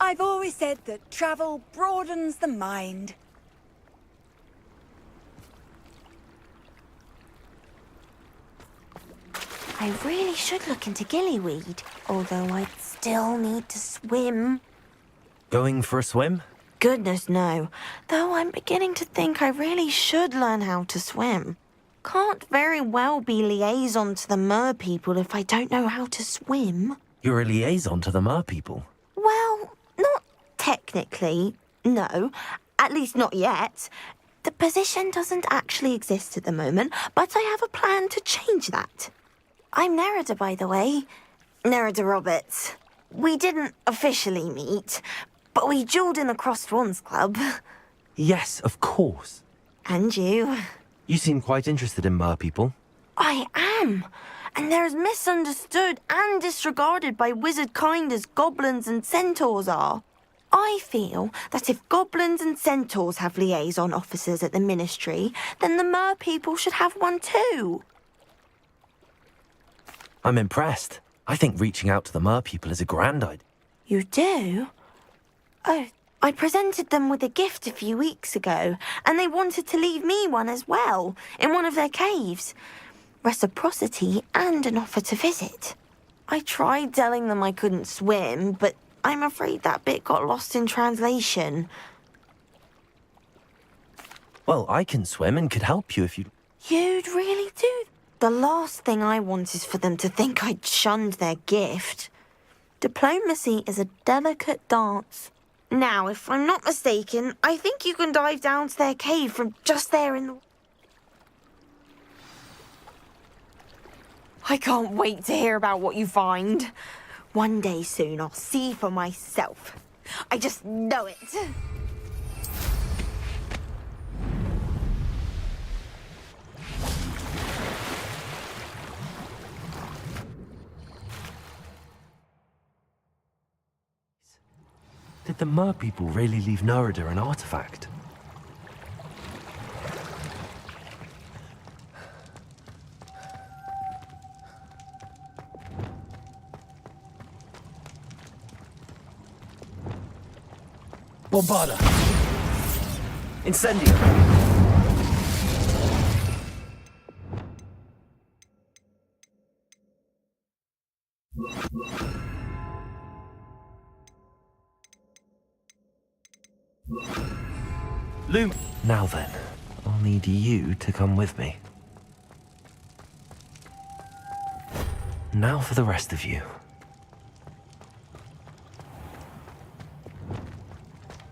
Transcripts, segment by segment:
I've always said that travel broadens the mind. I really should look into gillyweed, although I'd still need to swim. Going for a swim? Goodness, no. Though I'm beginning to think I really should learn how to swim. Can't very well be liaison to the mer people if I don't know how to swim. You're a liaison to the mer people? Well, not technically, no. At least not yet. The position doesn't actually exist at the moment, but I have a plan to change that. I'm Nerida, by the way. Nerida Roberts. We didn't officially meet, but we duelled in the Crossed Wands Club. Yes, of course. And you. You seem quite interested in mer people. I am. And they're as misunderstood and disregarded by wizard kind as goblins and centaurs are. I feel that if goblins and centaurs have liaison officers at the Ministry, then the mer people should have one too. I'm impressed. I think reaching out to the mer people is a grand idea. You do? Oh, I presented them with a gift a few weeks ago, and they wanted to leave me one as well, in one of their caves. Reciprocity and an offer to visit. I tried telling them I couldn't swim, but I'm afraid that bit got lost in translation. Well, I can swim and could help you if you... You'd really do? The last thing I want is for them to think I'd shunned their gift. Diplomacy is a delicate dance. Now, if I'm not mistaken, I think you can dive down to their cave from just there in the... I can't wait to hear about what you find. One day soon, I'll see for myself. I just know it. Did the mer people really leave Nerida an artifact? Bombarda! Incendio! Loom! Now then, I'll need you to come with me. Now for the rest of you.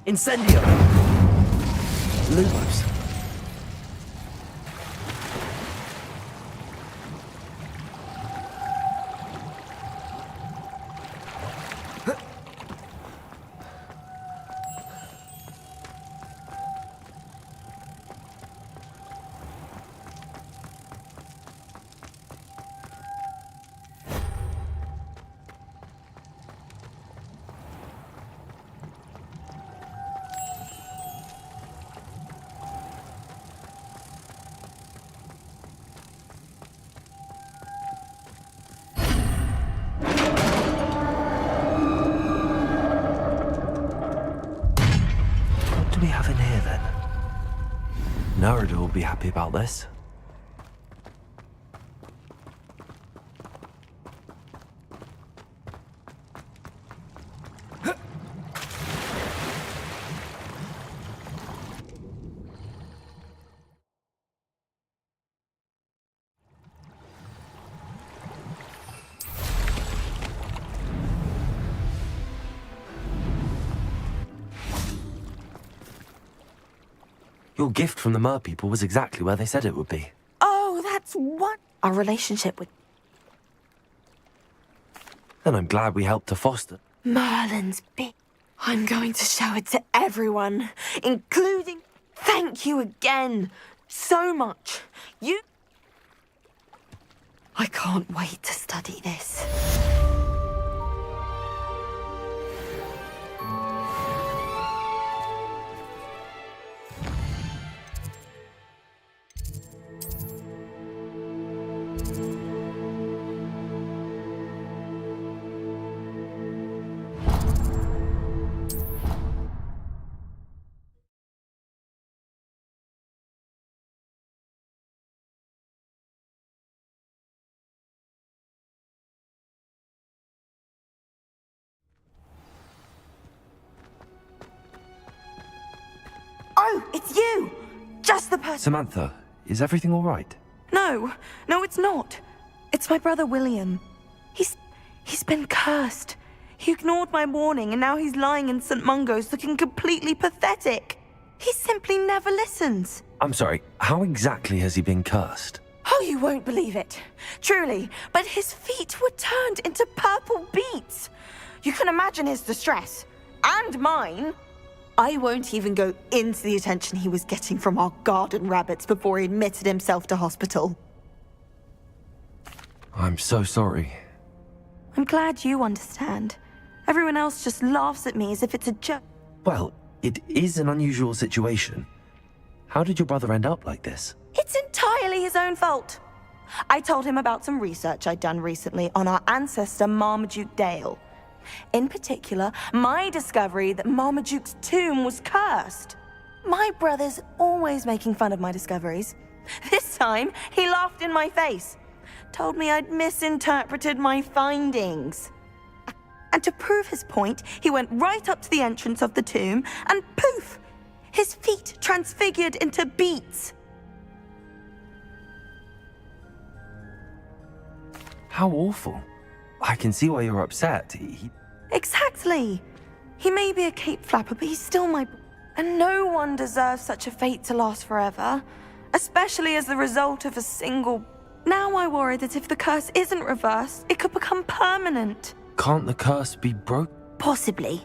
Incendio! Lumos. Nerida will be happy about this. Your gift from the mer people was exactly where they said it would be. Oh, that's what... Our relationship with... And I'm glad we helped to foster. Merlin's big. I'm going to show it to everyone, including... Thank you again. So much. You... I can't wait to study this. it's you! Just the person. Samantha, is everything all right? No, it's not. It's my brother William. He's been cursed. He ignored my warning and now he's lying in St. Mungo's looking completely pathetic. He simply never listens. I'm sorry, how exactly has he been cursed? Oh, you won't believe it. Truly, but his feet were turned into purple beets. You can imagine his distress. And mine. I won't even go into the attention he was getting from our garden rabbits before he admitted himself to hospital. I'm so sorry. I'm glad you understand. Everyone else just laughs at me as if it's a joke. Well, it is an unusual situation. How did your brother end up like this? It's entirely his own fault. I told him about some research I'd done recently on our ancestor Marmaduke Dale. In particular, my discovery that Marmaduke's tomb was cursed. My brother's always making fun of my discoveries. This time, he laughed in my face. Told me I'd misinterpreted my findings. And to prove his point, he went right up to the entrance of the tomb and poof! His feet transfigured into beets. How awful. I can see why you're upset. Exactly. He may be a cape flapper, but he's still my... And no one deserves such a fate to last forever, especially as the result of a single... Now I worry that if the curse isn't reversed, it could become permanent. Can't the curse be broke? Possibly.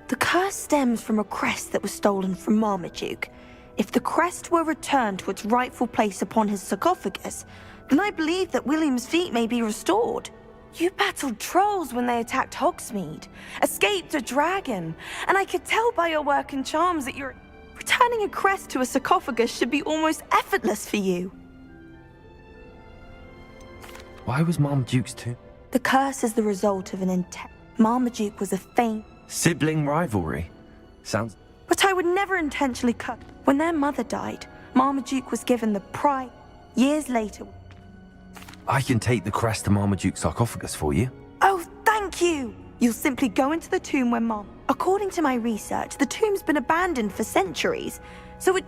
The curse stems from a crest that was stolen from Marmaduke. If the crest were returned to its rightful place upon his sarcophagus, then I believe that William's feet may be restored. You battled trolls when they attacked Hogsmeade, escaped a dragon, and I could tell by your work and charms that you're... Returning a crest to a sarcophagus should be almost effortless for you. Why was Marmaduke's tomb? The curse is the result of an intent. Marmaduke was a faint... Sibling rivalry? Sounds... But I would never intentionally cut. When their mother died, Marmaduke was given the pride. Years later... I can take the crest to Marmaduke's sarcophagus for you. Oh, thank you! You'll simply go into the tomb where According to my research, the tomb's been abandoned for centuries, so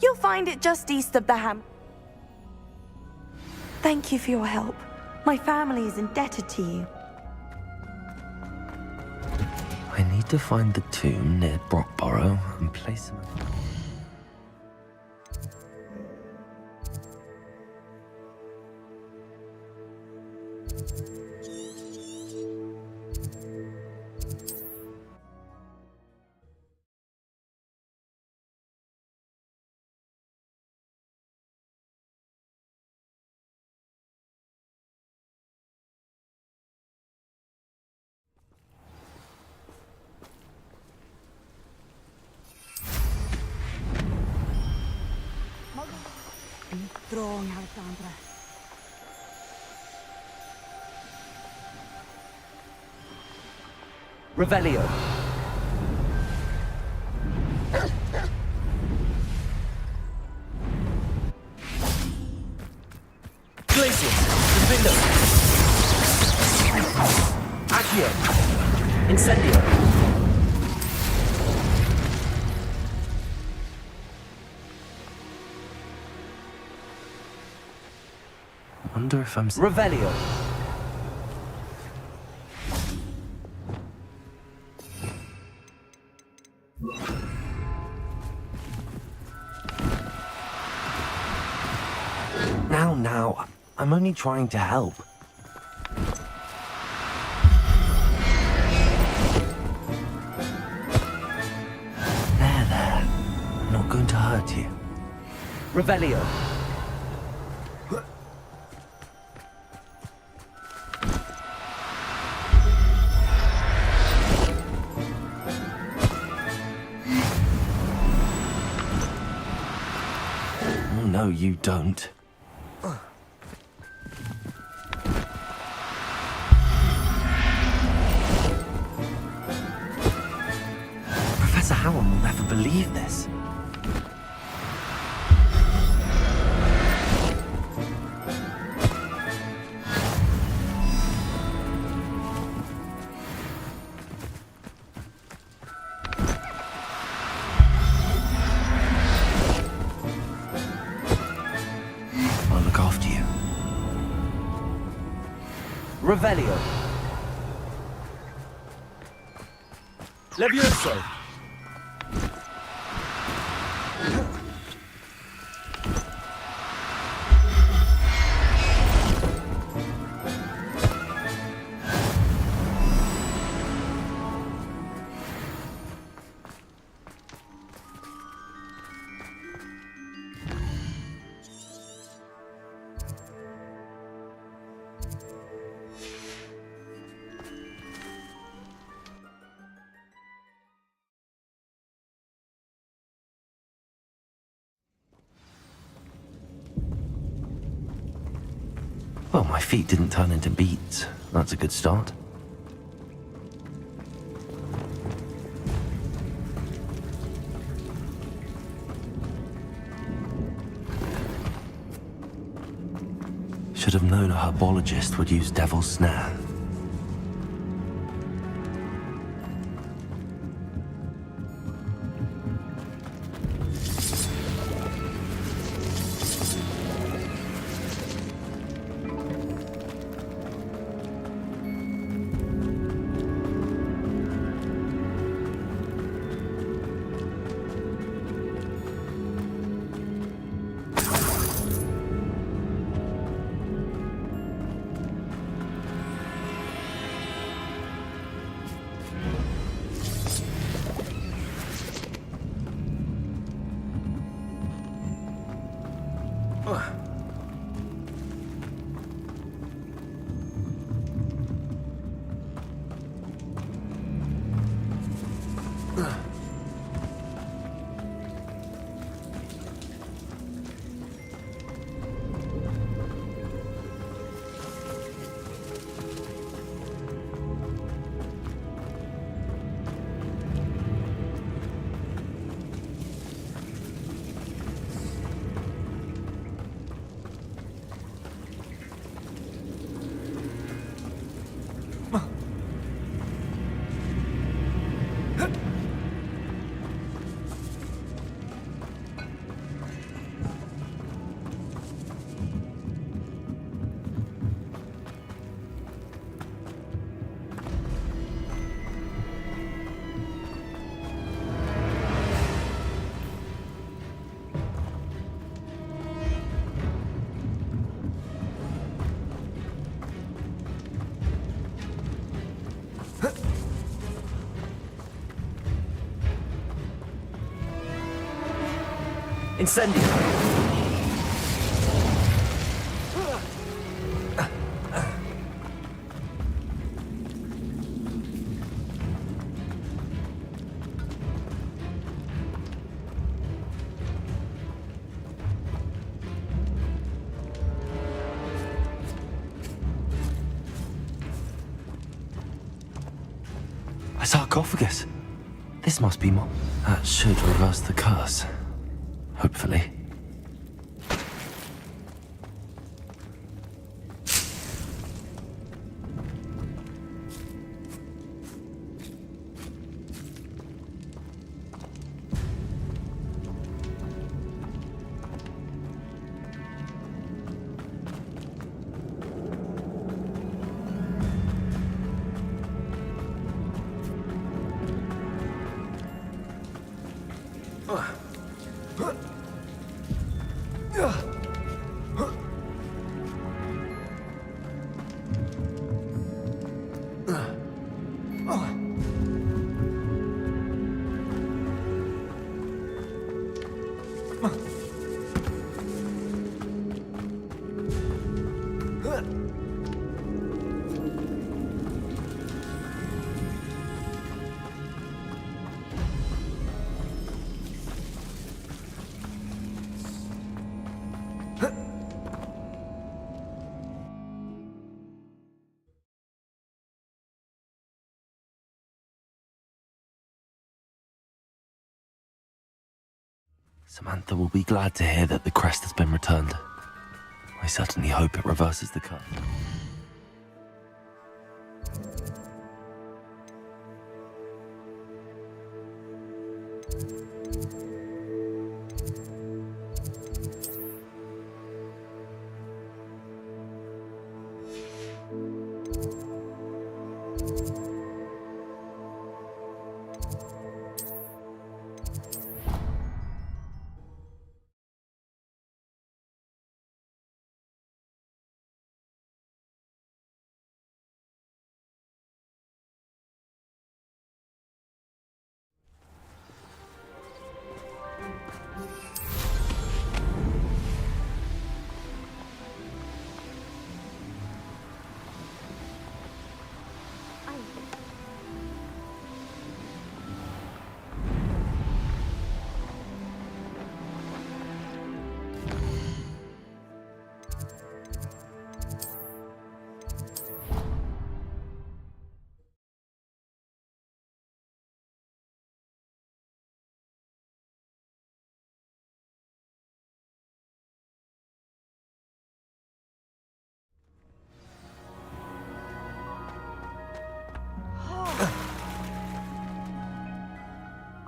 you'll find it just east of the Ham... Thank you for your help. My family is indebted to you. I need to find the tomb near Brockborough and place him... Strong, Alexandra. Revelio. Glacius. Defendo. Accio. Incendio. Wonder if I'm... Revelio. Now, I'm only trying to help. There. I'm not going to hurt you. Revelio. No, you don't. Professor Howard will never believe this. Revelio. Levioso. Well, my feet didn't turn into beets. That's a good start. Should have known a herbologist would use Devil's Snare. Incendio. A sarcophagus. This must be more. That should reverse the curse. Hopefully. Samantha will be glad to hear that the crest has been returned. I certainly hope it reverses the curse.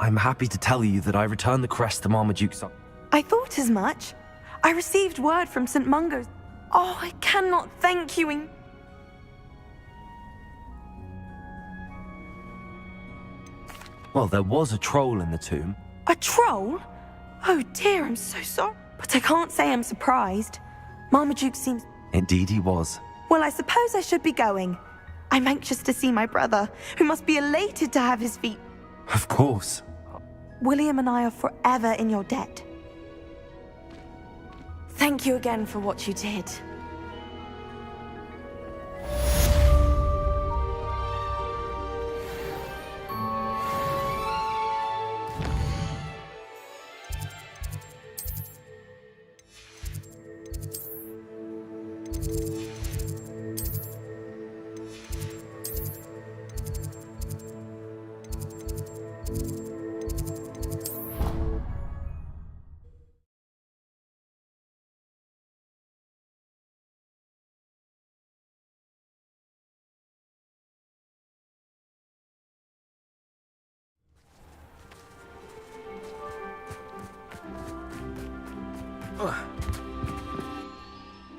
I'm happy to tell you that I returned the crest to Marmaduke's. I thought as much. I received word from St. Mungo's. Oh, I cannot thank you in... Well, there was a troll in the tomb. A troll? Oh dear, I'm so sorry. But I can't say I'm surprised. Marmaduke seems... Indeed he was. Well, I suppose I should be going. I'm anxious to see my brother, who must be elated to have his feet... Of course. William and I are forever in your debt. Thank you again for what you did.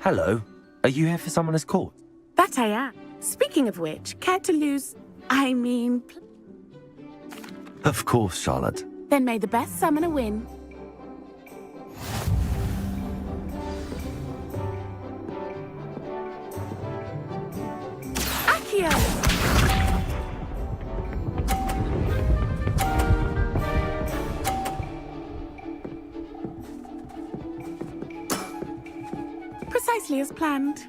Hello. Are you here for someone as court? That I am. Speaking of which, care to lose... Of course, Charlotte. Then may the best summoner win. Accio! Precisely as planned.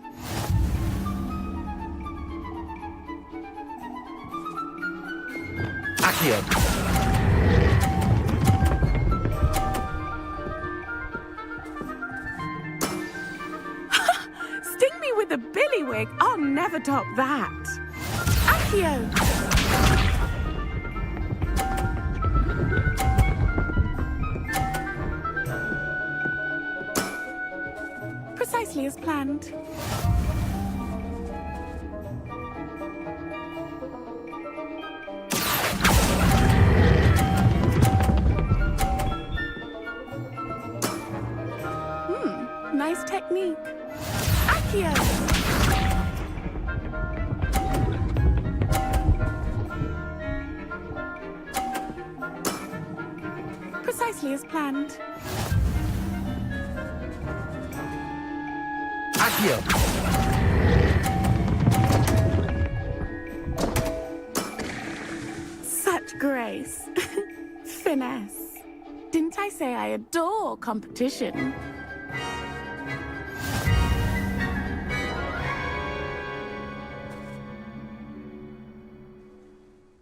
Accio! Sting me with a billywig. I'll never top that. Accio! Precisely as planned. Nice technique. Accio! Precisely as planned. Accio! Such grace. Finesse. Didn't I say I adore competition?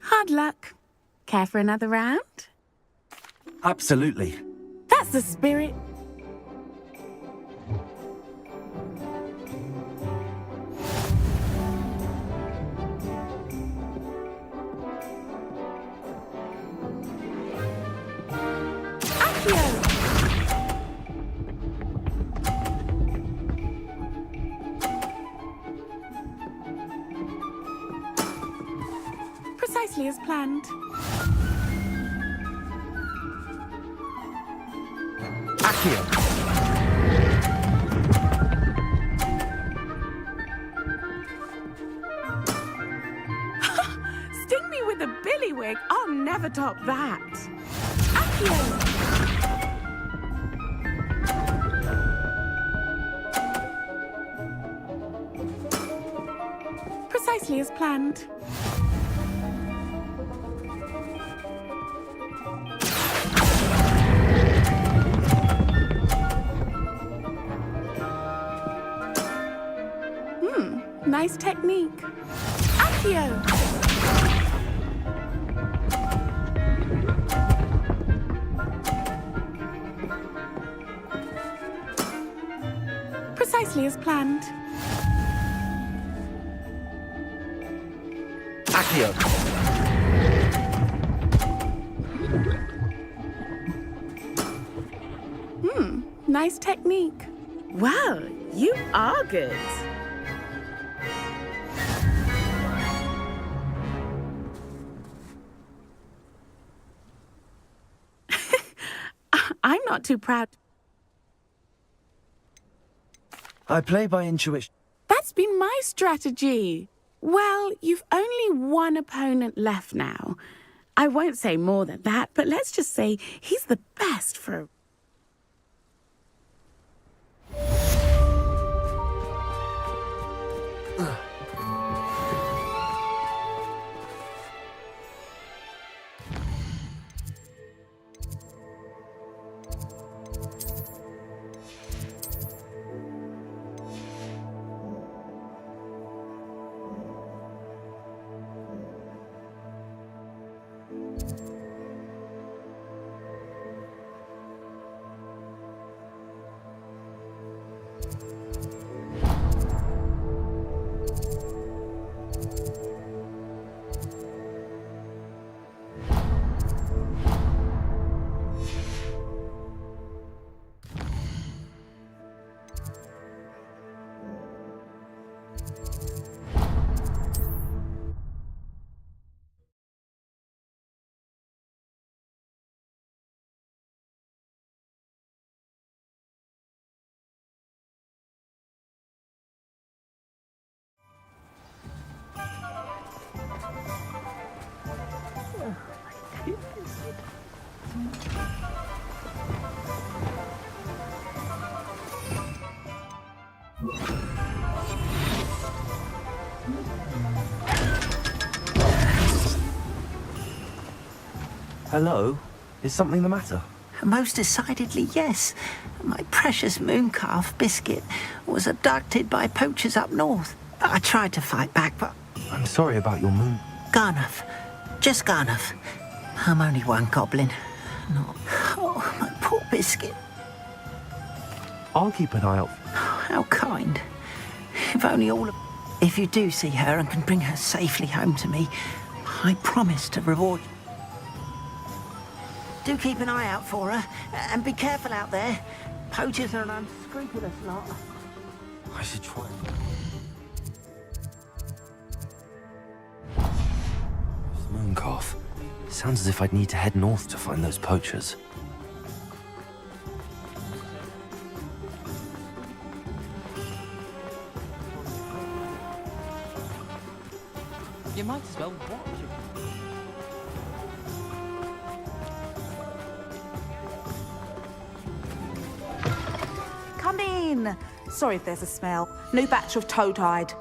Hard luck. Care for another round? Absolutely. That's the spirit. Accio! Precisely as planned. Accio! Sting me with a billywig. I'll never top that. Accio! Precisely as planned. Nice technique. Accio! Precisely as planned. Accio! Nice technique. Wow, you are good. I'm not too proud. I play by intuition. That's been my strategy. Well, you've only one opponent left now. I won't say more than that, but let's just say he's the best for... Hello? Is something the matter? Most decidedly, yes. My precious mooncalf biscuit was abducted by poachers up north. I tried to fight back, but... I'm sorry about your moon. Garnuff. Just Garnuff. I'm only one goblin. Not... Oh, my poor biscuit. I'll keep an eye out. How kind. If only all of... If you do see her and can bring her safely home to me, I promise to reward you. Do keep an eye out for her, and be careful out there. Poachers are an unscrupulous lot. I should try. Mooncalf. Sounds as if I'd need to head north to find those poachers. You might as well watch it. Come in. Sorry if there's a smell. New batch of toad hide.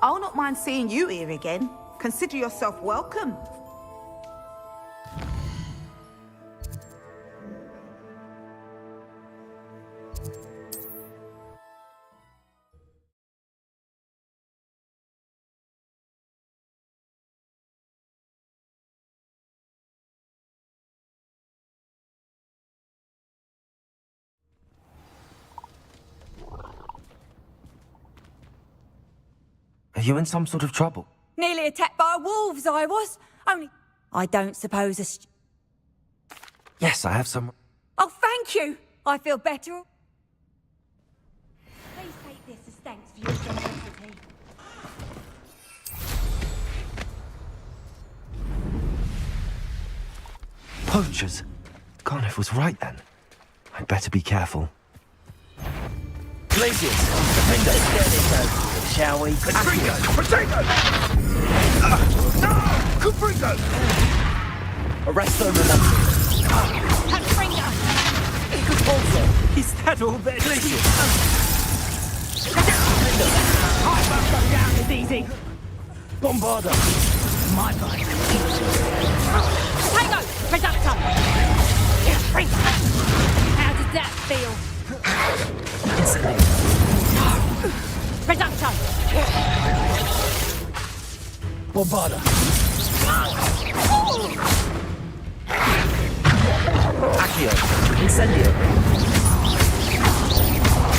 I'll not mind seeing you here again. Consider yourself welcome. Are you in some sort of trouble? Nearly attacked by wolves, I was. Only... I don't suppose a... Yes, I have some... Oh, thank you. I feel better. Please take this as thanks for your generosity. Poachers? Garnuff was right then. I'd better be careful. Glaciers, let's get it over, shall we? Potato! Potato! No! Caprico! Arrest them and Is that all there? Glaciers! I won't go down as easy. Bombarder! My body. Tango! Reductor! How does that feel? Reductor! Bombarder! Accio! Incendio!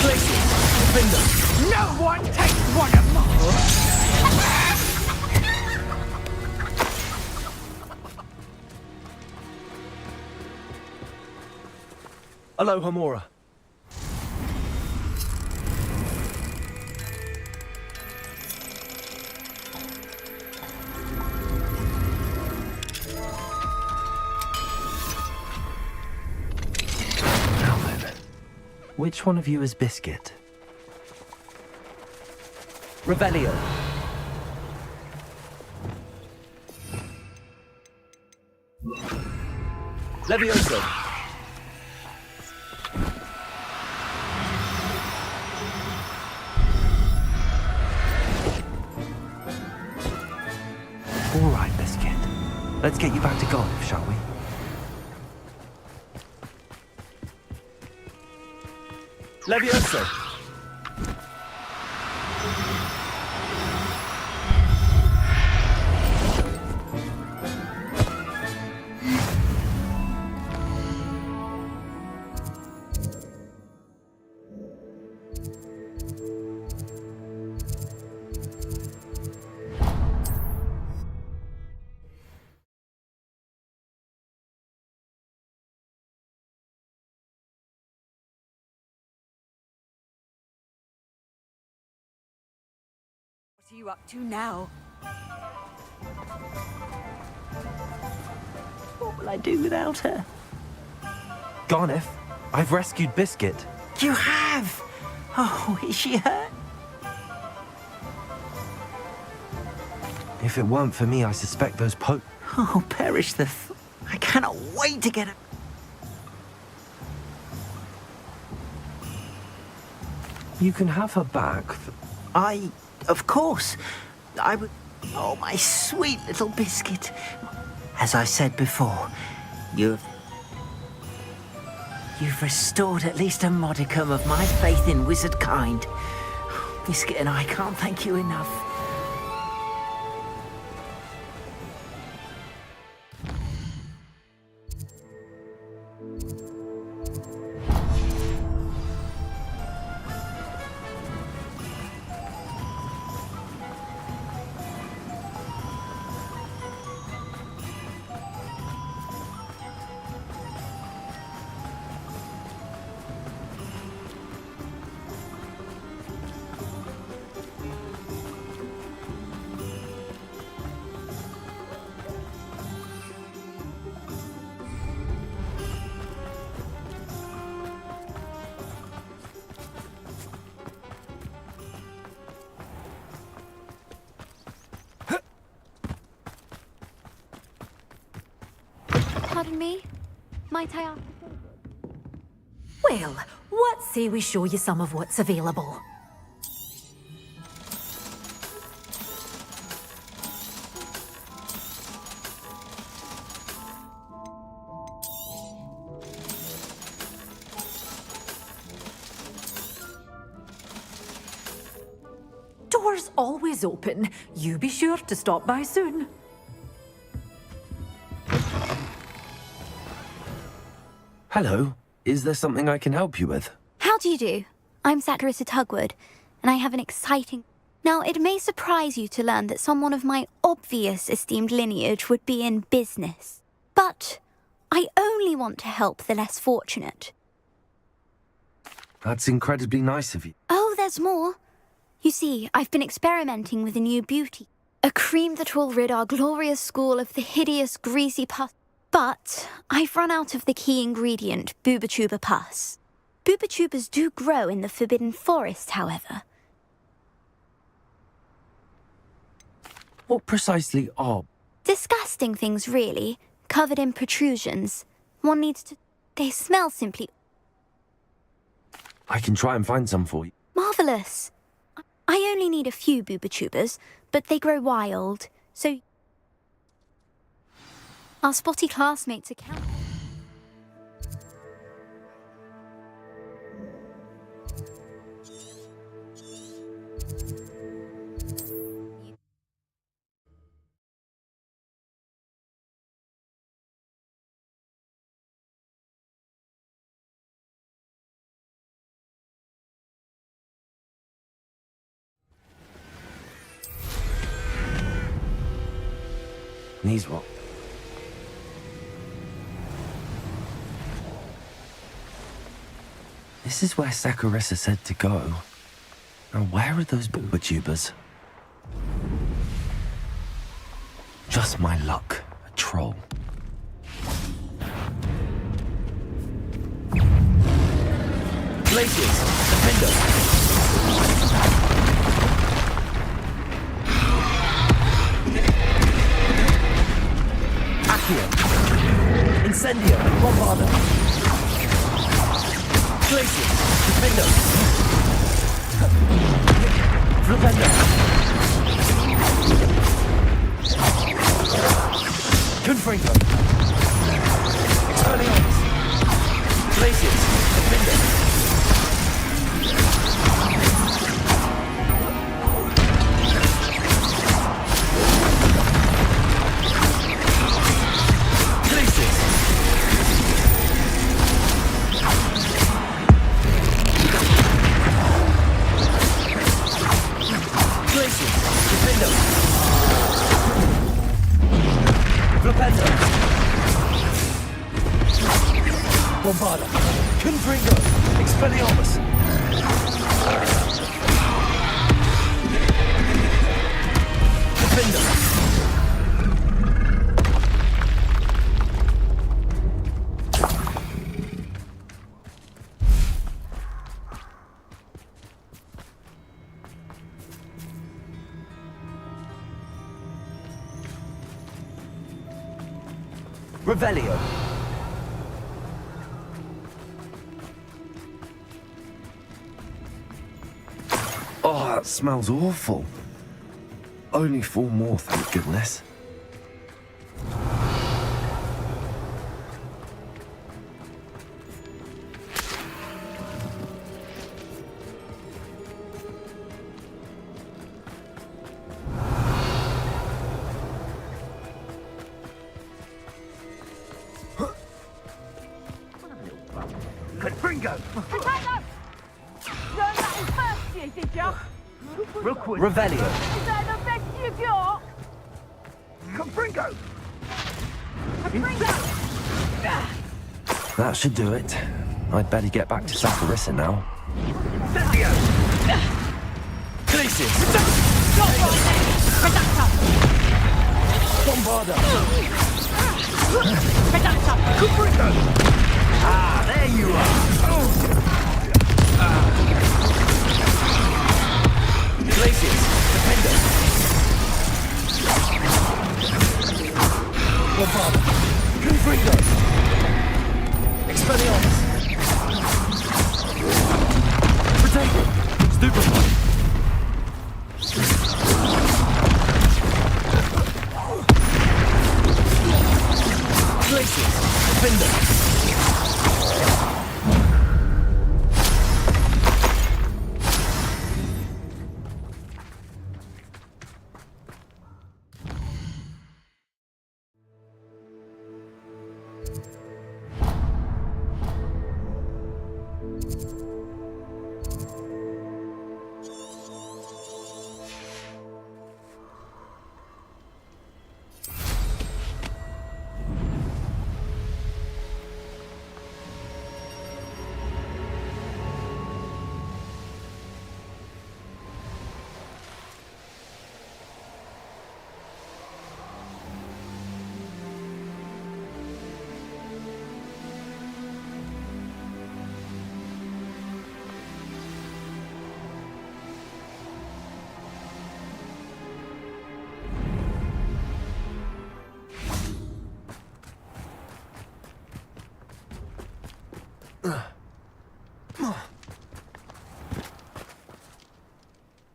Glacier! Defender! No one takes one of mine. Aloha Mora. Now then, which one of you is Biscuit? Revelio. Levioso! All right, Biscuit. Let's get you back to golf, shall we? Levioso! What are you up to now? What will I do without her? Garneth, I've rescued Biscuit. You have? Oh, is she hurt? If it weren't for me, I suspect those Oh, perish the I cannot wait to get her. You can have her back. Of course. I would... Oh, my sweet little Biscuit. As I said before, you've restored at least a modicum of my faith in wizard kind. Biscuit and I can't thank you enough. Pardon me? Might I ask? Well, what say we show you some of what's available? Doors always open. You be sure to stop by soon. Hello. Is there something I can help you with? How do you do? I'm Saccharissa Tugwood, and I have an exciting... Now, it may surprise you to learn that someone of my obvious esteemed lineage would be in business. But I only want to help the less fortunate. That's incredibly nice of you. Oh, there's more. You see, I've been experimenting with a new beauty. A cream that will rid our glorious school of the hideous, greasy pus. But I've run out of the key ingredient, booba-tuber pus. Booba-tubers do grow in the Forbidden Forest, however. What precisely are... Disgusting things, really. Covered in protrusions. One needs to... They smell simply... I can try and find some for you. Marvellous. I only need a few booba-tubers, but they grow wild, so... Our spotty classmates account... These what? This is where Sakurisa said to go. Now where are those booba-tubers? Just my luck. A troll. Glaciers, defender. Incendio, Bombarder. Glaciers, defender. Flipendo. Confringo. Expelliarmus. Glaciers, defender. Bombarda, Confringo, Expelliarmus. Defender. Revelio. Oh, that smells awful. Only 4 more, thank goodness. Confringo. Potato! You learned that in first year, did you? Revelio. Is that the best you've got? Confringo. That should do it. I'd better get back to Sakurisa now. Incendio. Glaciers. Stop right there! Reductor! Bombarda. Reductor! Confringo. Ah, there you are. Glaciers, defender. Bombarda. Confringo. Expelliarmus. Potato. Stupefy. Glaciers, defender.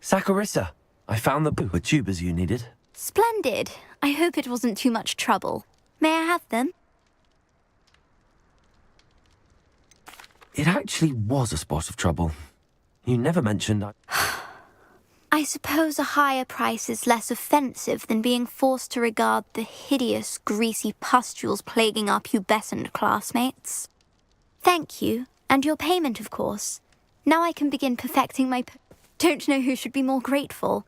Saccharissa, I found the tubers you needed. Splendid. I hope it wasn't too much trouble. May I have them? It actually was a spot of trouble. You never mentioned I suppose a higher price is less offensive than being forced to regard the hideous, greasy pustules plaguing our pubescent classmates. Thank you, and your payment, of course. Now I can begin perfecting my... Don't know who should be more grateful.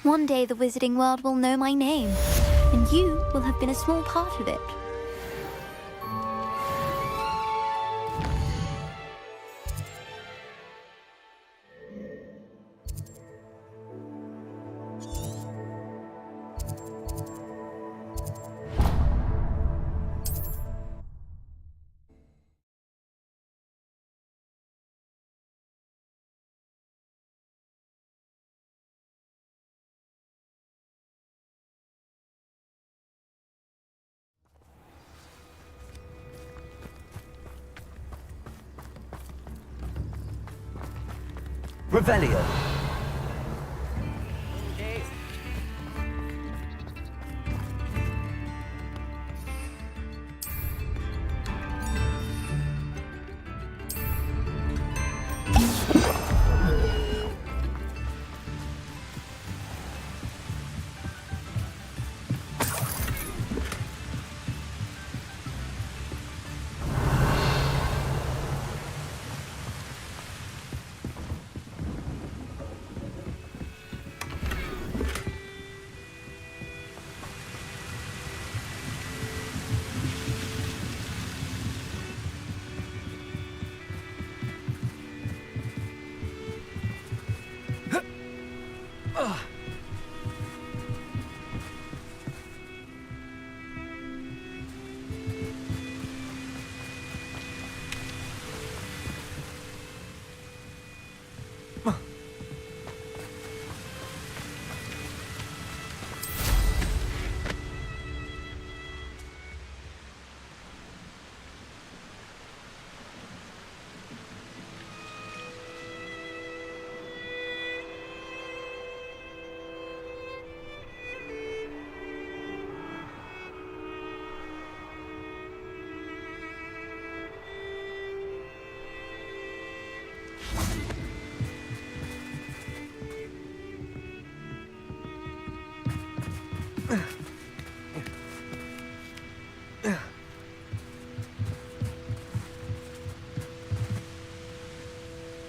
One day the wizarding world will know my name, and you will have been a small part of it. Revelio.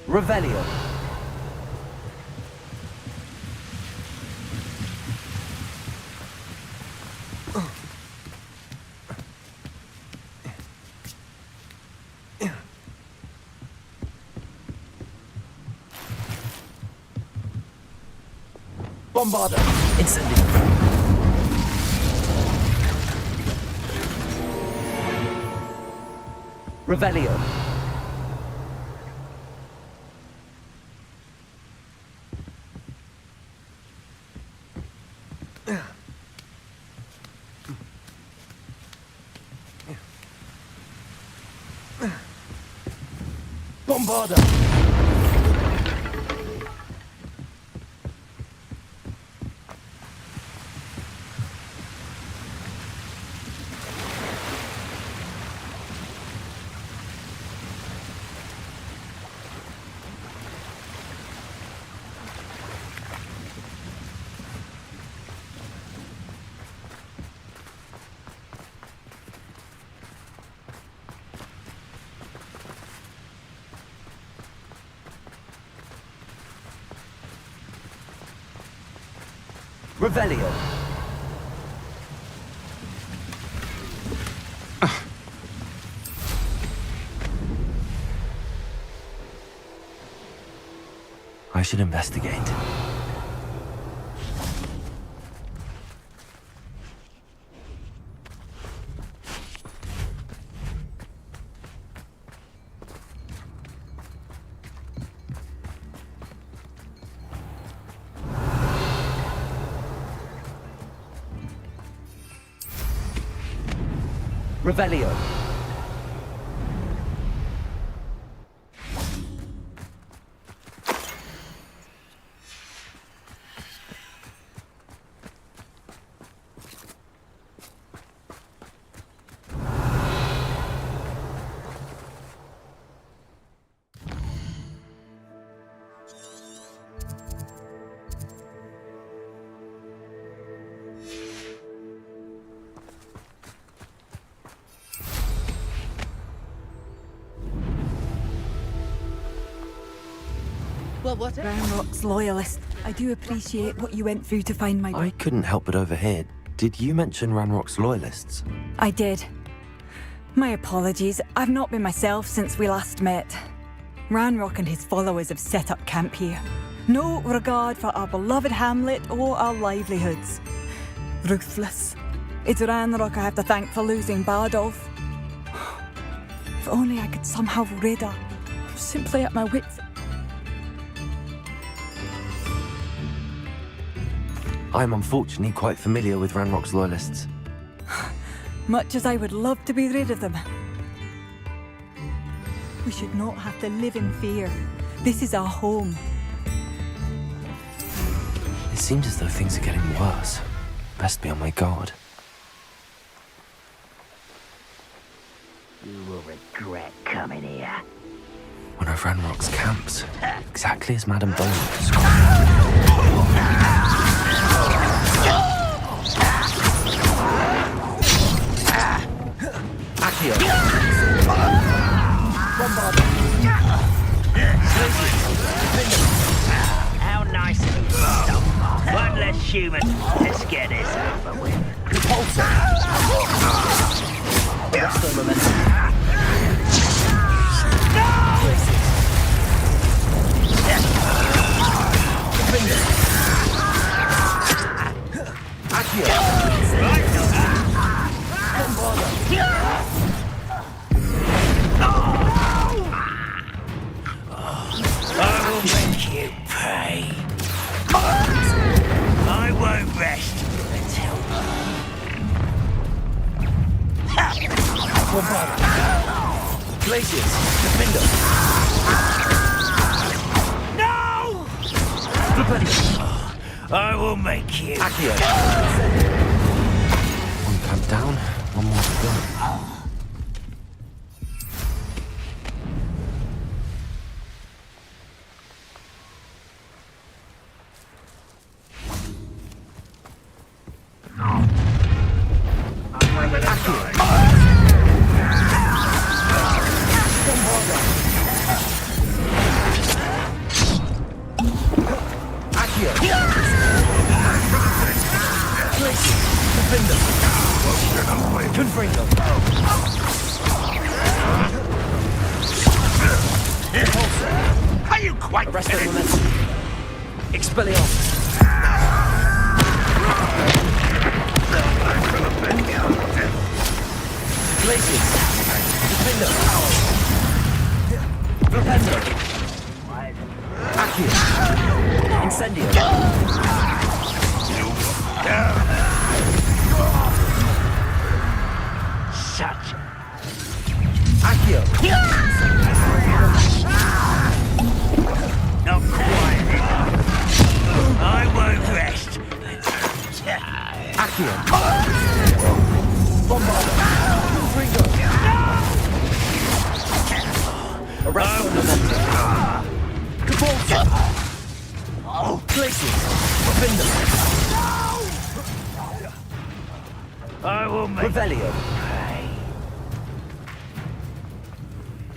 Revelio. Bombarda. Incendio. Revelio. Bombarda. Revelio. I should investigate. Revelio. Ranrock's loyalist. I do appreciate what you went through to find my... I couldn't help but overhear. Did you mention Ranrock's loyalists? I did. My apologies. I've not been myself since we last met. Ranrock and his followers have set up camp here. No regard for our beloved hamlet or our livelihoods. Ruthless. It's Ranrock I have to thank for losing Bardolph. If only I could somehow rid her. I'm simply at my wits'... I'm unfortunately quite familiar with Ranrock's loyalists. Much as I would love to be rid of them. We should not have to live in fear. This is our home. It seems as though things are getting worse. Best be on my guard. You will regret coming here. One of Ranrock's camps. Exactly as Madame Bowman described. How nice of you to stop. One less human. Let's get this over with. I will make you pay. I won't rest until... Glaciers, defender. No! I will make you... One camp down, one more to go. Are you quite finished? Such... Not quite. I won't rest. I will make...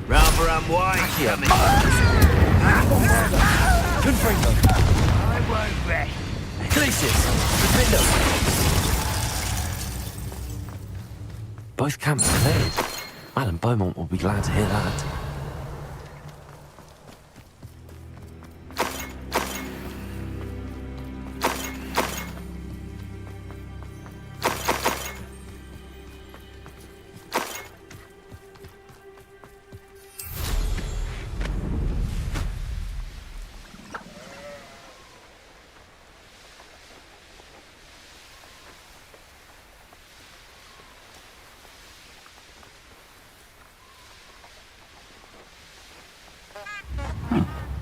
Rather unwise coming. I won't rest. Both camps are cleared. Madame Beaumont will be glad to hear that.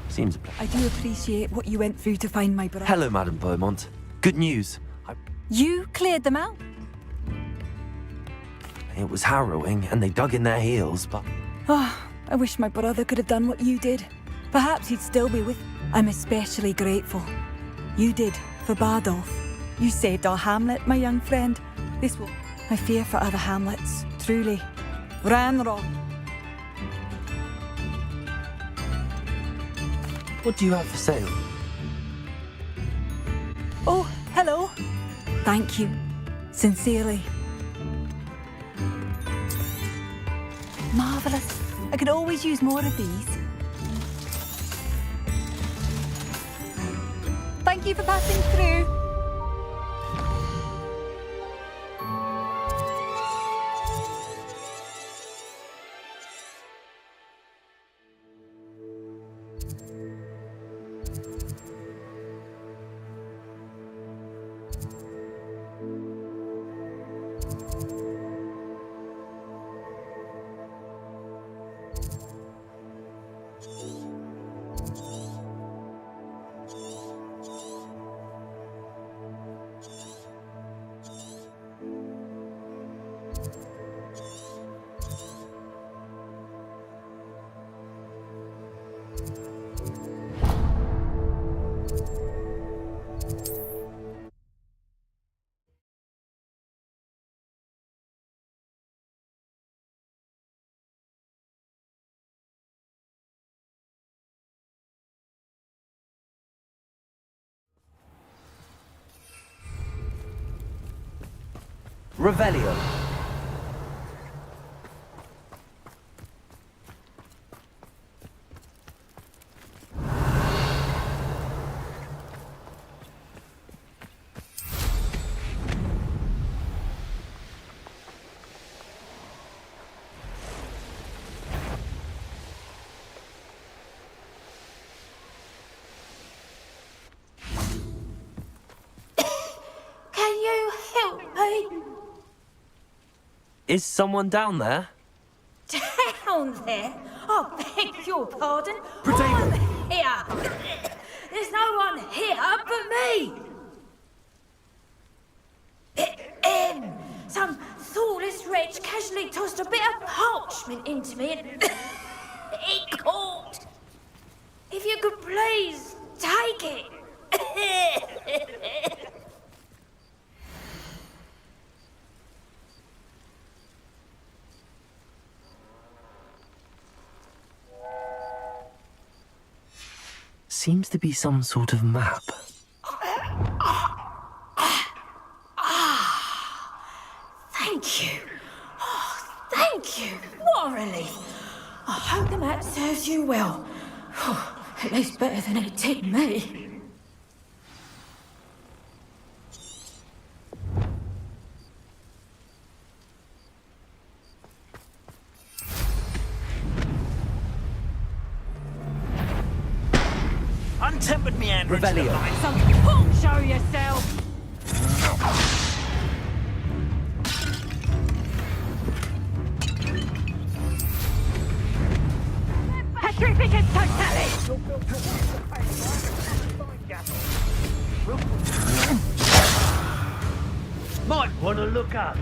Seems... I do appreciate what you went through to find my brother. Hello, Madame Beaumont. Good news. You cleared them out? It was harrowing, and they dug in their heels, but... Oh, I wish my brother could have done what you did. Perhaps he'd still be with... I'm especially grateful. You did, for Bardolph. You saved our hamlet, my young friend. This will... I fear for other hamlets, truly. Ranrock. What do you have for sale? Oh, hello. Thank you. Sincerely. Marvellous. I could always use more of these. Thank you for passing through. Revelio. Can you help me? Is someone down there? Down there? I beg your pardon. Potato. I'm here. There's no one here but me. Some thoughtless wretch casually tossed a bit of parchment into me and it caught. If you could please take it. Seems to be some sort of map. Thank you. Oh, thank you. What a relief. I hope the map serves you well. At least better than it did me. Untempered meandering. Revelio. Some punk show yourself. Petrificus totalis! Might want to look up.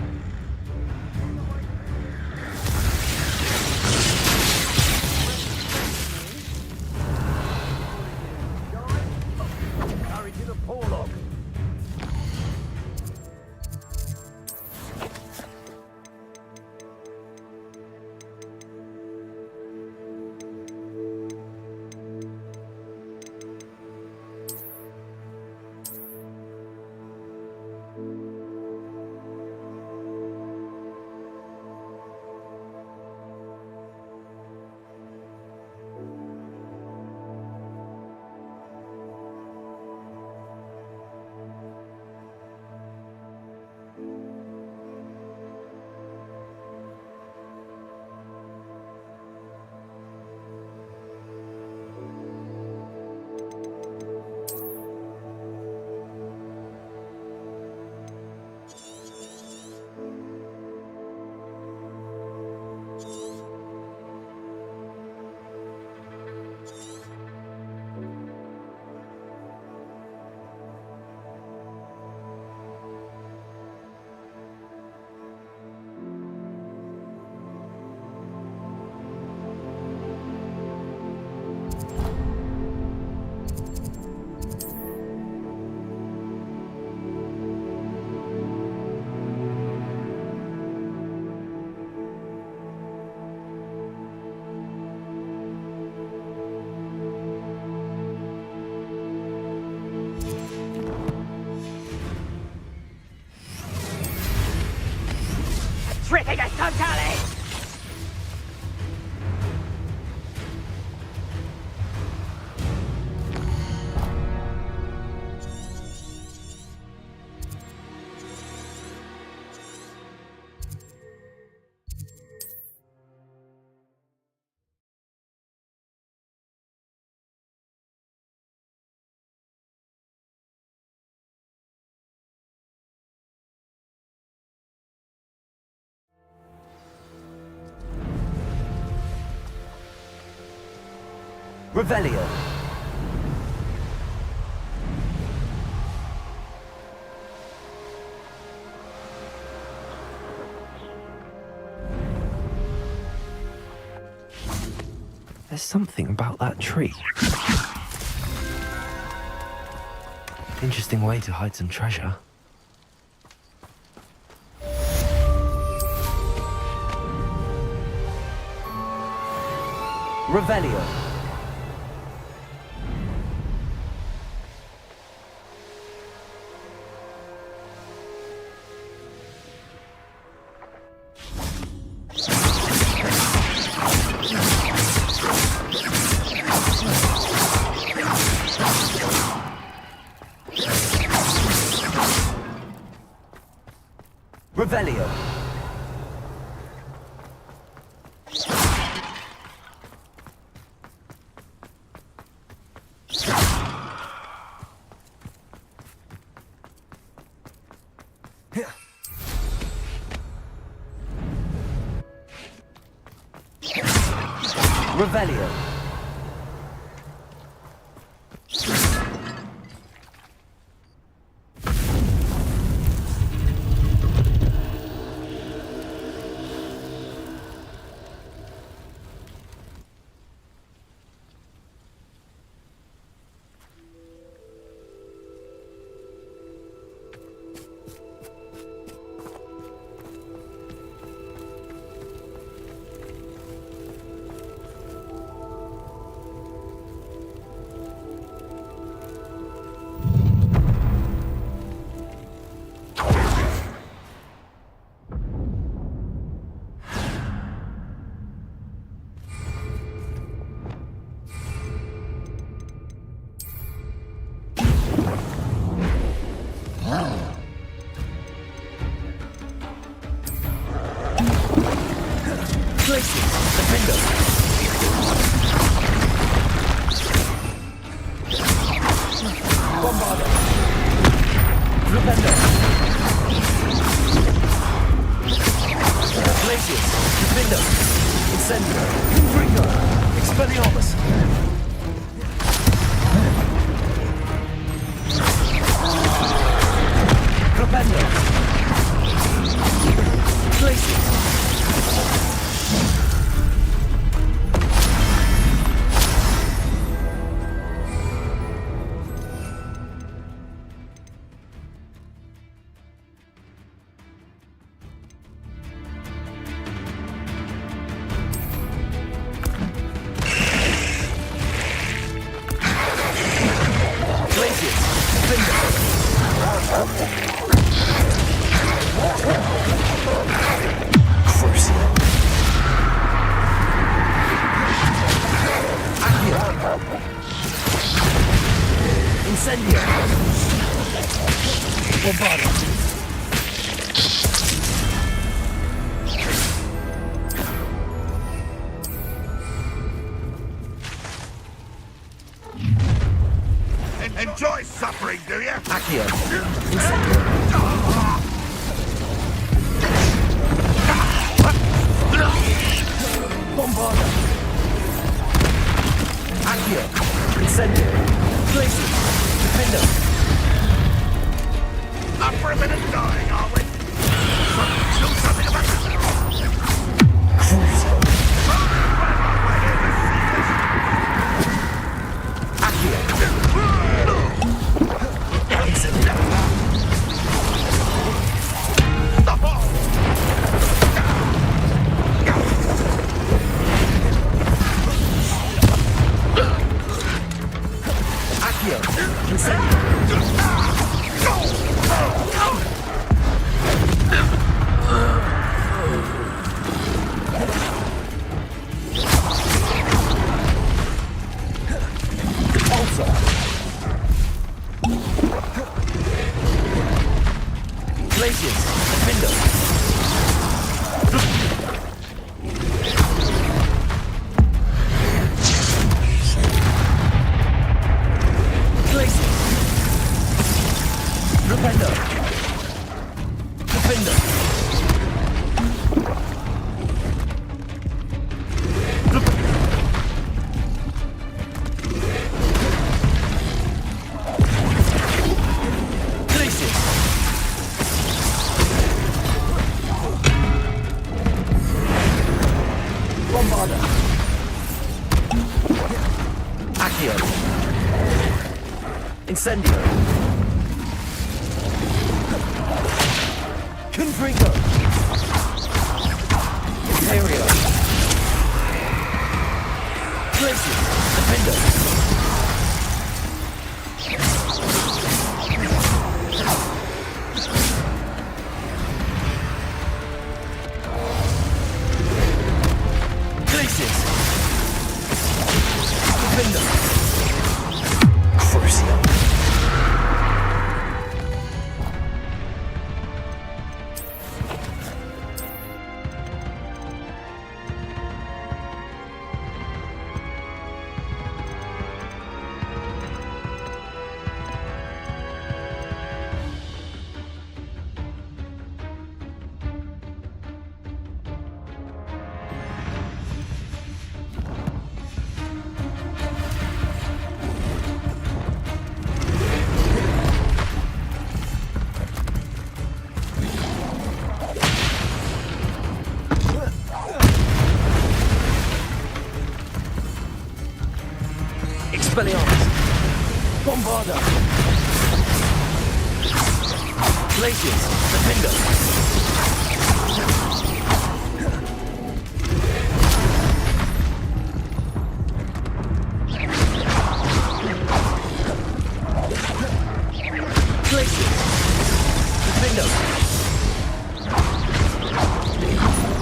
Hurry to the Porlock. tripping us totally! Revelio. There's something about that tree. Interesting way to hide some treasure. Revelio. Revelio. Revelio. Enjoy suffering, do you? Accio. Bombarda. Accio. Incendio. Glacier. Defender. Up for a minute dying, are we? Do something about it. Incendio. Confringo. Imperion. Glacius. Defender. Glacius. Defender. Crucial. Expelliarmus. Bombarda. Glacius. Defender. Glacius. Defender.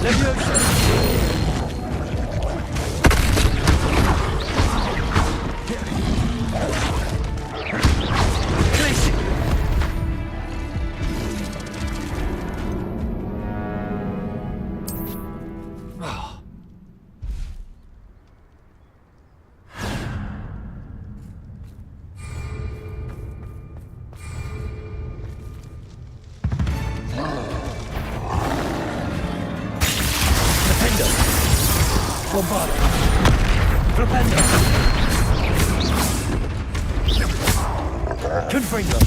Leviosa. Bombarda. Propendo. Confringo.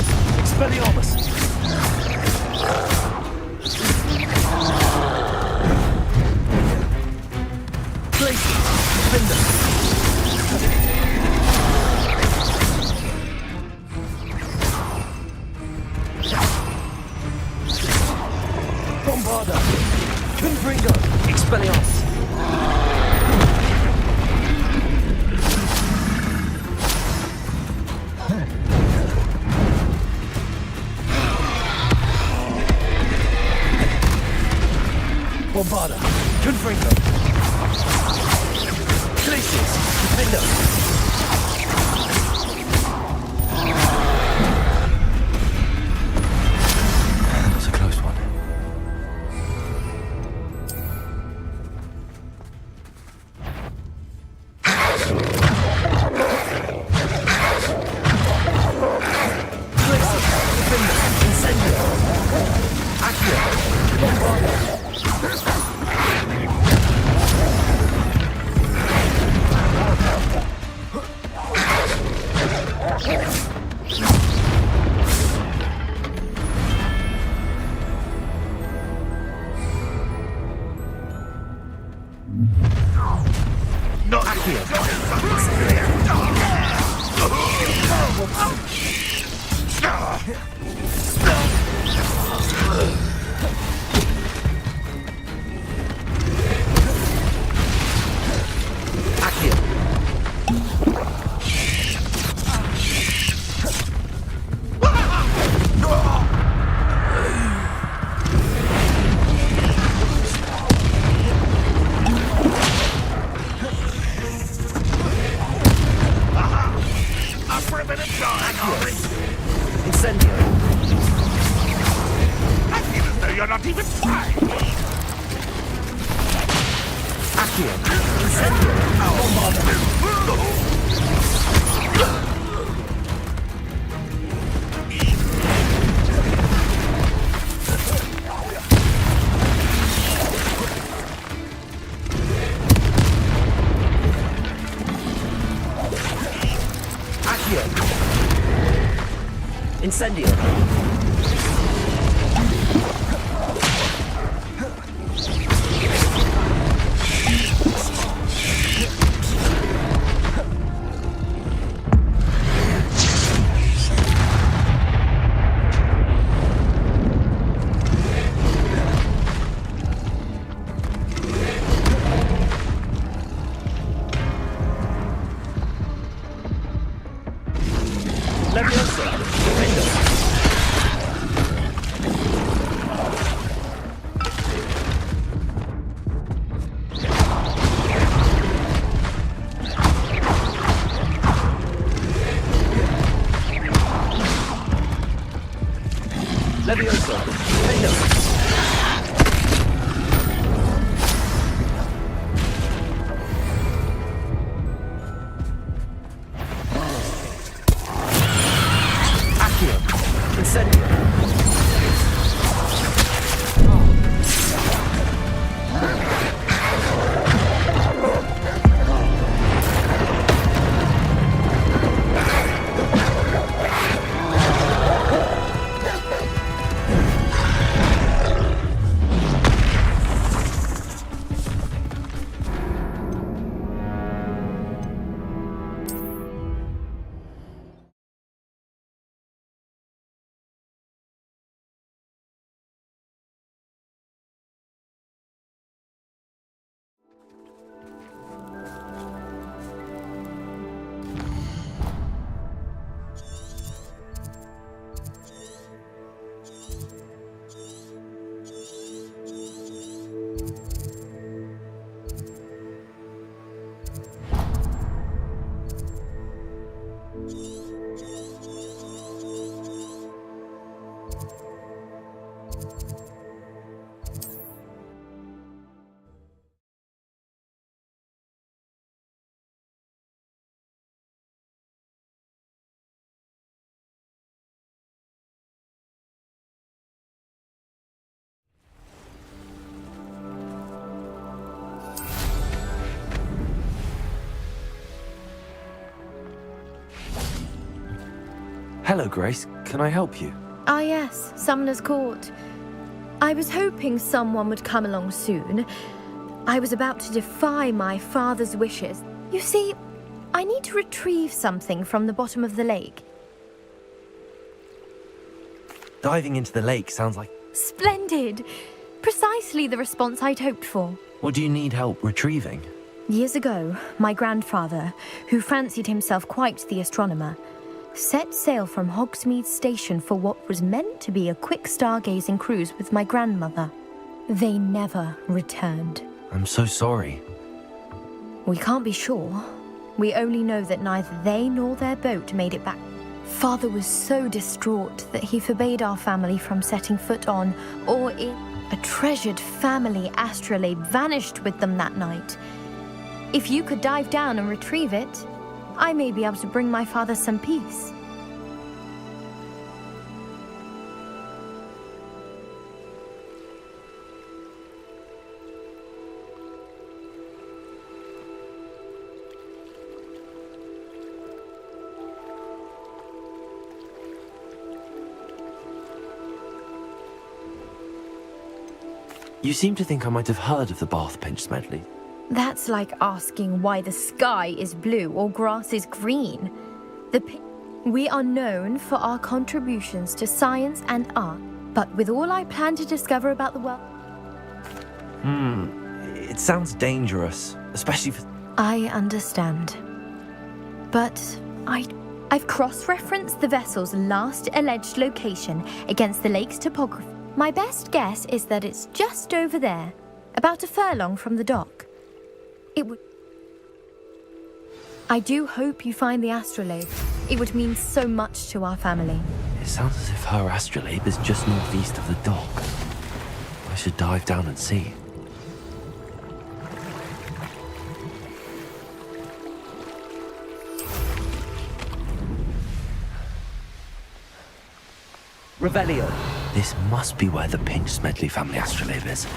Expelliarmus. Glacius. Defender. Bombarda. Confringo. Expelliarmus. Bombarda. Confringo. Glacius. Defender. That's a close one. Glacius. Defender. Incendio. Accio. Bombarda. Not Accio. Accio. Up for a bit of time, are we? Incendio. I feel as though you're not even trying. Accio. Incendio. Bombarda. Accio. Incendio. Hello, Grace. Can I help you? Ah yes, Summoner's Court. I was hoping someone would come along soon. I was about to defy my father's wishes. You see, I need to retrieve something from the bottom of the lake. Diving into the lake sounds like... Splendid! Precisely the response I'd hoped for. What do you need help retrieving? Years ago, my grandfather, who fancied himself quite the astronomer, set sail from Hogsmeade Station for what was meant to be a quick stargazing cruise with my grandmother. They never returned. I'm so sorry. We can't be sure. We only know that neither they nor their boat made it back. Father was so distraught that he forbade our family from setting foot on or in. A treasured family astrolabe vanished with them that night. If you could dive down and retrieve it, I may be able to bring my father some peace. You seem to think I might have heard of the Bath Pinch medley. That's like asking why the sky is blue or grass is green. We are known for our contributions to science and art, but with all I plan to discover about the world... It sounds dangerous, especially for... I understand. But I've cross-referenced the vessel's last alleged location against the lake's topography. My best guess is that it's just over there, about a furlong from the dock. I do hope you find the astrolabe. It would mean so much to our family. It sounds as if her astrolabe is just northeast of the dock. I should dive down and see. Revelio. This must be where the Pinch Smedley family astrolabe is.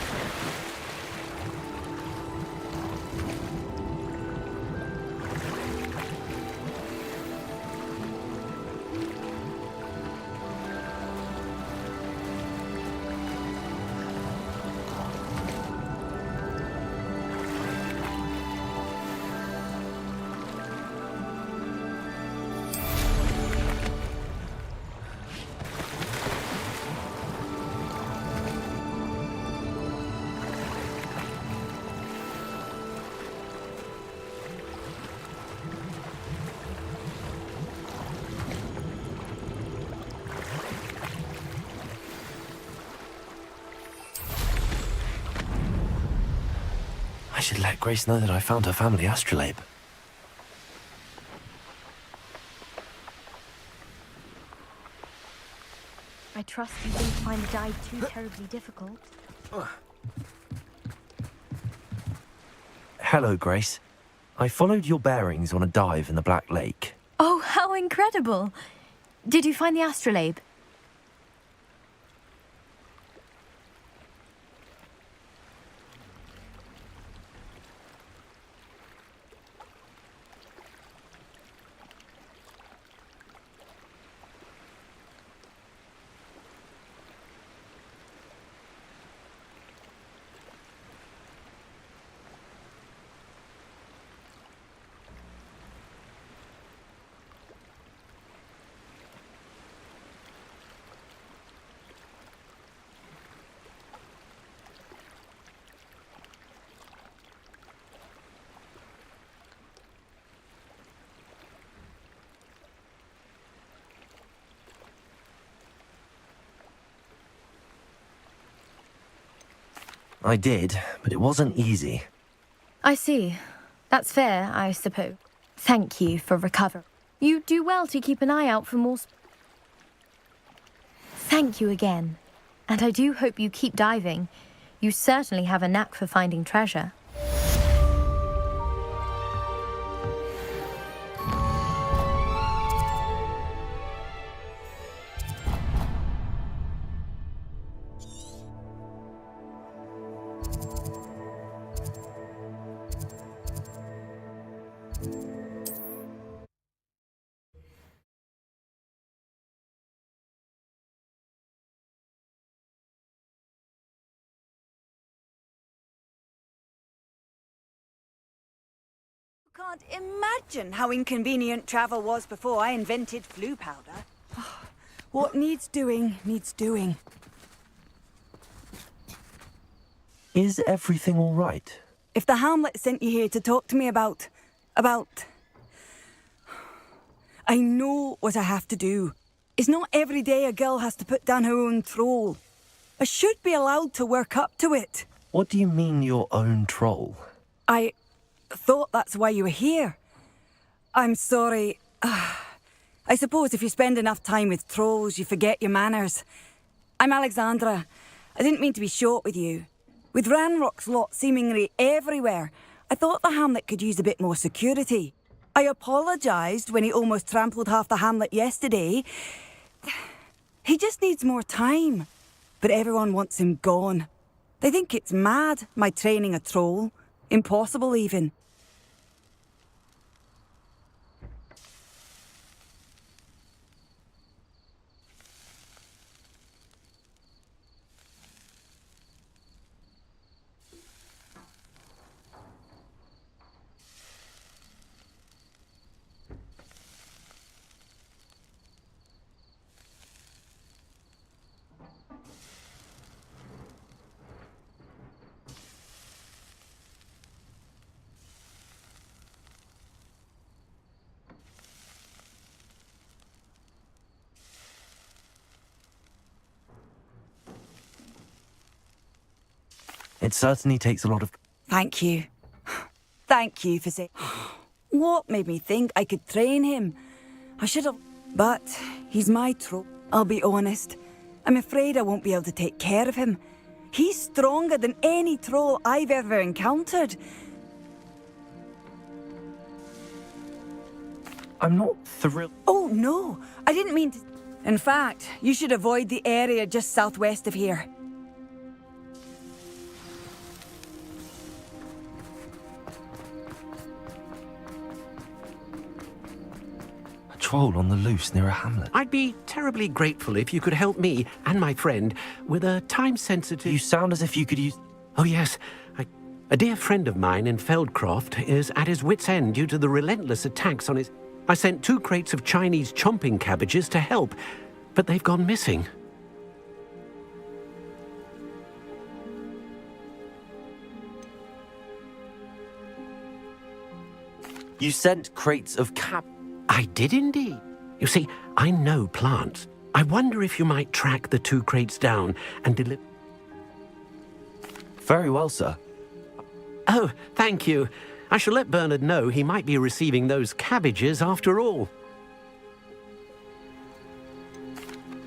I should let Grace know that I found her family astrolabe. I trust you didn't find the dive too terribly difficult. Hello, Grace. I followed your bearings on a dive in the Black Lake. Oh, how incredible! Did you find the astrolabe? I did, but it wasn't easy. I see. That's fair, I suppose. Thank you for recovering. You do well to keep an eye out for more... Thank you again. And I do hope you keep diving. You certainly have a knack for finding treasure. Can't imagine how inconvenient travel was before I invented flu powder. What needs doing, needs doing. Is everything all right? If the Hamlet sent you here to talk to me about... I know what I have to do. It's not every day a girl has to put down her own troll. I should be allowed to work up to it. What do you mean, your own troll? I thought that's why you were here. I'm sorry. I suppose if you spend enough time with trolls, you forget your manners. I'm Alexandra. I didn't mean to be short with you. With Ranrock's lot seemingly everywhere, I thought the Hamlet could use a bit more security. I apologised when he almost trampled half the Hamlet yesterday. He just needs more time. But everyone wants him gone. They think it's mad, my training a troll. Impossible, even. It certainly takes a lot of... Thank you. Thank you for saying... What made me think I could train him? I should have... But he's my troll. I'll be honest. I'm afraid I won't be able to take care of him. He's stronger than any troll I've ever encountered. I'm not thrilled... Oh, no. I didn't mean to... In fact, you should avoid the area just southwest of here. Troll on the loose near a hamlet. I'd be terribly grateful if you could help me and my friend with a time-sensitive... You sound as if you could use... Oh, yes. A dear friend of mine in Feldcroft is at his wit's end due to the relentless attacks on his... I sent 2 crates of Chinese chomping cabbages to help, but they've gone missing. You sent crates of I did indeed. You see, I know plants. I wonder if you might track the 2 crates down and deliver... Very well, sir. Oh, thank you. I shall let Bernard know he might be receiving those cabbages after all.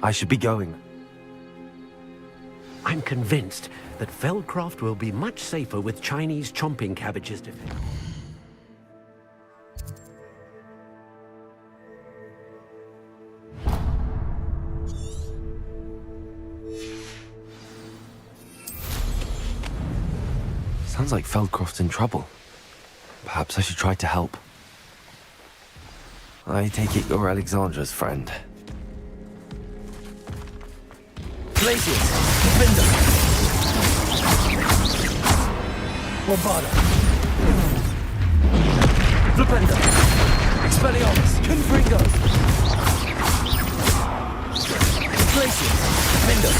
I should be going. I'm convinced that Feldcroft will be much safer with Chinese chomping cabbages to... Sounds like Feldcroft's in trouble. Perhaps I should try to help. I take it you're Alexandra's friend. Glaciers! Defender! Bombarda! Flipenda! Expelliarmus! Confringo! Glaciers! Defender!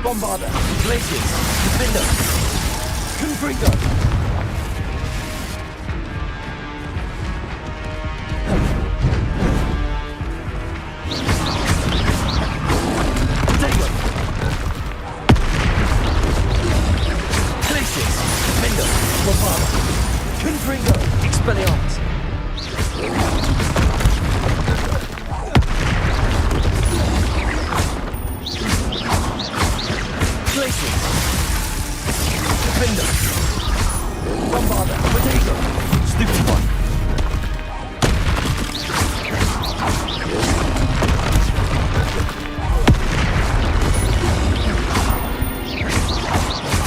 Bombarda, Glaciers, Defender, Confringo. Tecware. Glaciers, Defender, Bombarda, Confringo, Expelliarmus. Glaciers, Defender, Bombarda, Potato, Stupefy.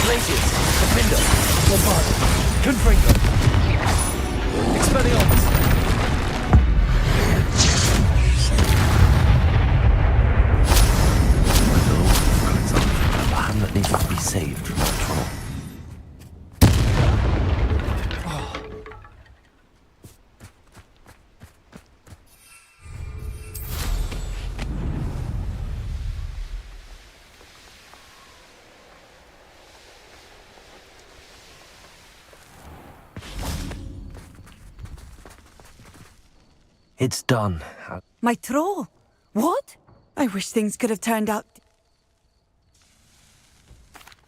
Glaciers, Defender, Bombarda, Confringo, Expelliarmus. It's done. My troll? What? I wish things could have turned out...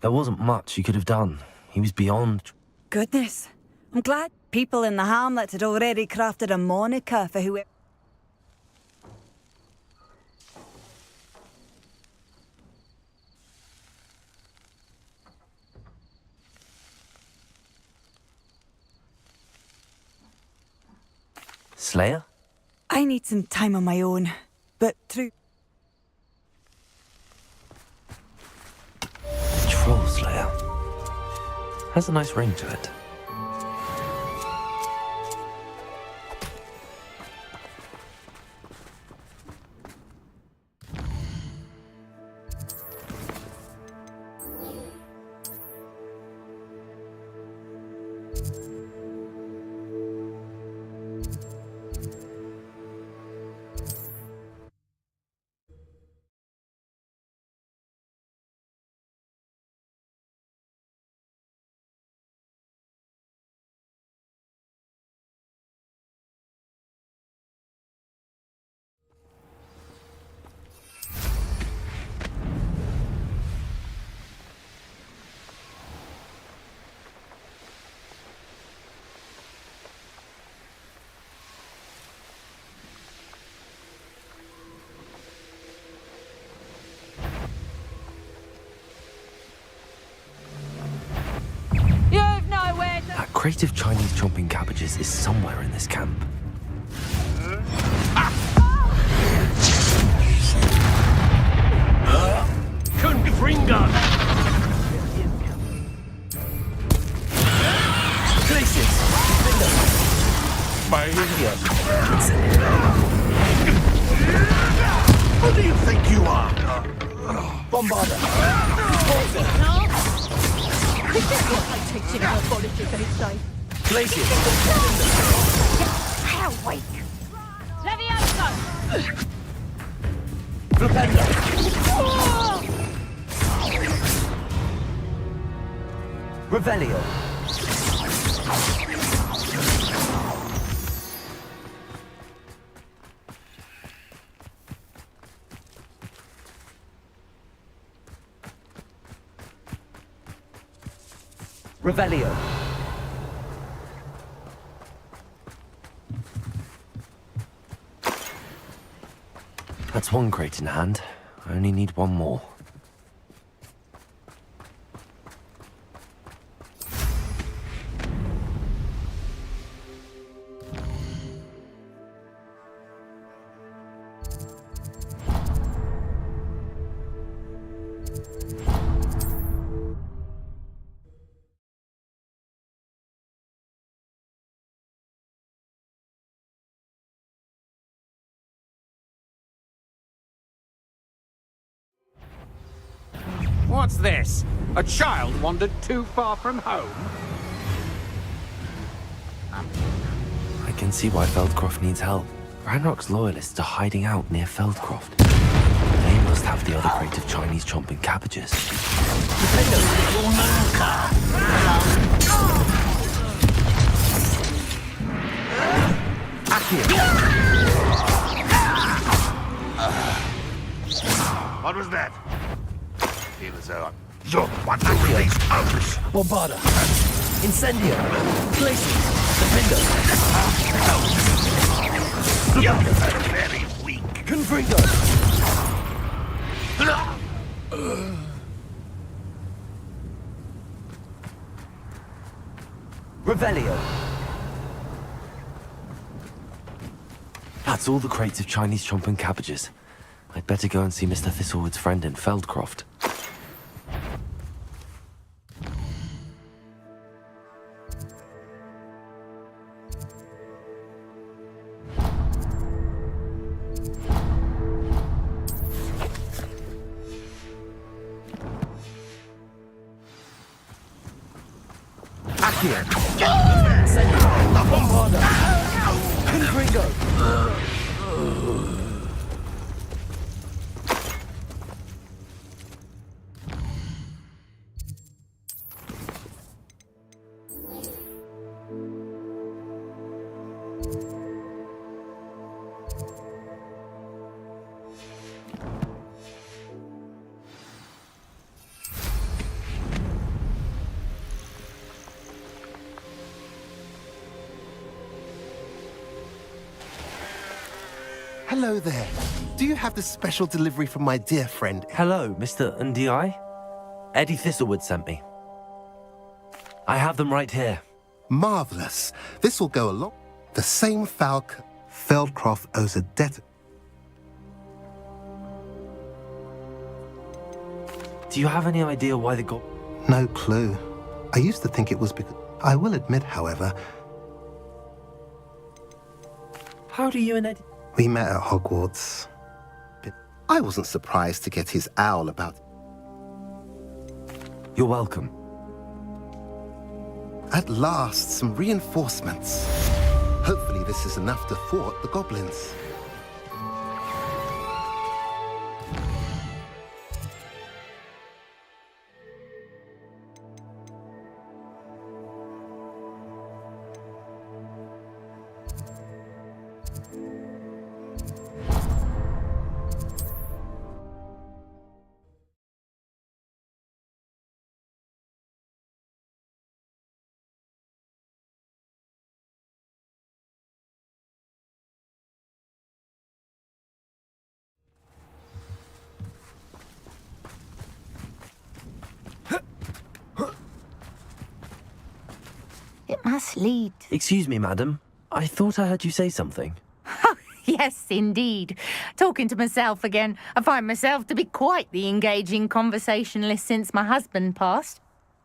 There wasn't much you could have done. He was beyond... Goodness. I'm glad people in the hamlet had already crafted a moniker for whoever... Slayer? I need some time on my own, but true... Troll Slayer. Has a nice ring to it. That crate of Chinese chomping cabbages is somewhere in this camp. Confringo! Places! Who do you think you are? Bombarder! Places! Awake! Propello! Revelio! Revelio! That's one crate in hand. I only need one more. What's this? A child wandered too far from home? I can see why Feldcroft needs help. Ranrock's loyalists are hiding out near Feldcroft. They must have the other crate of Chinese chomping cabbages. What was that? Feel as though you're one to release others. Bombarda! Incendio! Places! Defender! You're very weak. Confringo! Revelio! That's all the crates of Chinese chomping cabbages. I'd better go and see Mr. Thistlewood's friend in Feldcroft. Accio! The Bombarda! Confringo! Hello there. Do you have the special delivery from my dear friend? Hello, Mr. Ndi? Eddie Thistlewood sent me. I have them right here. Marvellous. This will go along. The same Feldcroft owes a debt. Do you have any idea why they got... No clue. I used to think it was because... I will admit, however... How do you and Eddie... We met at Hogwarts. But I wasn't surprised to get his owl about... You're welcome. At last, some reinforcements. Hopefully this is enough to thwart the goblins. It must lead. Excuse me, madam. I thought I heard you say something. Yes, indeed. Talking to myself again. I find myself to be quite the engaging conversationalist since my husband passed.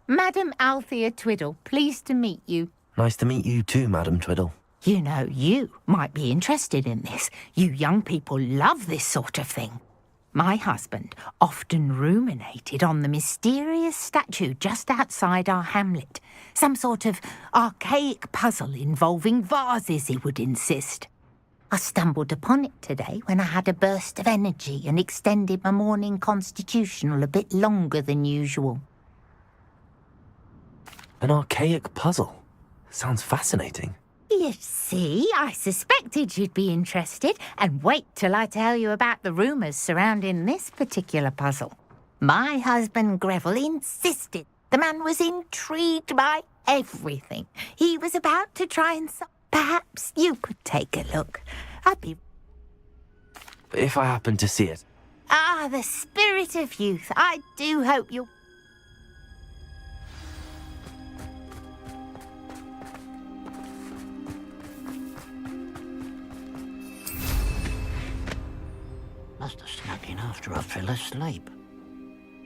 Madam Althea Twiddle, pleased to meet you. Nice to meet you too, Madam Twiddle. You know, you might be interested in this. You young people love this sort of thing. My husband often ruminated on the mysterious statue just outside our hamlet. Some sort of archaic puzzle involving vases, he would insist. I stumbled upon it today when I had a burst of energy and extended my morning constitutional a bit longer than usual. An archaic puzzle? Sounds fascinating. You see, I suspected you'd be interested, and wait till I tell you about the rumours surrounding this particular puzzle. My husband Greville insisted the man was intrigued by everything. He was about to try and solve. Perhaps you could take a look. I'd be... If I happen to see it. Ah, the spirit of youth. I do hope you'll... Must have snuck in after I fell asleep.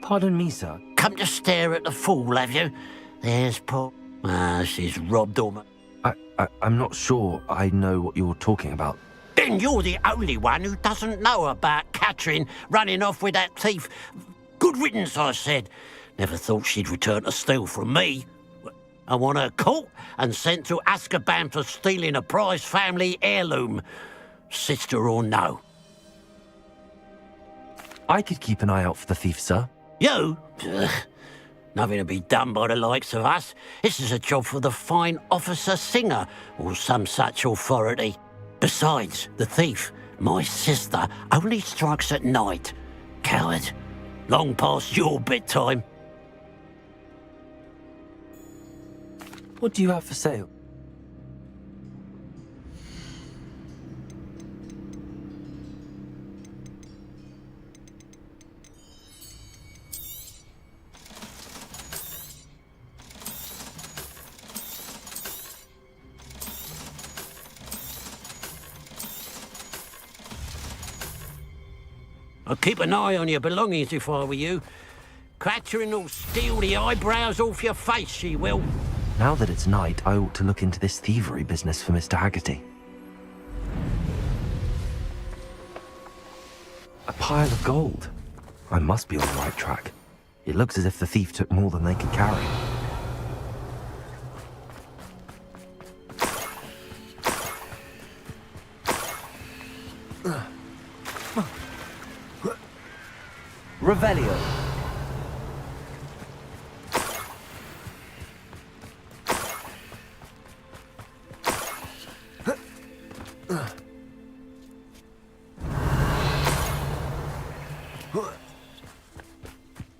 Pardon me, sir. Come to stare at the fool, have you? There's poor... she's robbed all my... I'm not sure I know what you're talking about. Then you're the only one who doesn't know about Catherine running off with that thief. Good riddance, I said. Never thought she'd return to steal from me. I want her caught and sent to Azkaban for stealing a prize family heirloom. Sister or no. I could keep an eye out for the thief, sir. You? Ugh. Nothing to be done by the likes of us. This is a job for the fine officer Singer, or some such authority. Besides, the thief, my sister, only strikes at night. Coward. Long past your bedtime. What do you have for sale? I'd keep an eye on your belongings if I were you. Catherine will steal the eyebrows off your face, she will. Now that it's night, I ought to look into this thievery business for Mr. Haggerty. A pile of gold. I must be on the right track. It looks as if the thief took more than they could carry. Revelio.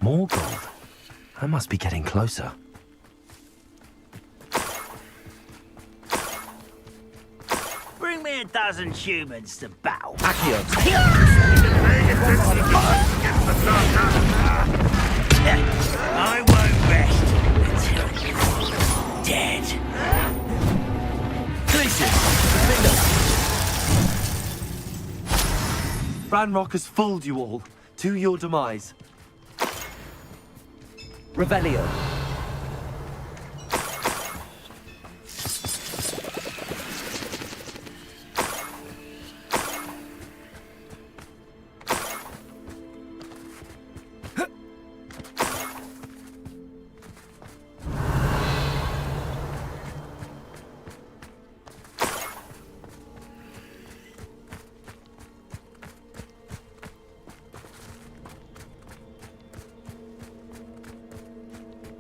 More gold. I must be getting closer. Bring Bring me a dozen humans to battle. I won't rest until you're dead. Ranrock has fooled you all, to your demise. Revelio.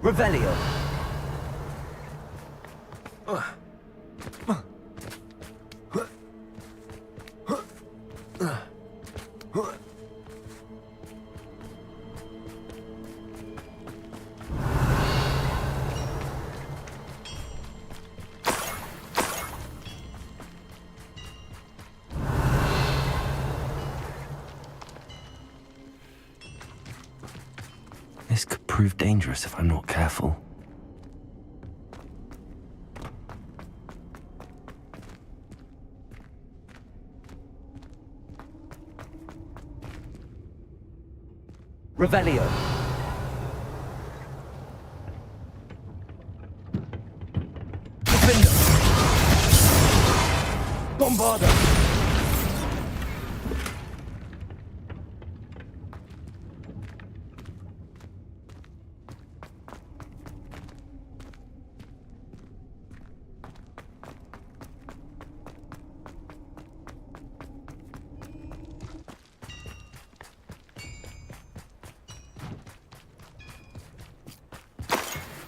Revelio. This could prove dangerous if I'm not careful. Revelio. Defender. Bombarda.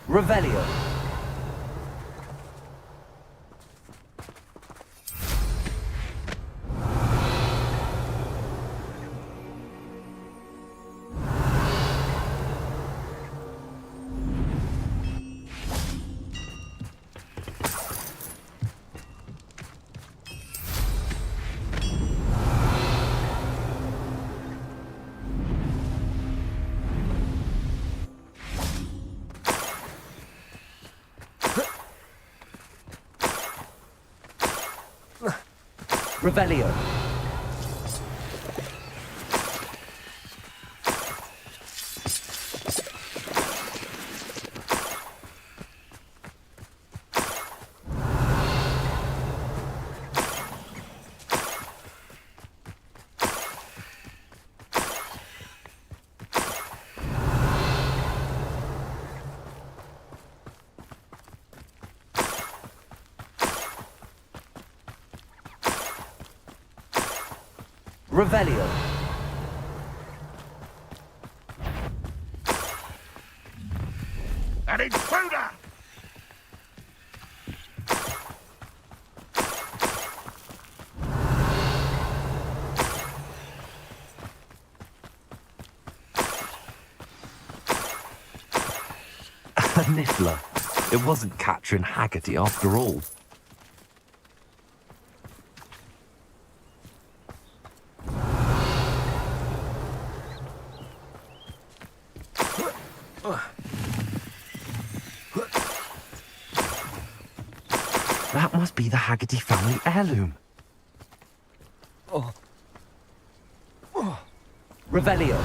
Revelio. Revelio. Revelio. An intruder! Niffler. It wasn't Catherine Haggerty after all. That must be the Haggerty family heirloom. Revelio.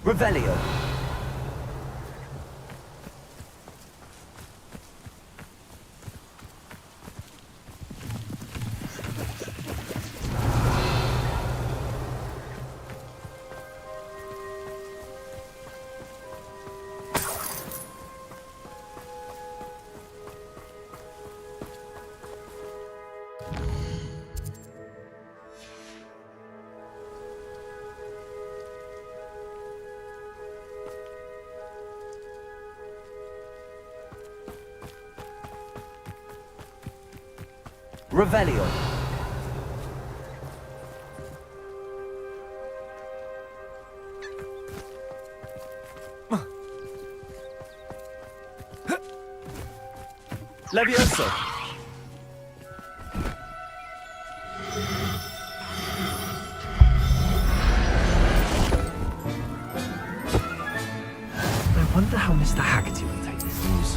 Revelio. Revelio. Levioso. I wonder how Mr. Haggerty will take this news.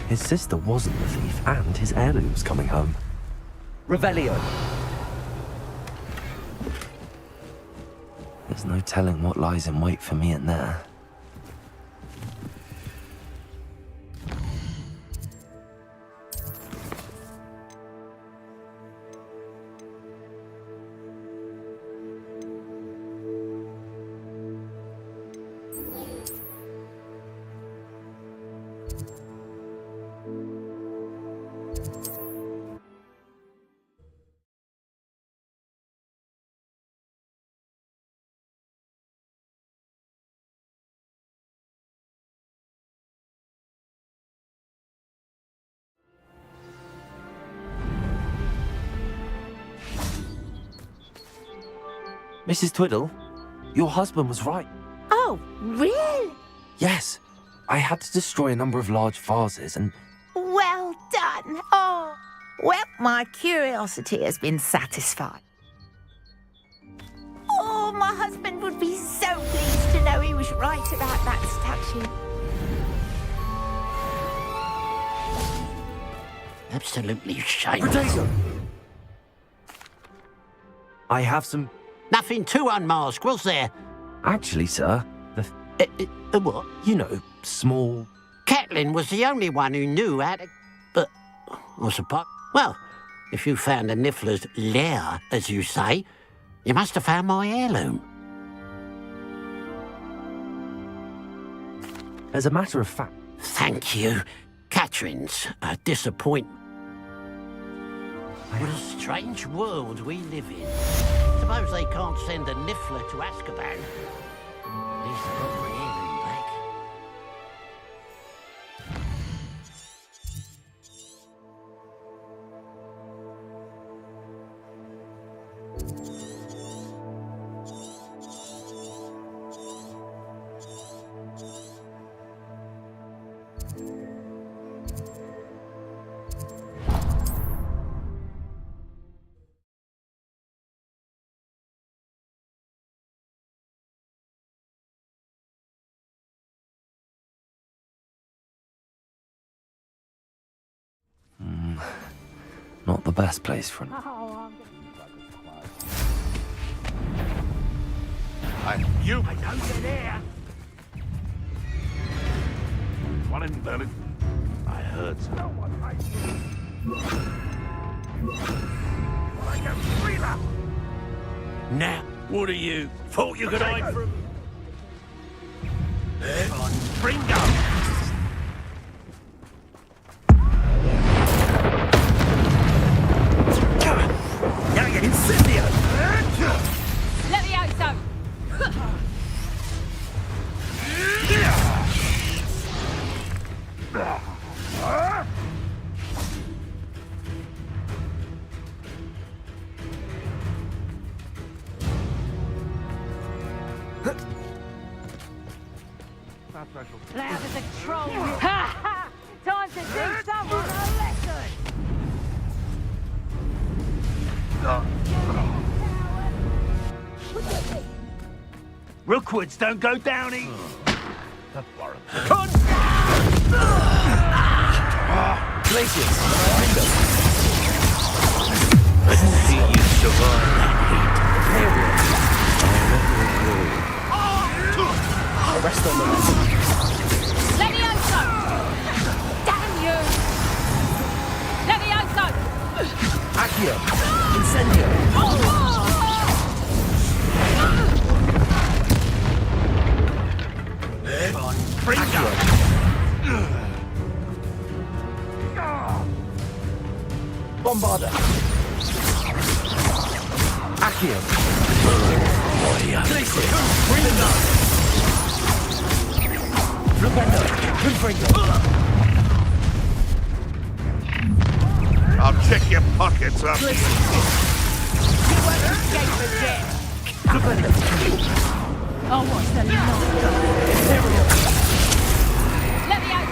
His sister wasn't the thief, and his heirloom's coming home. Revelio. There's no telling what lies in wait for me in there. Mrs. Twiddle, your husband was right. Oh, really? Yes, I had to destroy a number of large vases and... Well done. Oh, well, my curiosity has been satisfied. Oh, my husband would be so pleased to know he was right about that statue. Absolutely shameful. Potato! I have some... Nothing too unmasked, was there? Actually, sir, the what? You know, small... Catelyn was the only one who knew how to... But, I suppose... Well, if you found a Niffler's lair, as you say, you must have found my heirloom. As a matter of fact... Thank you. Catherine's a disappointment. What a strange world we live in. Suppose they can't send a Niffler to Azkaban. At least I got my heirloom back. Not the best place for an... I know you're there. One in Berlin. I heard so. No one likes I can feel that. Now, what are you? Thought you could hide from... Bringo! Incendio! Levioso! Loud as a troll. Ha ha! Time to teach someone a lesson! Rookwoods don't go down easy. Glaciers! I see you survive The rest on the left. Levioso! Damn you! Levioso! Accio! Incendio! Bringo! Bombarda! Accio! Glacier! Bringo! Flupendo! Bringo! I'm Check your pockets up here. Oh, what's the line? Imperial. Let me out,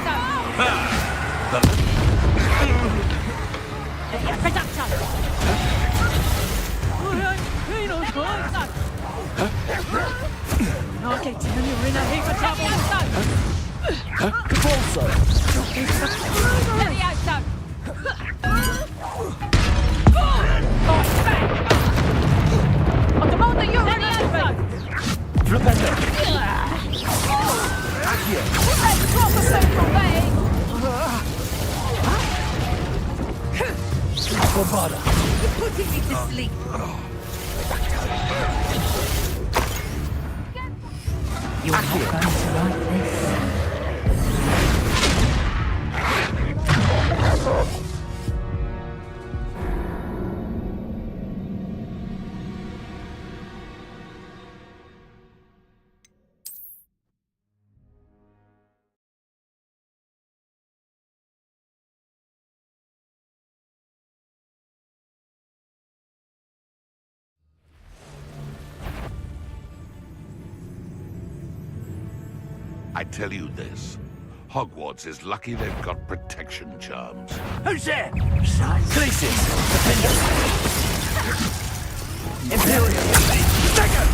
I'll get you in a heap of trouble. Closer. Let me out, son. On demande that you're in Flipendo. Let's drop a central bay. Bravado. You're putting me to sleep. You're not going to like this. I tell you this, Hogwarts is lucky they've got protection charms. Who's there? Glacis. Defender. Imperion. Second.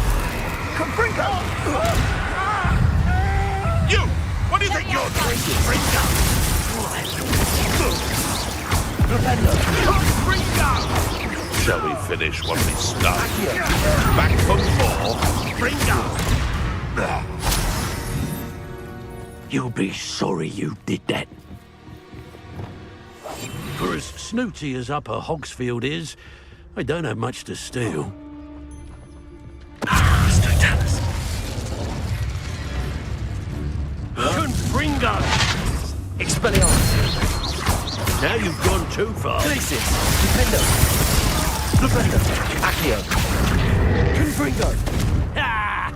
Confringo. You! What do you think you're doing? Confringo! Confringo! Shall we finish what we started? Back for more. Confringo! You'll be sorry you did that. For as snooty as Upper Hogsfield is, I don't have much to steal. Confringo! Expelliarmus. Now you've gone too far. Glacis. Defender. Defender. Accio. Confringo. Ah!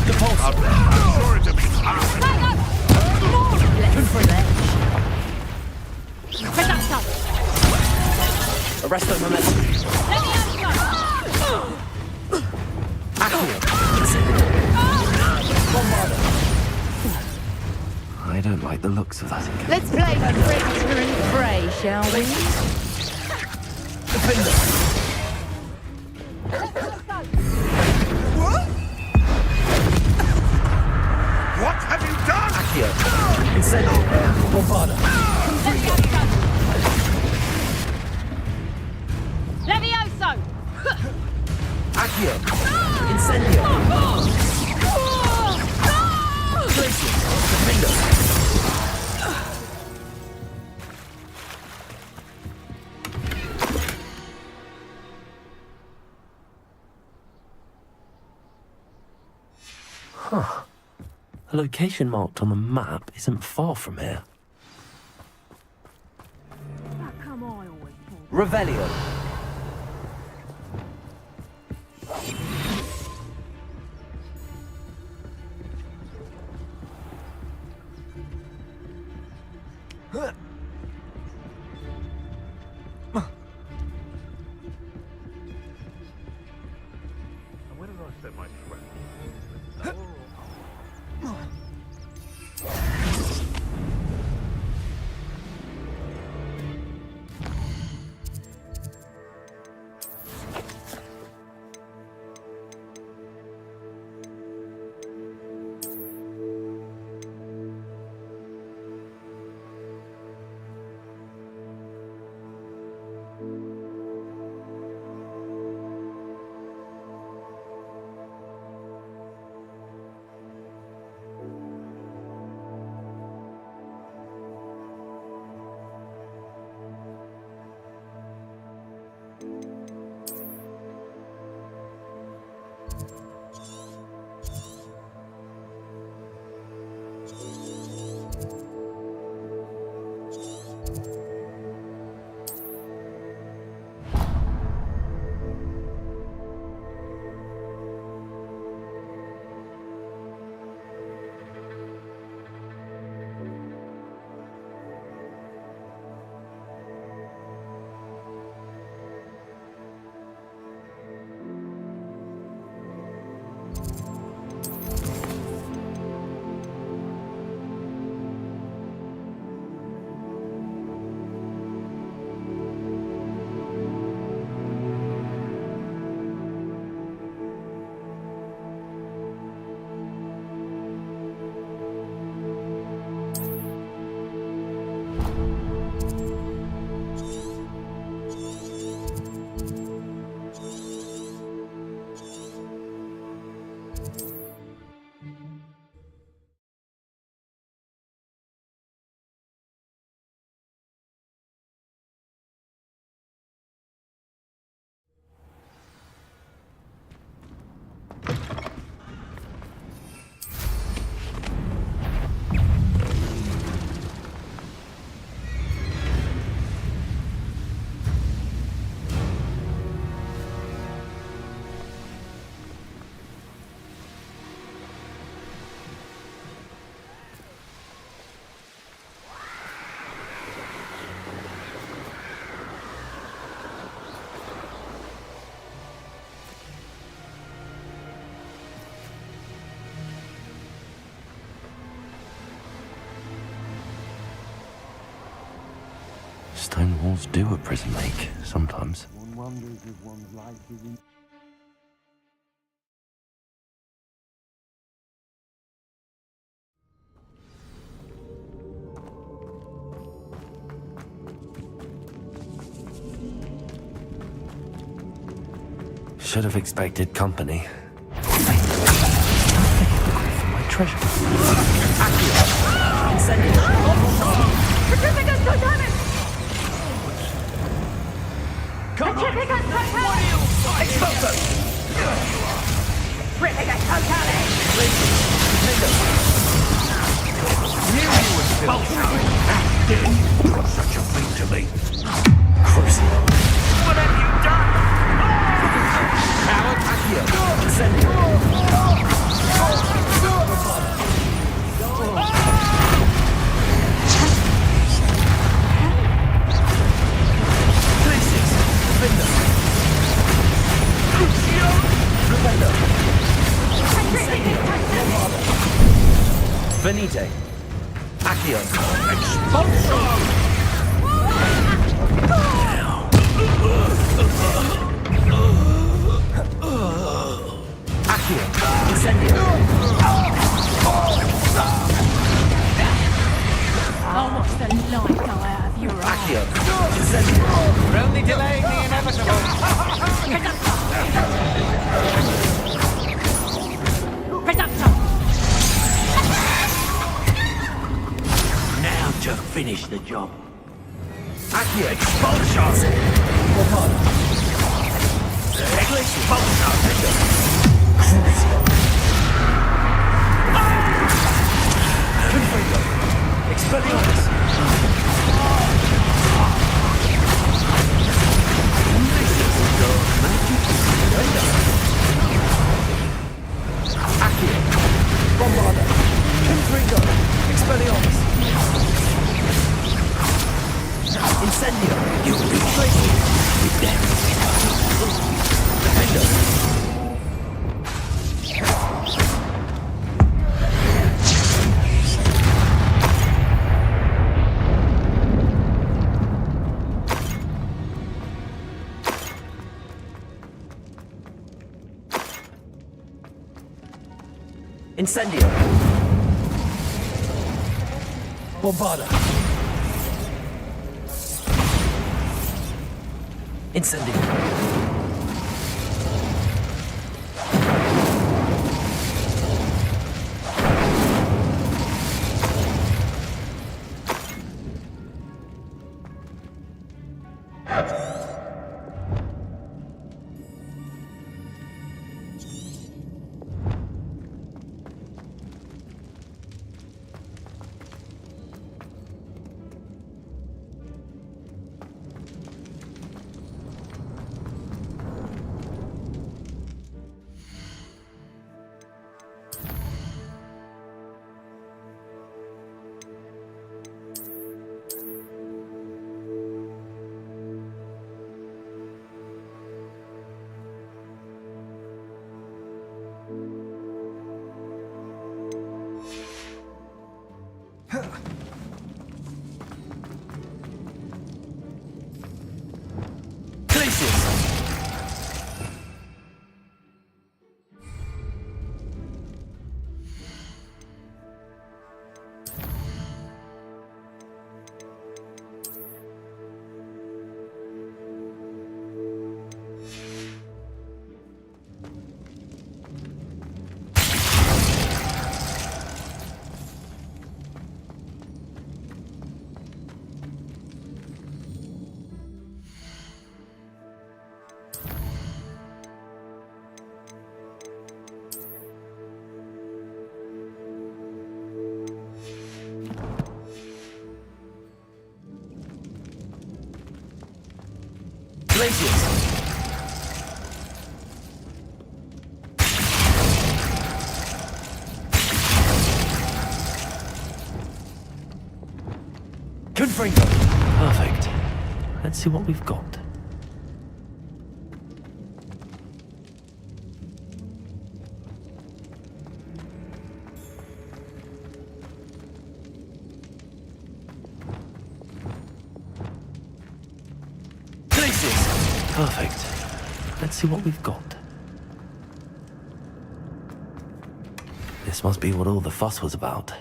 The pulse. I'm sure it'll be hard. Arresto momentum. Accio. Bombardo. I don't like the looks of that encounter. Let's play Predator and Prey, shall we? Defender. What have you done? Accio. Incendio. Bombardo. Levioso! Accio. Incendio. Glacius. Defender. Huh. The location marked on the map isn't far from here. Revelio. Where did I set my trap? Stone walls do a prison make, sometimes. One wonders if one's life is Should have expected company. For my treasure. Certificates Titanic! Come on! Certificates Titanic! What are you fighting? Explosive! Certificates Titanic! Knew you would still You're such a thing to me. CORSAIR. What have you done? Coward, Aukey. Send Places. Defender. Defender. Venite. Aukey. Expulsion! Aukey. Incendio. I'll watch the light go out of your eyes. Aukey. Incendio. We're only delaying the inevitable. Now to finish the job. Aukey. Expulsion. Expelliarmus! Aukey! Bombarda! Confringo! Expelliarmus! Incendio! You'll be crazy with them! Defender! Incendio! Bombarda! Incendio! free. Perfect. Let's see what we've got. Perfect. Let's see what we've got. This must be what all the fuss was about.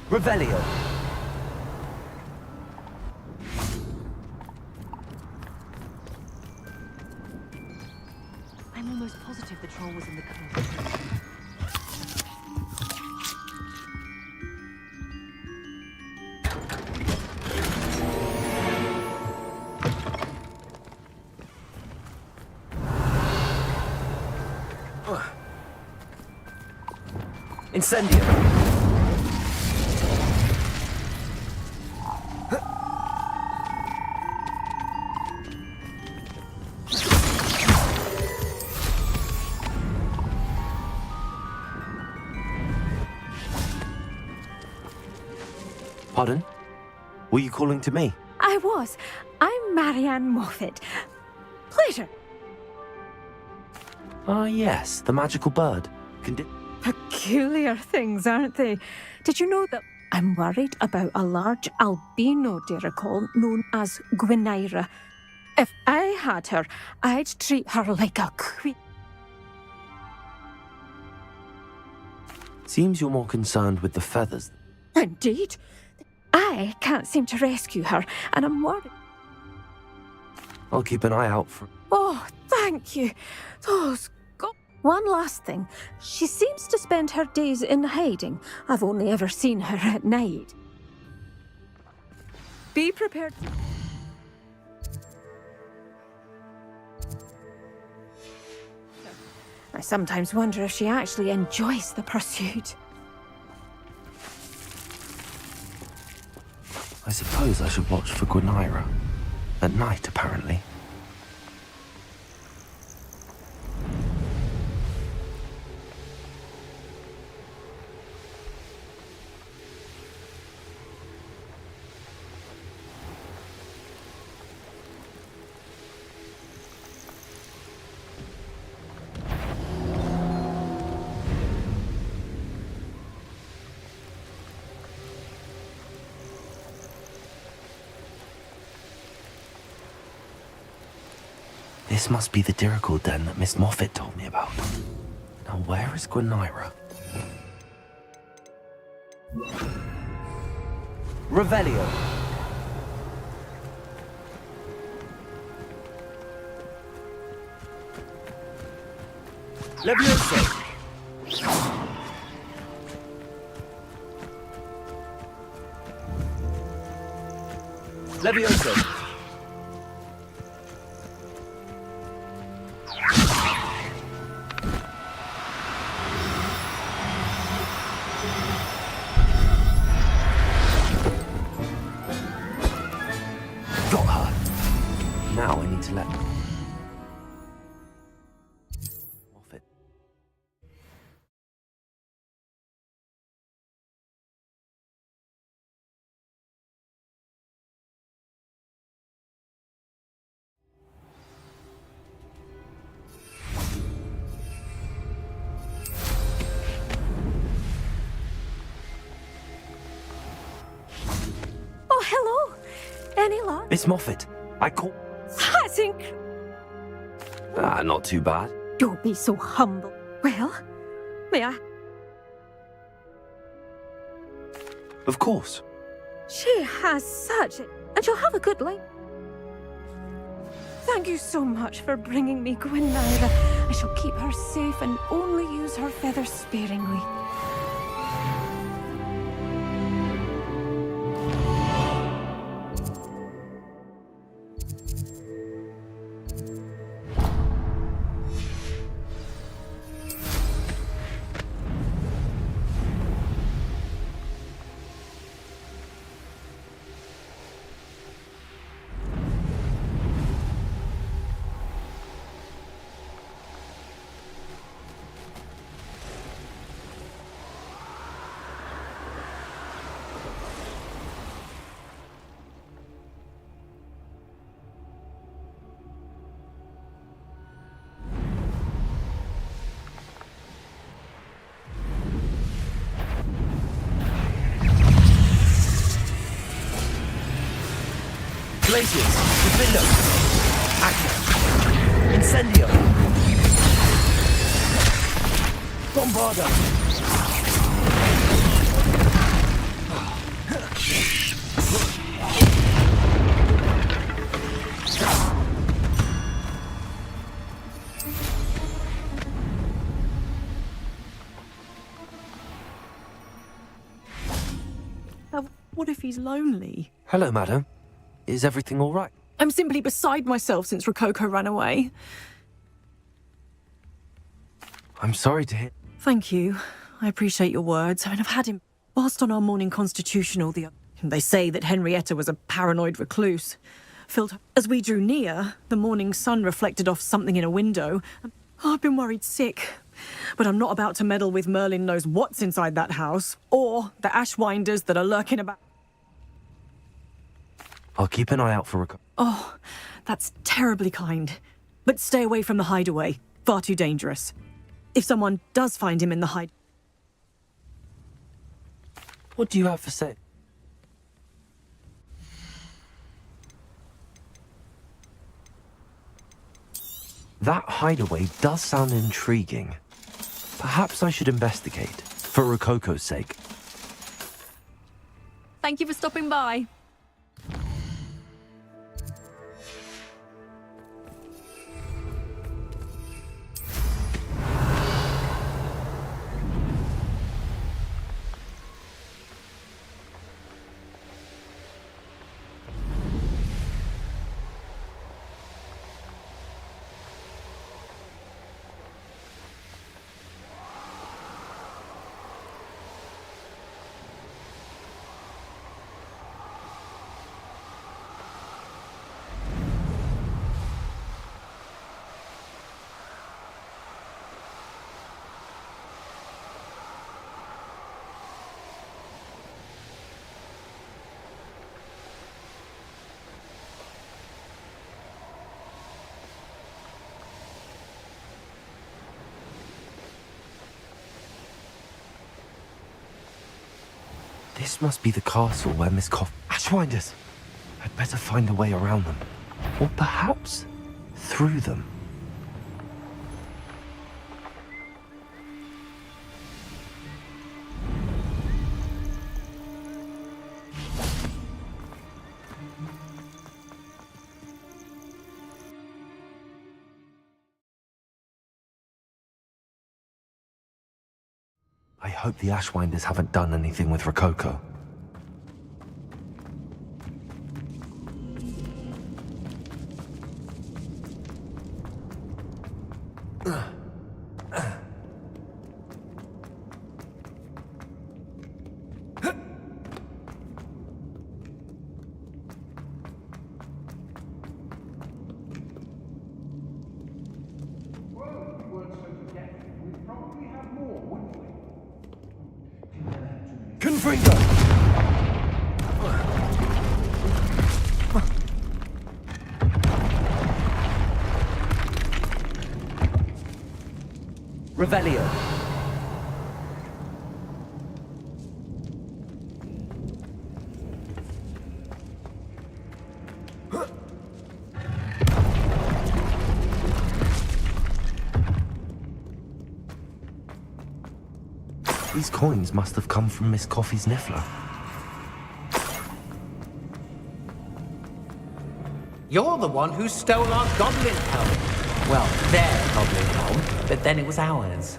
Revelio. I'm almost positive the troll was in the car. Incendio. Pardon? Were you calling to me? I was. I'm Marianne Moffat. Pleasure. Ah, yes, the magical bird. Peculiar things, aren't they? Did you know that I'm worried about a large albino dirical known as Gwynaira? If I had her, I'd treat her like a queen. Seems you're more concerned with the feathers. Indeed. I can't seem to rescue her, and I'm worried. I'll keep an eye out for... Oh, thank you. Those One last thing. She seems to spend her days in hiding. I've only ever seen her at night. Be prepared. I sometimes wonder if she actually enjoys the pursuit. I suppose I should watch for Gwynaira. At night, apparently. This must be the dirical den that Miss Moffat told me about. Now where is Gwynaira? Revelio. Levioso. Levioso. Now I need to let... Any luck? Miss Moffat, I call... That's not too bad. Don't be so humble. Well, may I? Of course. She has such a... And she'll have a good life. Thank you so much for bringing me Gwynaira. I shall keep her safe and only use her feathers sparingly. Glaciers, Defender, Active, Incendio, Bombarda. What if he's lonely? Hello, madam. Is everything all right? I'm simply beside myself since Rococo ran away. I'm sorry to hear... Thank you. I appreciate your words. I mean, I've had him whilst on our morning constitutional they say that Henrietta was a paranoid recluse. As we drew near, the morning sun reflected off something in a window. I've been worried sick. But I'm not about to meddle with Merlin knows what's inside that house, or the ashwinders that are lurking about. I'll keep an eye out for Rococo. Oh, that's terribly kind. But stay away from the hideaway. Far too dangerous. If someone does find him in the hide... What do you have to say? That hideaway does sound intriguing. Perhaps I should investigate, for Rococo's sake. Thank you for stopping by. This must be the castle where Miss Ashwinders! I'd better find a way around them. Or perhaps through them. I hope the Ashwinders haven't done anything with Rococo. Revelio. These coins must have come from Miss Coffee's niffler. You're the one who stole our goblin home. Well, their goblin home, but then it was ours.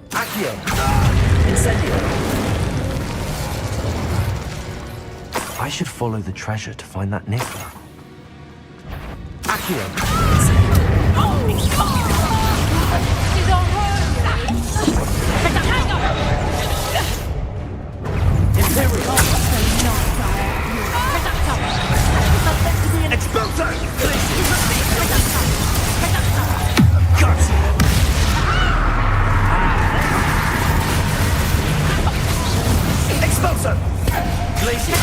Accio! Incendio! I should follow the treasure to find that niffler. Accio! Expulso! Expulso! Glacier!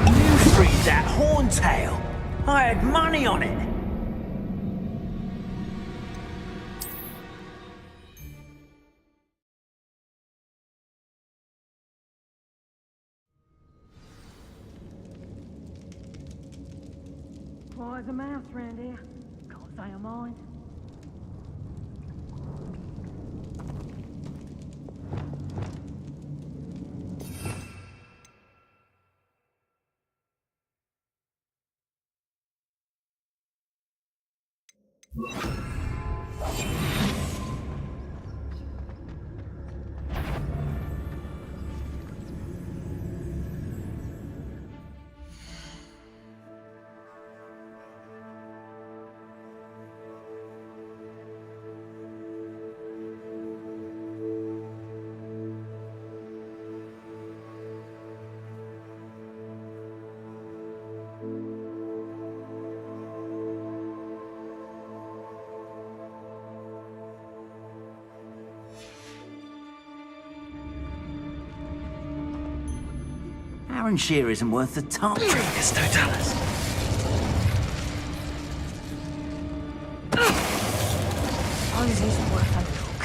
You freed that horntail. I had money on it. Quiet as a mouse round here. Can't say I'm mine. Aaron Shearer isn't worth the time. Prius Totalis. Suppose he's worth a look.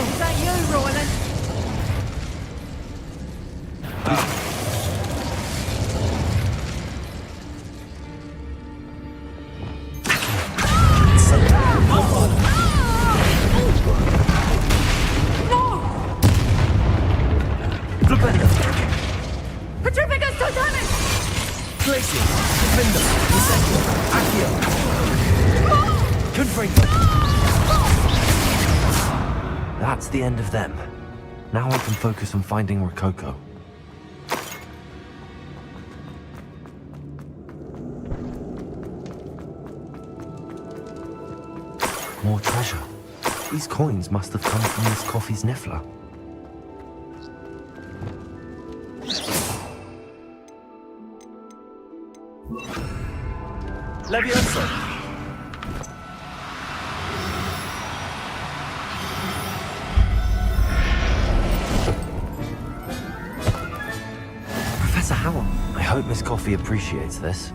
Is that you, Royland? That's the end of them. Now I can focus on finding Rococo. More treasure. These coins must have come from Miss Coffee's niffler. Levioso! Professor Howell, I hope Miss Coffee appreciates this.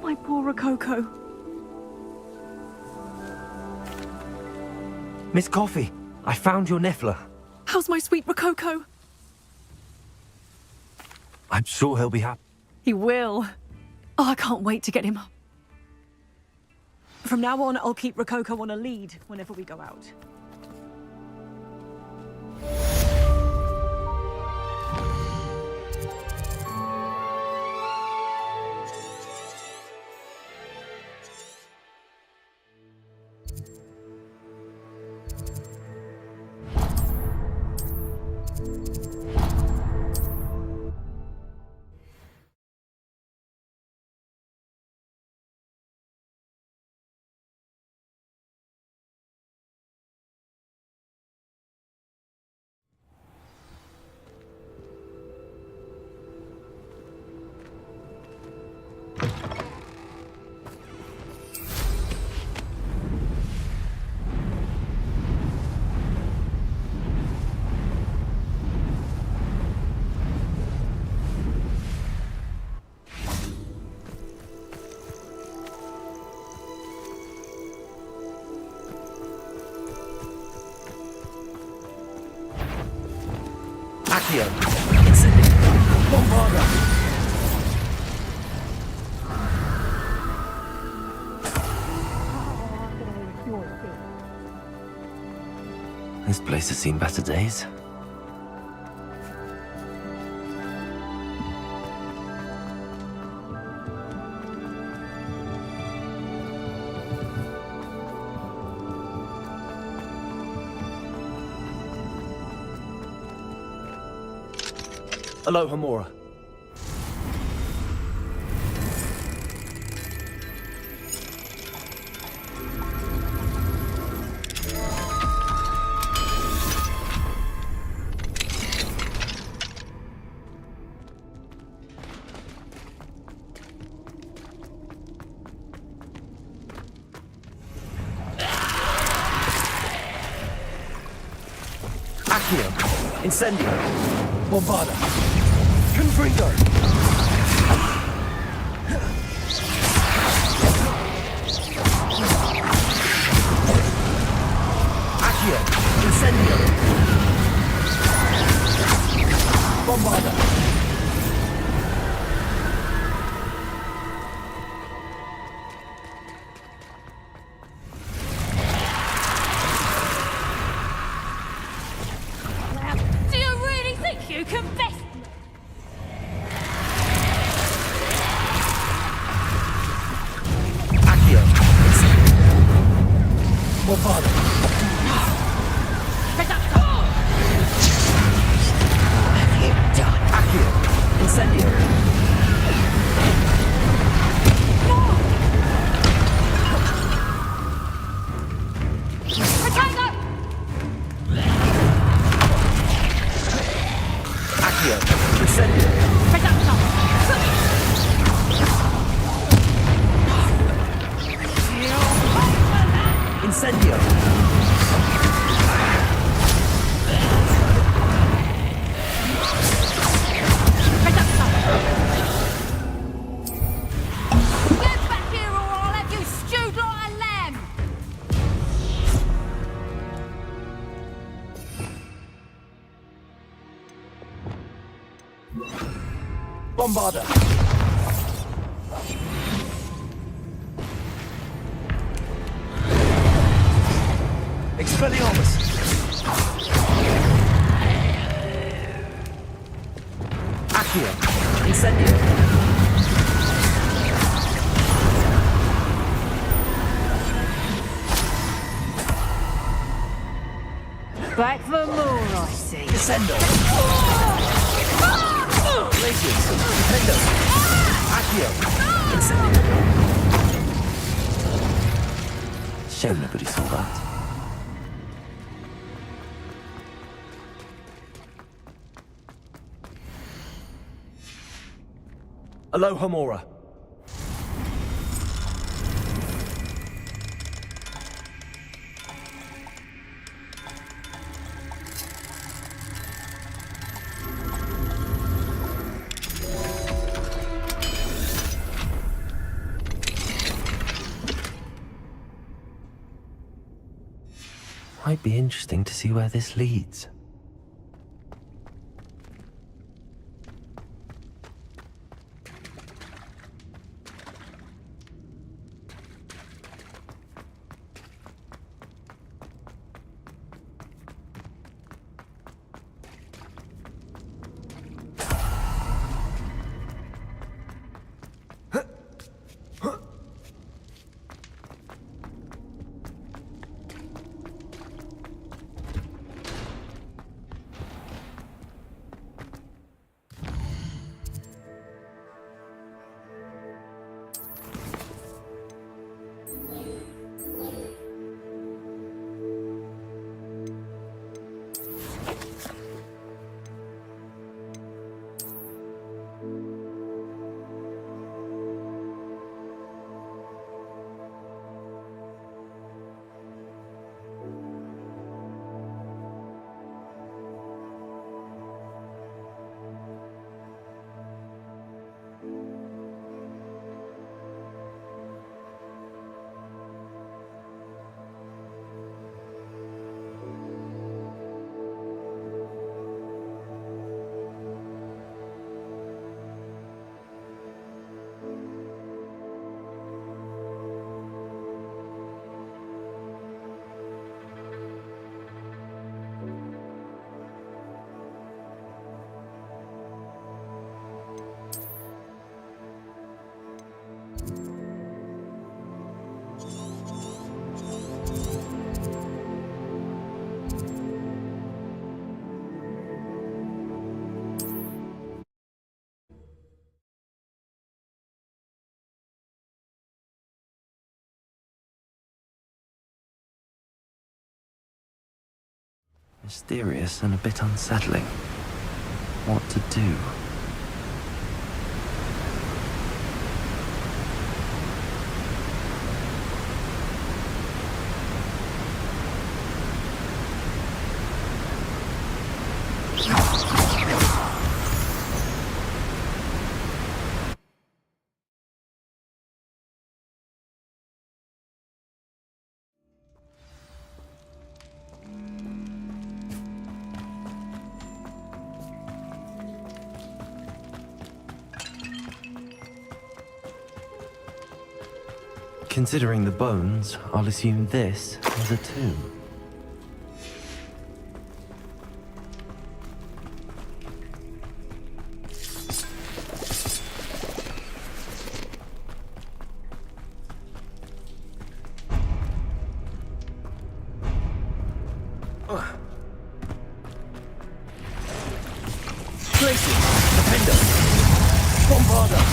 My poor Rococo. Miss Coffee, I found your Niffler. How's my sweet Rococo? I'm sure he'll be happy. He will. Oh, I can't wait to get him up. From now on, I'll keep Rococo on a lead whenever we go out. This place has seen better days. Aloha Mora. Incendio. Bombada. Confringo. Accio. Incendio. Bombada. You can best. Accio. Bombada. Accio. Incendio. Incendio. Get back here or I'll have you stewed like a lamb. Bombada. Expelliarmus! Accio! Incendio! Back for more, I see. Descendo! Glacius! Pendo! Accio! Incendio! Shame nobody saw that. Aloha Mora. Might be interesting to see where this leads. Mysterious and a bit unsettling. What to do? Considering the bones, I'll assume this is a tomb. Places. Defender. Bombarder.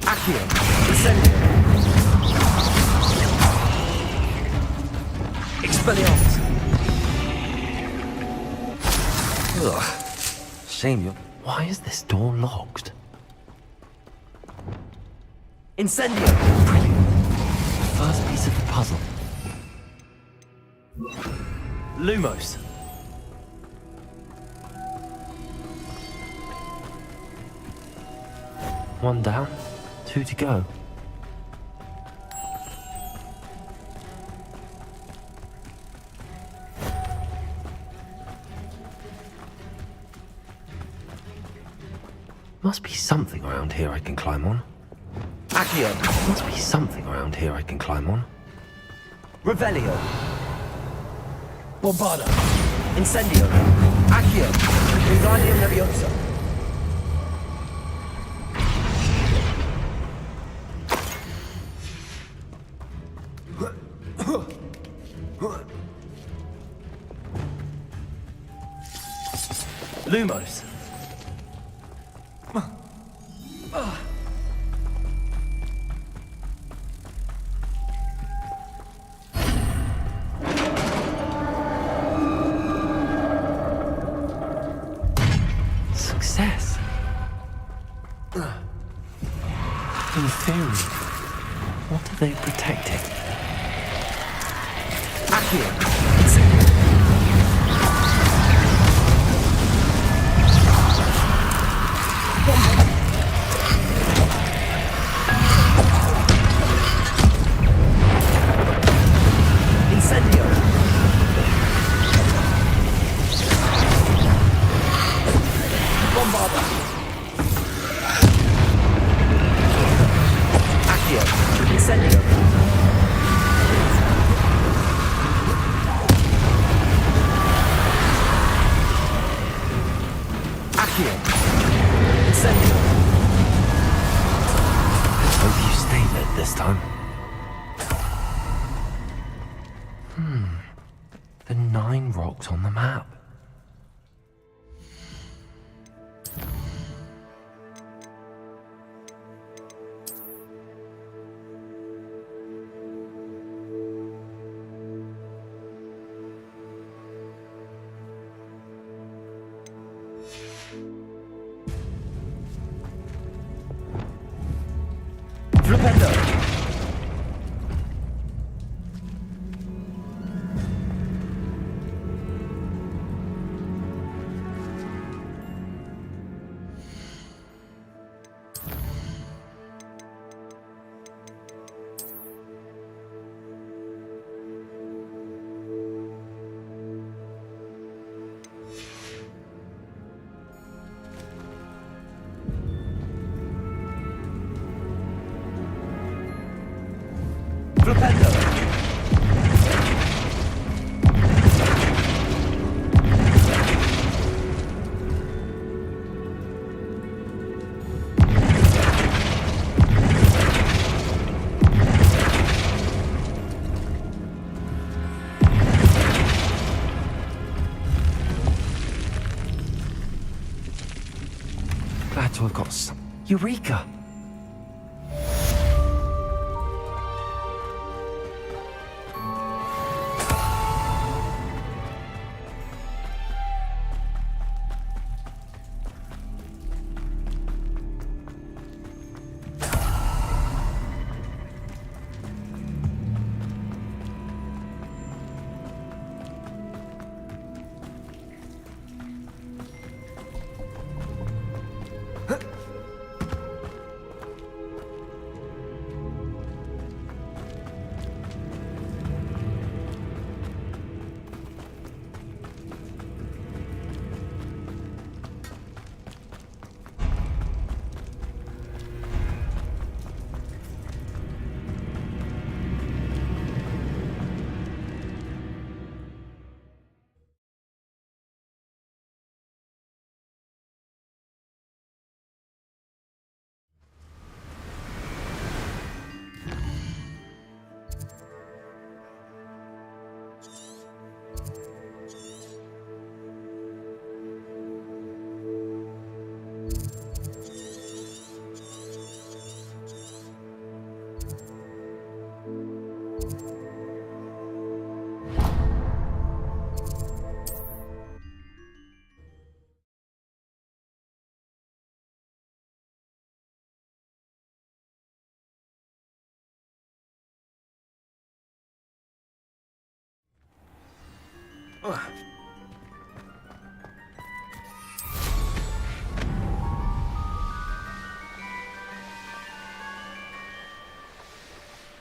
Accio. Incendio. Expelliarmus. Ugh. Shame. Why is this door locked? Incendio. First piece of the puzzle. Lumos. One down, two to go. Must be something around here I can climb on. Accio. Must be something around here I can climb on. Revelio. Bombarda. Incendio. Accio. Wingardium Leviosa. Lumos. Success. Imperion. What are they protecting? Accio. Incendio. it this time. The 9 rocks on the map. Glad to have got some. Eureka!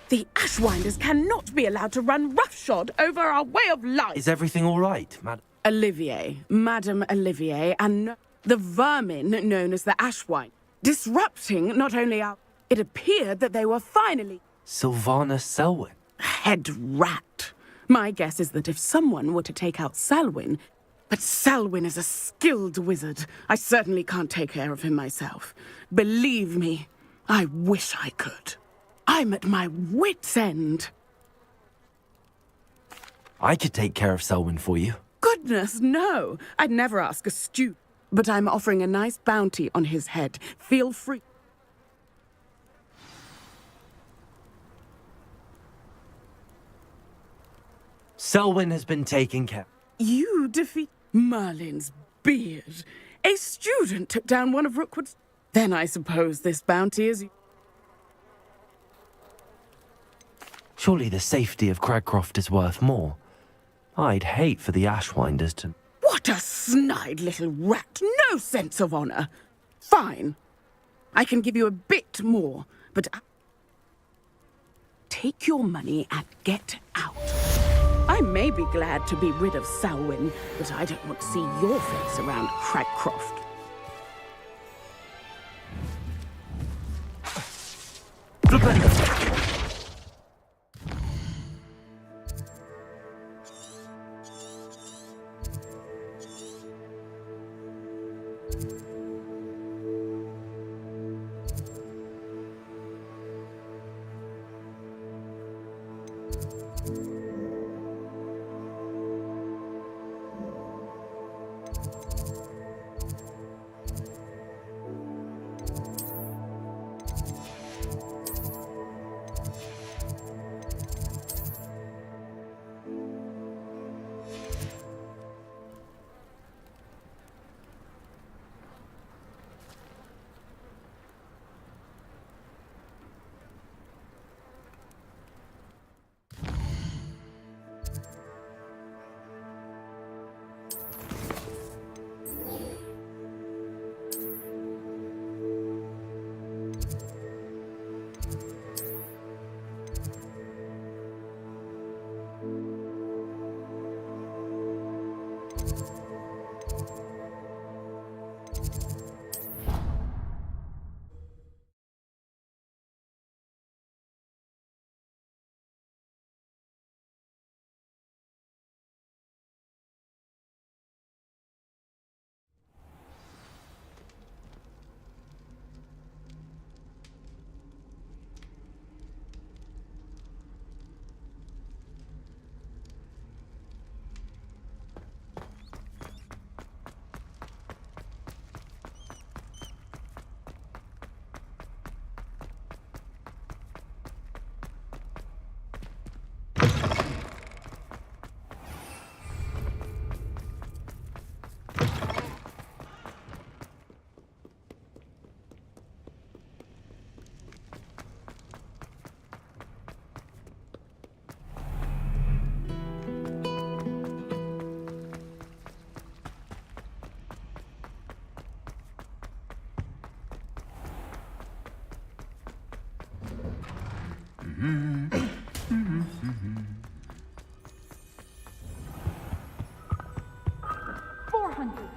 The Ashwinders cannot be allowed to run roughshod over our way of life. Is everything all right, Madam? Olivier, Madame Olivier, and the vermin known as the Ashwind, disrupting not only our... It appeared that they were finally... Sylvana Selwyn. Head rat. My guess is that if someone were to take out Selwyn... But Selwyn is a skilled wizard. I certainly can't take care of him myself. Believe me, I wish I could. I'm at my wit's end. I could take care of Selwyn for you. Goodness, no. I'd never ask a student. But I'm offering a nice bounty on his head. Feel free. Selwyn has been taken care of. You defeat Merlin's beard. A student took down one of Rookwood's... Then I suppose this bounty is... Surely the safety of Cragcroft is worth more. I'd hate for the Ashwinders to... What a snide little rat! No sense of honor! Fine. I can give you a bit more, but... Take your money and get out. I may be glad to be rid of Selwyn, but I don't want to see your face around Cragcroft.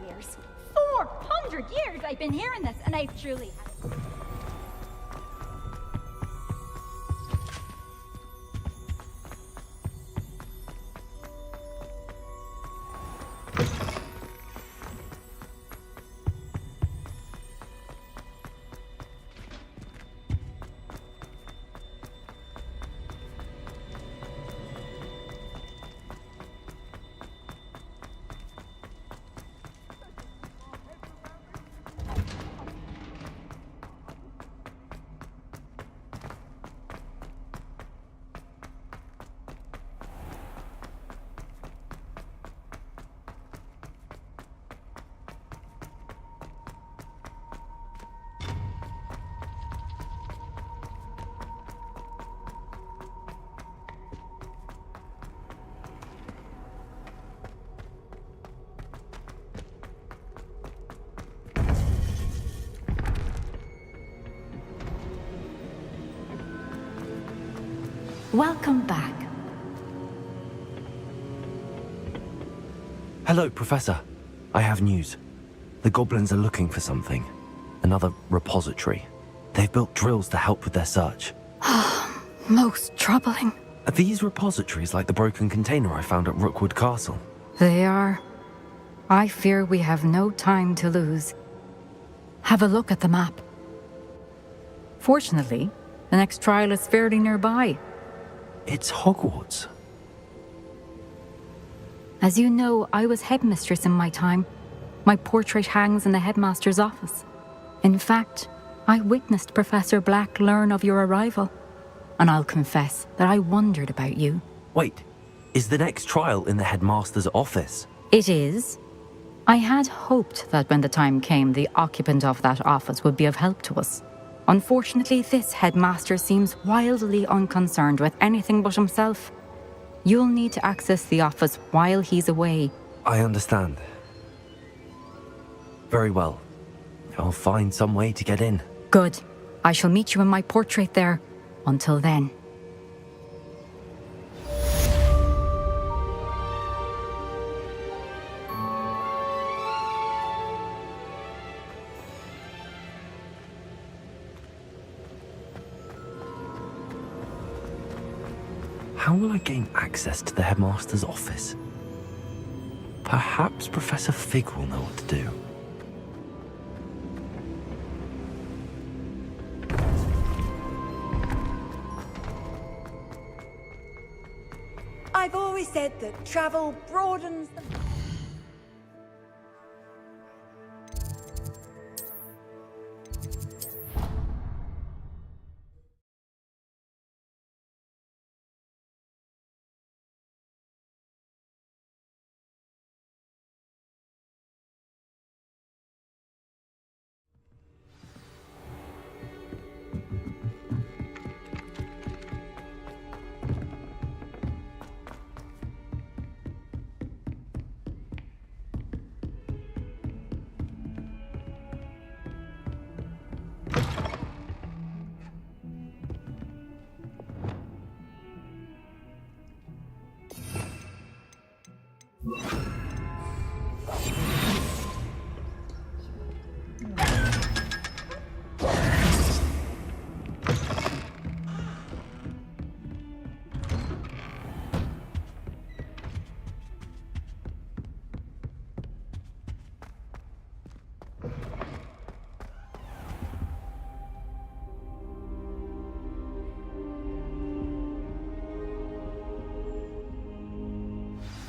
years. 400 years I've been hearing this, and I've truly had... Welcome back. Hello, Professor. I have news. The goblins are looking for something. Another repository. They've built drills to help with their search. Most troubling. Are these repositories like the broken container I found at Rookwood Castle? They are. I fear we have no time to lose. Have a look at the map. Fortunately, the next trial is fairly nearby. It's Hogwarts. As you know, I was headmistress in my time. My portrait hangs in the headmaster's office. In fact, I witnessed Professor Black learn of your arrival. And I'll confess that I wondered about you. Wait, is the next trial in the headmaster's office? It is. I had hoped that when the time came, the occupant of that office would be of help to us. Unfortunately, this headmaster seems wildly unconcerned with anything but himself. You'll need to access the office while he's away. I understand. Very well. I'll find some way to get in. Good. I shall meet you in my portrait there. Until then. How will I gain access to the headmaster's office? Perhaps Professor Fig will know what to do. I've always said that travel broadens the...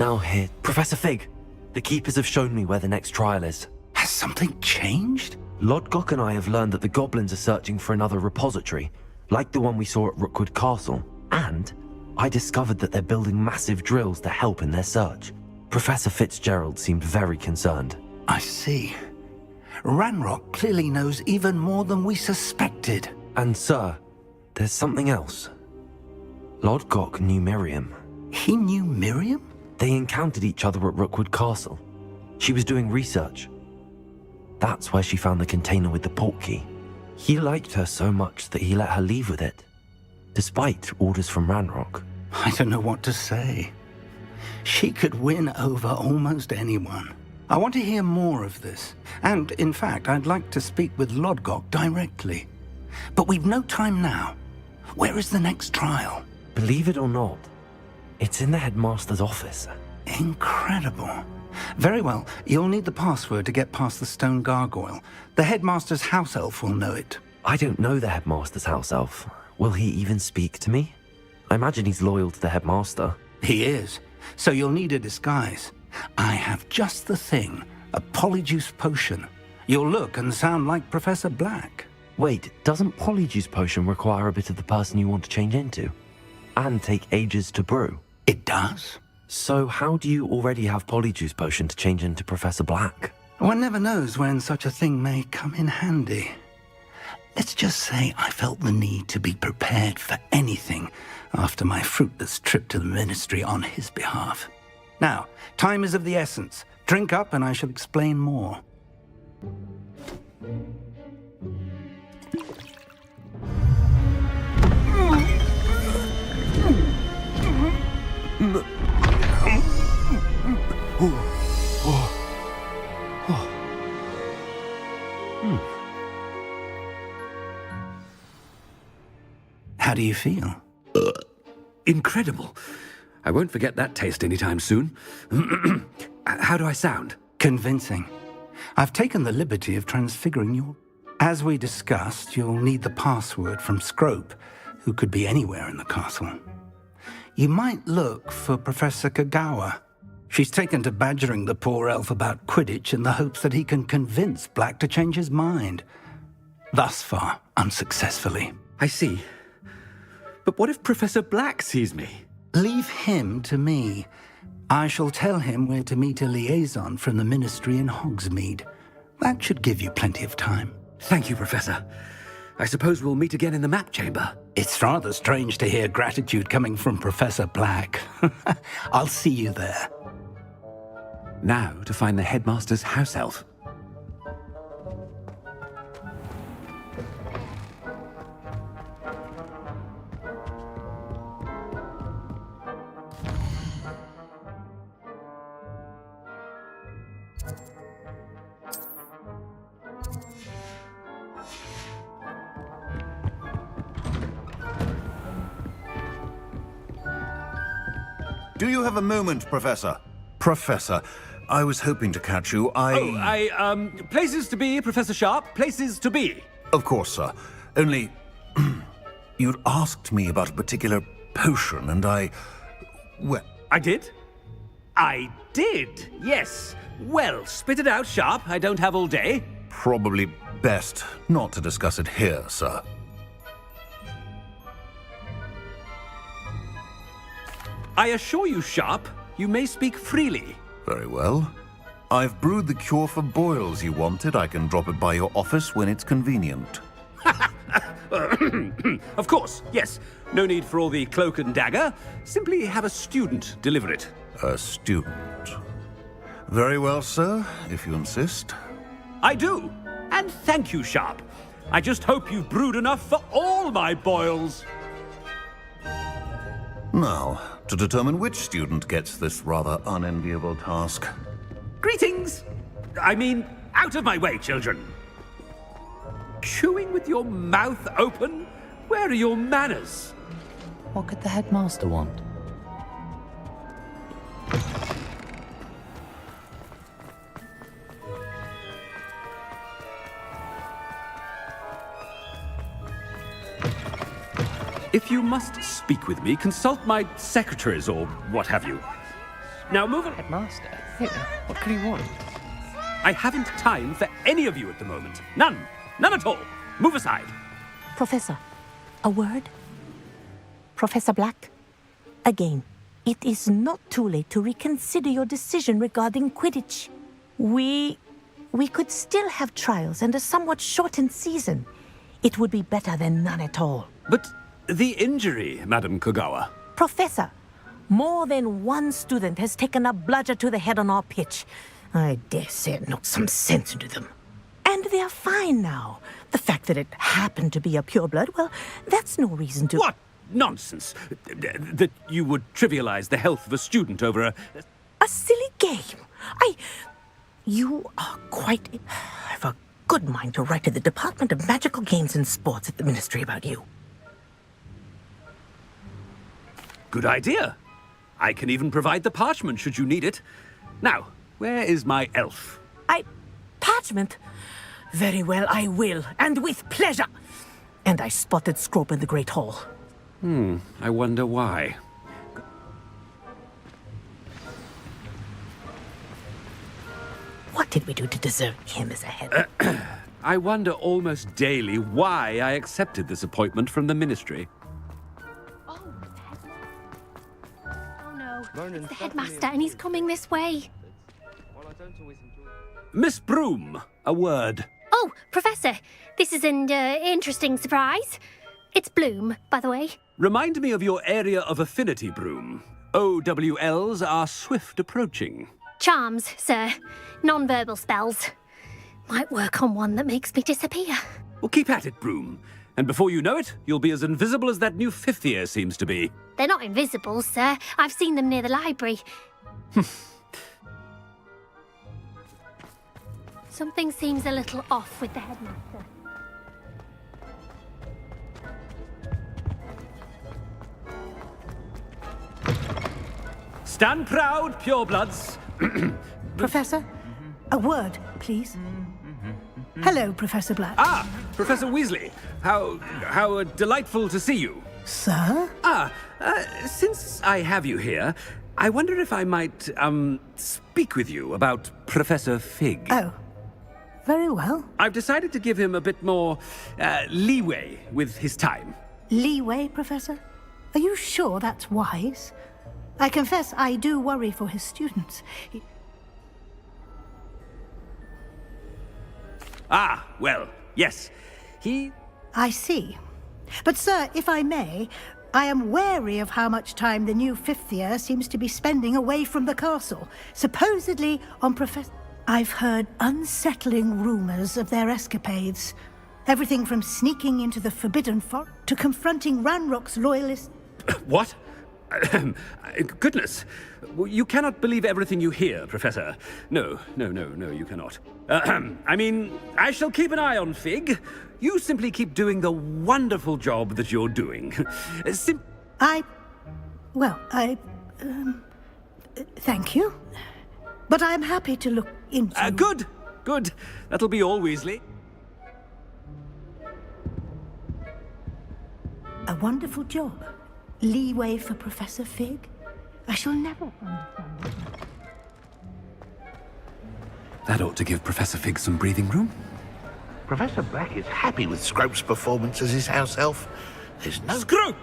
Now here, Professor Fig. The Keepers have shown me where the next trial is. Has something changed? Lodgok and I have learned that the goblins are searching for another repository, like the one we saw at Rookwood Castle. And I discovered that they're building massive drills to help in their search. Professor Fitzgerald seemed very concerned. I see. Ranrock clearly knows even more than we suspected. And sir, there's something else. Lodgok knew Miriam. He knew Miriam? They encountered each other at Rookwood Castle. She was doing research. That's where she found the container with the port key. He liked her so much that he let her leave with it. despite orders from Ranrock. I don't know what to say. She could win over almost anyone. I want to hear more of this. And, in fact, I'd like to speak with Lodgok directly. But we've no time now. Where is the next trial? Believe it or not, it's in the headmaster's office. Incredible. Very well. You'll need the password to get past the stone gargoyle. The headmaster's house elf will know it. I don't know the headmaster's house elf. Will he even speak to me? I imagine he's loyal to the headmaster. He is. So you'll need a disguise. I have just the thing. A polyjuice potion. You'll look and sound like Professor Black. Wait, doesn't polyjuice potion require a bit of the person you want to change into? And take ages to brew? It does. So how do you already have polyjuice potion to change into Professor Black? One never knows when such a thing may come in handy. Let's just say I felt the need to be prepared for anything after my fruitless trip to the ministry on his behalf. Now, time is of the essence. Drink up and I shall explain more. How do you feel? Incredible. I won't forget that taste anytime soon. How do I sound? Convincing. I've taken the liberty of transfiguring you. As we discussed, you'll need the password from Scrope, who could be anywhere in the castle. You might look for Professor Kagawa. She's taken to badgering the poor elf about Quidditch in the hopes that he can convince Black to change his mind. Thus far, unsuccessfully. I see. But what if Professor Black sees me? Leave him to me. I shall tell him where to meet a liaison from the ministry in Hogsmeade. That should give you plenty of time. Thank you, Professor. I suppose we'll meet again in the map chamber. It's rather strange to hear gratitude coming from Professor Black. I'll see you there. Now to find the headmaster's house elf. Do you have a moment, Professor? Professor, I was hoping to catch you. Places to be, Professor Sharp. Places to be. Of course, sir. Only, you'd asked me about a particular potion, and well... I did? I did, yes. Well, spit it out, Sharp. I don't have all day. Probably best not to discuss it here, sir. I assure you, Sharp, you may speak freely. Very well. I've brewed the cure for boils you wanted. I can drop it by your office when it's convenient. Of course, yes. No need for all the cloak and dagger. Simply have a student deliver it. A student. Very well, sir, if you insist. I do. And thank you, Sharp. I just hope you've brewed enough for all my boils. Now, to determine which student gets this rather unenviable task. Greetings! I mean, out of my way, children. Chewing with your mouth open? Where are your manners? What could the headmaster want? If you must speak with me, consult my secretaries or what have you. Now move on. Headmaster? What could he want? I haven't time for any of you at the moment. None. None at all. Move aside. Professor, a word? Professor Black, again, it is not too late to reconsider your decision regarding Quidditch. We could still have trials and a somewhat shortened season. It would be better than none at all. But the injury, Madam Kagawa. Professor, more than one student has taken a bludger to the head on our pitch. I dare say it knocked some sense into them. And they're fine now. The fact that it happened to be a pureblood, well, that's no reason to... What? nonsense. That you would trivialize the health of a student over a... A silly game. You are quite... I've a good mind to write to the Department of Magical Games and Sports at the Ministry about you. Good idea. I can even provide the parchment should you need it. Now, where is my elf? Parchment? Very well, I will, and with pleasure. And I spotted Scrope in the Great Hall. I wonder why. What did we do to deserve him as a head? I wonder almost daily why I accepted this appointment from the Ministry. Oh no, it's the headmaster and he's coming this way. Miss Broom, a word. Oh, Professor, this is an interesting surprise. It's Bloom, by the way. Remind me of your area of affinity, Broom. OWLs are swift approaching. Charms, sir. Non-verbal spells. Might work on one that makes me disappear. Well, keep at it, Broom. And before you know it, you'll be as invisible as that new fifth year seems to be. They're not invisible, sir. I've seen them near the library. Something seems a little off with the headmaster. Stand proud, purebloods. Professor, a word, please. Hello, Professor Black. Ah, Professor Weasley. How delightful to see you. Sir? Since I have you here, I wonder if I might, speak with you about Professor Fig. Oh, very well. I've decided to give him a bit more, leeway with his time. Leeway, Professor? Are you sure that's wise? I confess I do worry for his students. Well, yes. I see. But, sir, if I may, I am wary of how much time the new fifth year seems to be spending away from the castle, supposedly on Professor... I've heard unsettling rumors of their escapades. Everything from sneaking into the Forbidden Forest to confronting Ranrock's loyalists... What? Goodness. You cannot believe everything you hear, Professor. No, you cannot. I mean, I shall keep an eye on Fig. You simply keep doing the wonderful job that you're doing. Thank you. But I'm happy to look into... Good. That'll be all, Weasley. A wonderful job. Leeway for Professor Fig? I shall never understand it. That ought to give Professor Fig some breathing room. Professor Black is happy with Scrope's performance as his house elf. There's no... Scrope!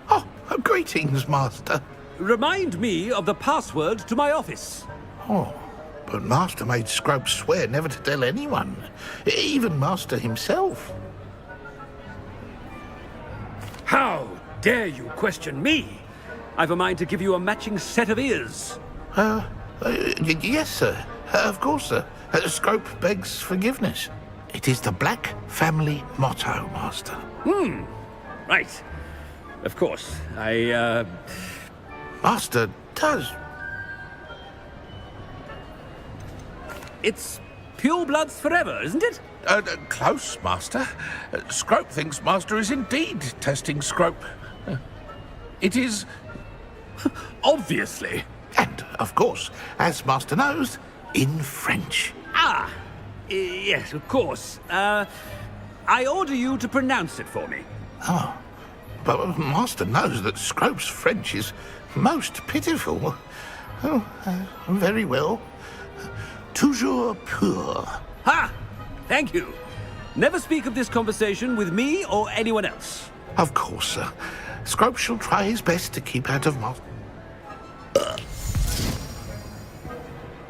Oh, greetings, Master. Remind me of the password to my office. Oh, but Master made Scrope swear never to tell anyone, even Master himself. How dare you question me? I've a mind to give you a matching set of ears. Yes, sir. Of course, sir. Scrope begs forgiveness. It is the Black family motto, Master. Right. Of course. Master does... It's purebloods forever, isn't it? Close, Master. Scrope thinks Master is indeed testing Scrope. It is... Obviously. And, of course, as Master knows, in French. Yes, of course. I order you to pronounce it for me. Oh, but Master knows that Scrope's French is most pitiful. Oh, very well. Toujours pur. Ha! Thank you. Never speak of this conversation with me or anyone else. Of course, sir. Scrope shall try his best to keep out of Master.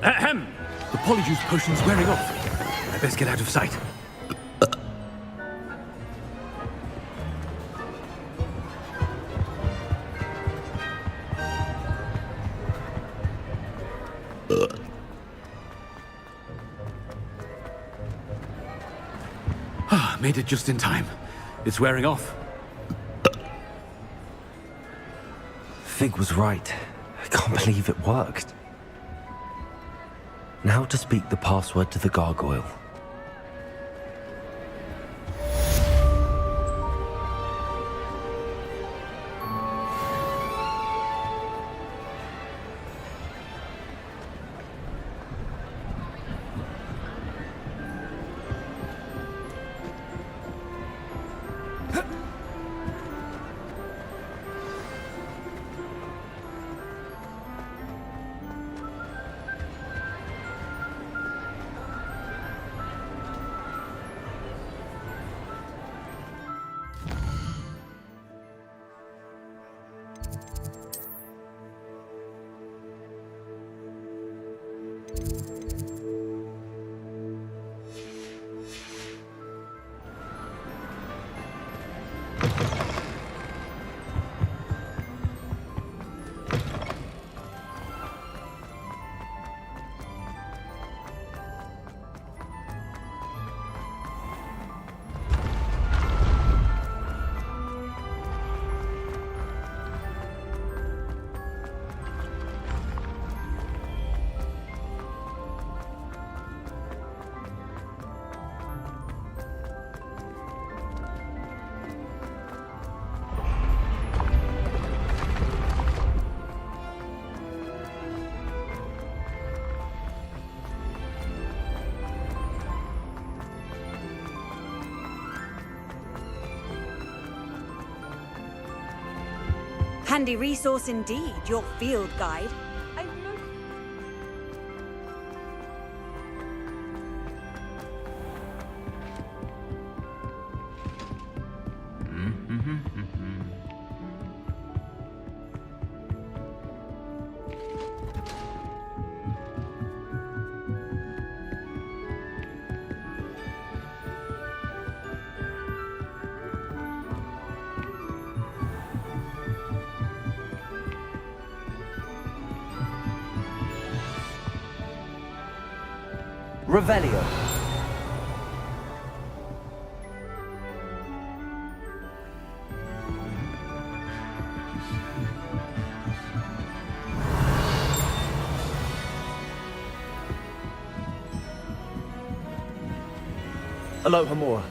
Ahem. The polyjuice potion's wearing off. I best get out of sight. Made it just in time. It's wearing off. Fig was right. I can't believe it worked. Now to speak the password to the gargoyle. Handy resource indeed, your field guide. Revelio. Aloha Mora.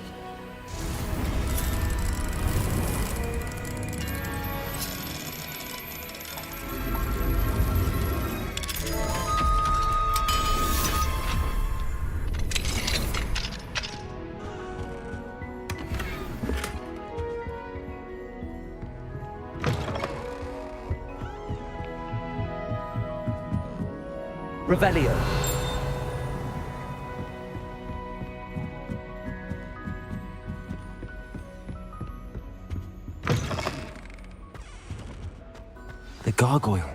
Revelio. The gargoyle.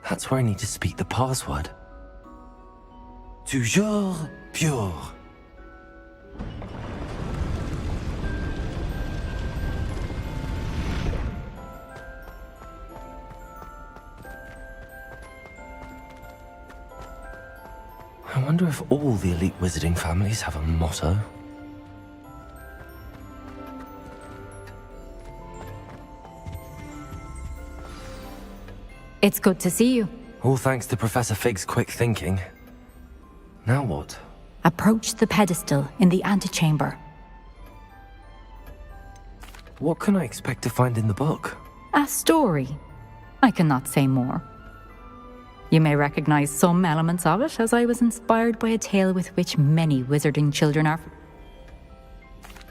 That's where I need to speak the password. Toujours pure. I wonder if all the elite wizarding families have a motto. It's good to see you. All thanks to Professor Fig's quick thinking. Now what? Approach the pedestal in the antechamber. What can I expect to find in the book? A story. I cannot say more. You may recognize some elements of it, as I was inspired by a tale with which many wizarding children are.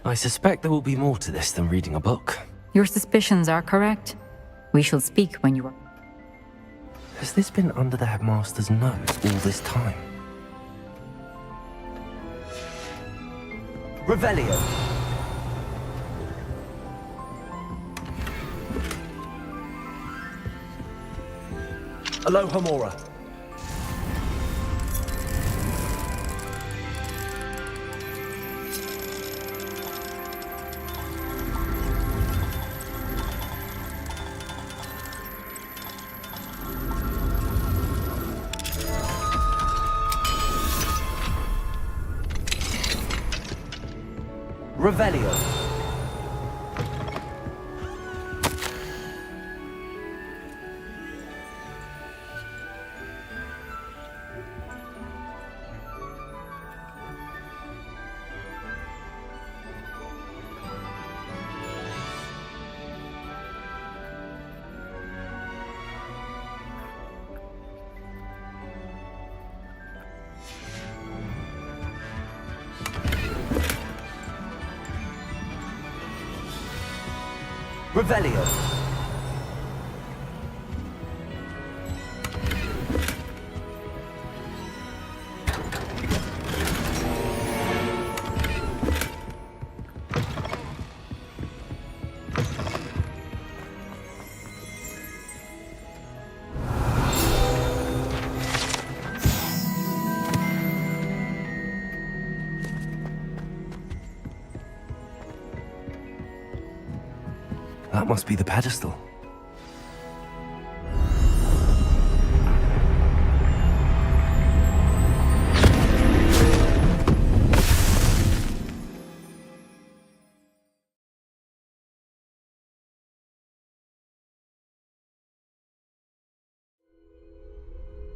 I suspect there will be more to this than reading a book. Your suspicions are correct. We shall speak when you are. Has this been under the headmaster's nose all this time? Revelio. Aloha Mora. Revelio. Revelio. That must be the pedestal.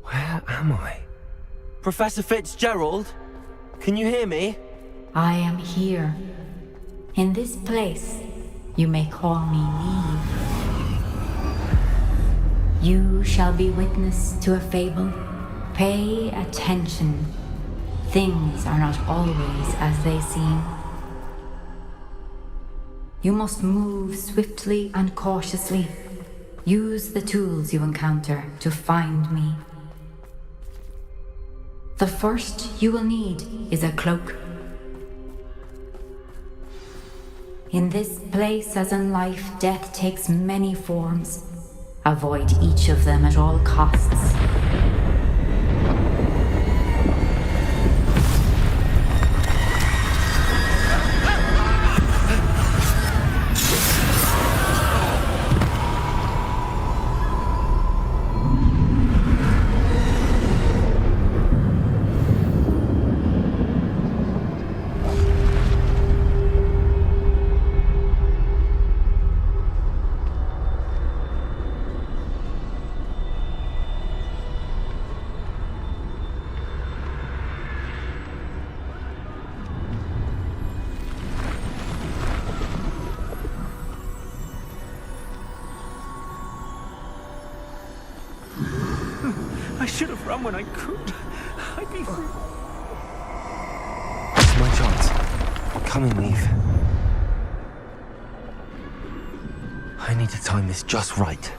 Where am I? Professor Fitzgerald? Can you hear me? I am here. In this place, you may call me Neve. You shall be witness to a fable. Pay attention. Things are not always as they seem. You must move swiftly and cautiously. Use the tools you encounter to find me. The first you will need is a cloak. In this place, as in life, death takes many forms. Avoid each of them at all costs. I should have run when I could. I'd be free. It's my chance. Come and leave. I need to time this just right.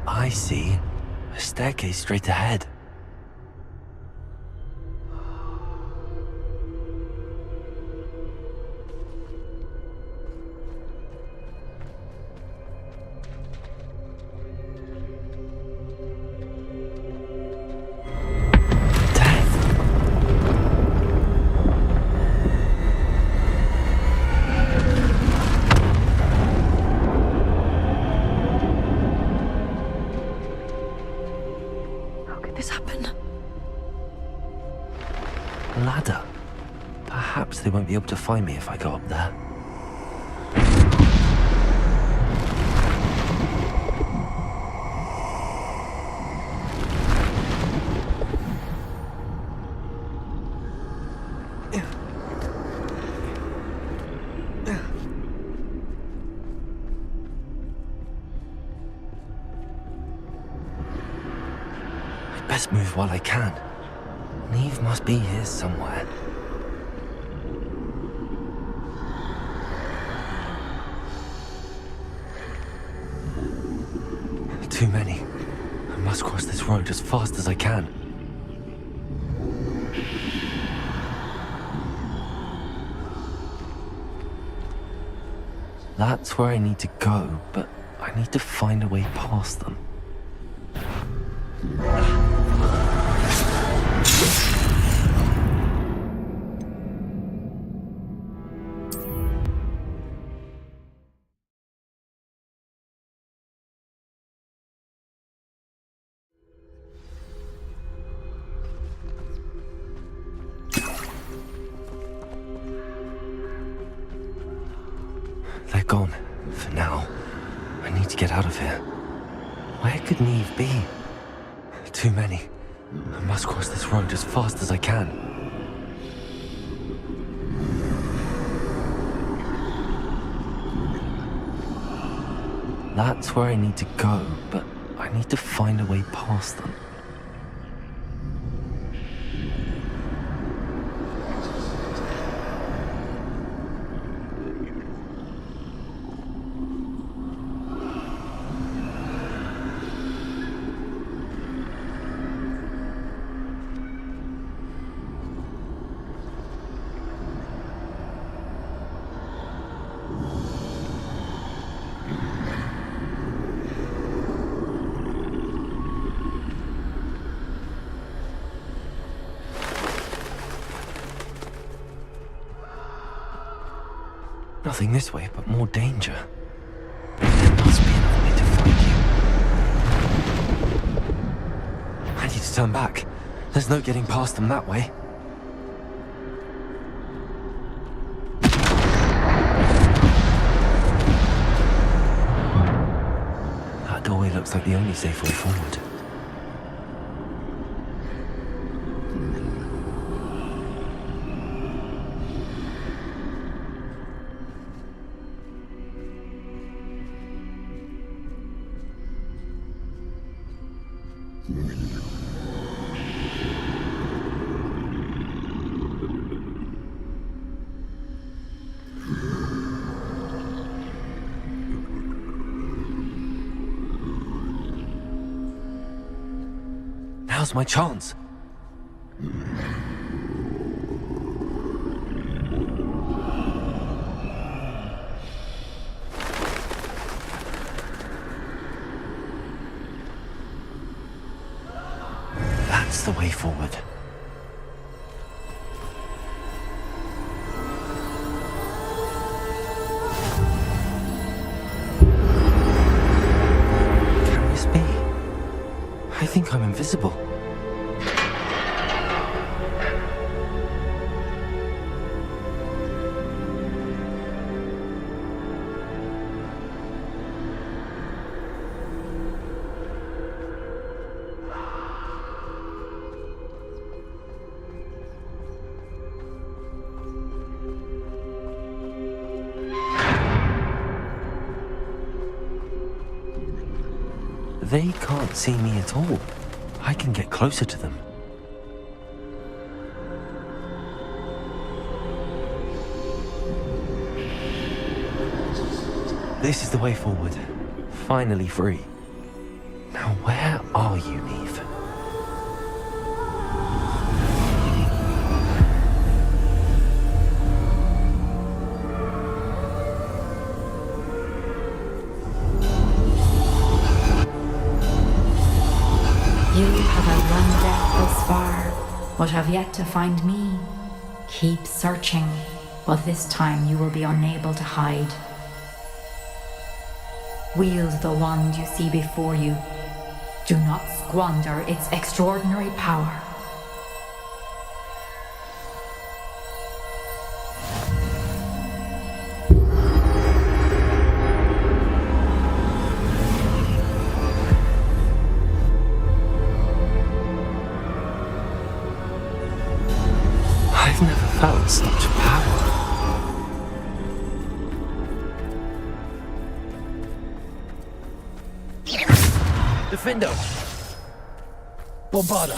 I see. A staircase straight ahead. Ladder. Perhaps they won't be able to find me if I go up there. I'd best move while I can. Neve must be here somewhere. Too many. I must cross this road as fast as I can. That's where I need to go, but I need to find a way past them. They're gone, for now. I need to get out of here. Where could Neve be? Too many. I must cross this road as fast as I can. That's where I need to go, but I need to find a way past them. Nothing this way, but more danger. There must be another way to find you. I need to turn back. There's no getting past them that way. That doorway looks like the only safe way forward. Now's my chance. That's the way forward. Can this be? I think I'm invisible. They can't see me at all. I can get closer to them. This is the way forward. Finally free. Now where are you, Neve? You have outrun death thus far, but have yet to find me. Keep searching, but this time you will be unable to hide. Wield the wand you see before you. Do not squander its extraordinary power. I've never felt such power. Defendo! Bombarda!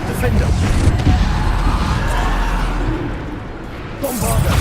Defender! Bombarda!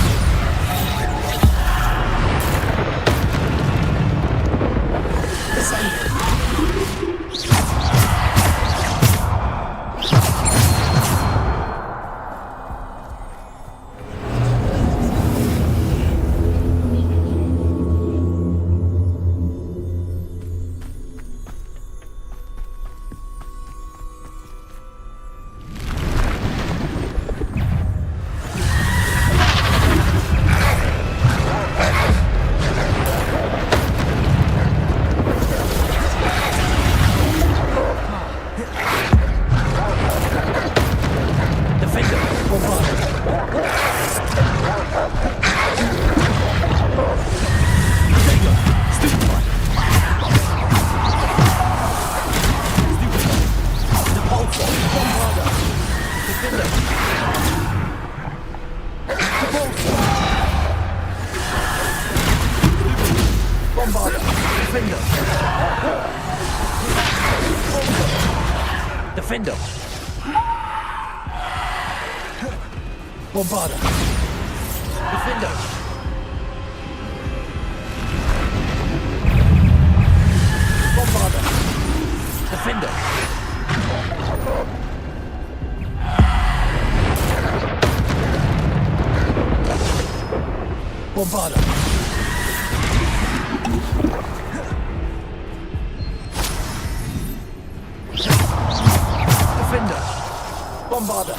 Defender. Bombarder. Defender. Bombarder. Defender. Bombarder. Defender. Bombarder.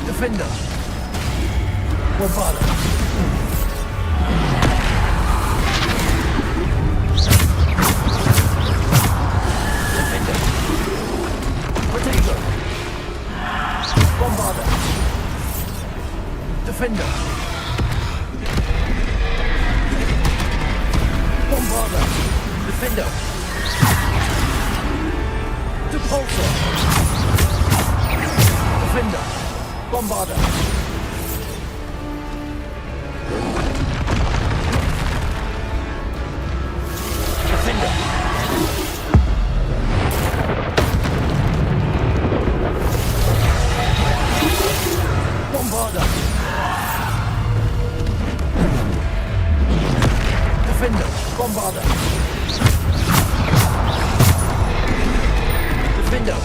Defender. Bombarder. Defender. Potato. Bombarder. Defender. Bombarder. Defender. Repulsor. Defender. Bombarder. Defender. Bombarder. Defender. Bombarder. Defender.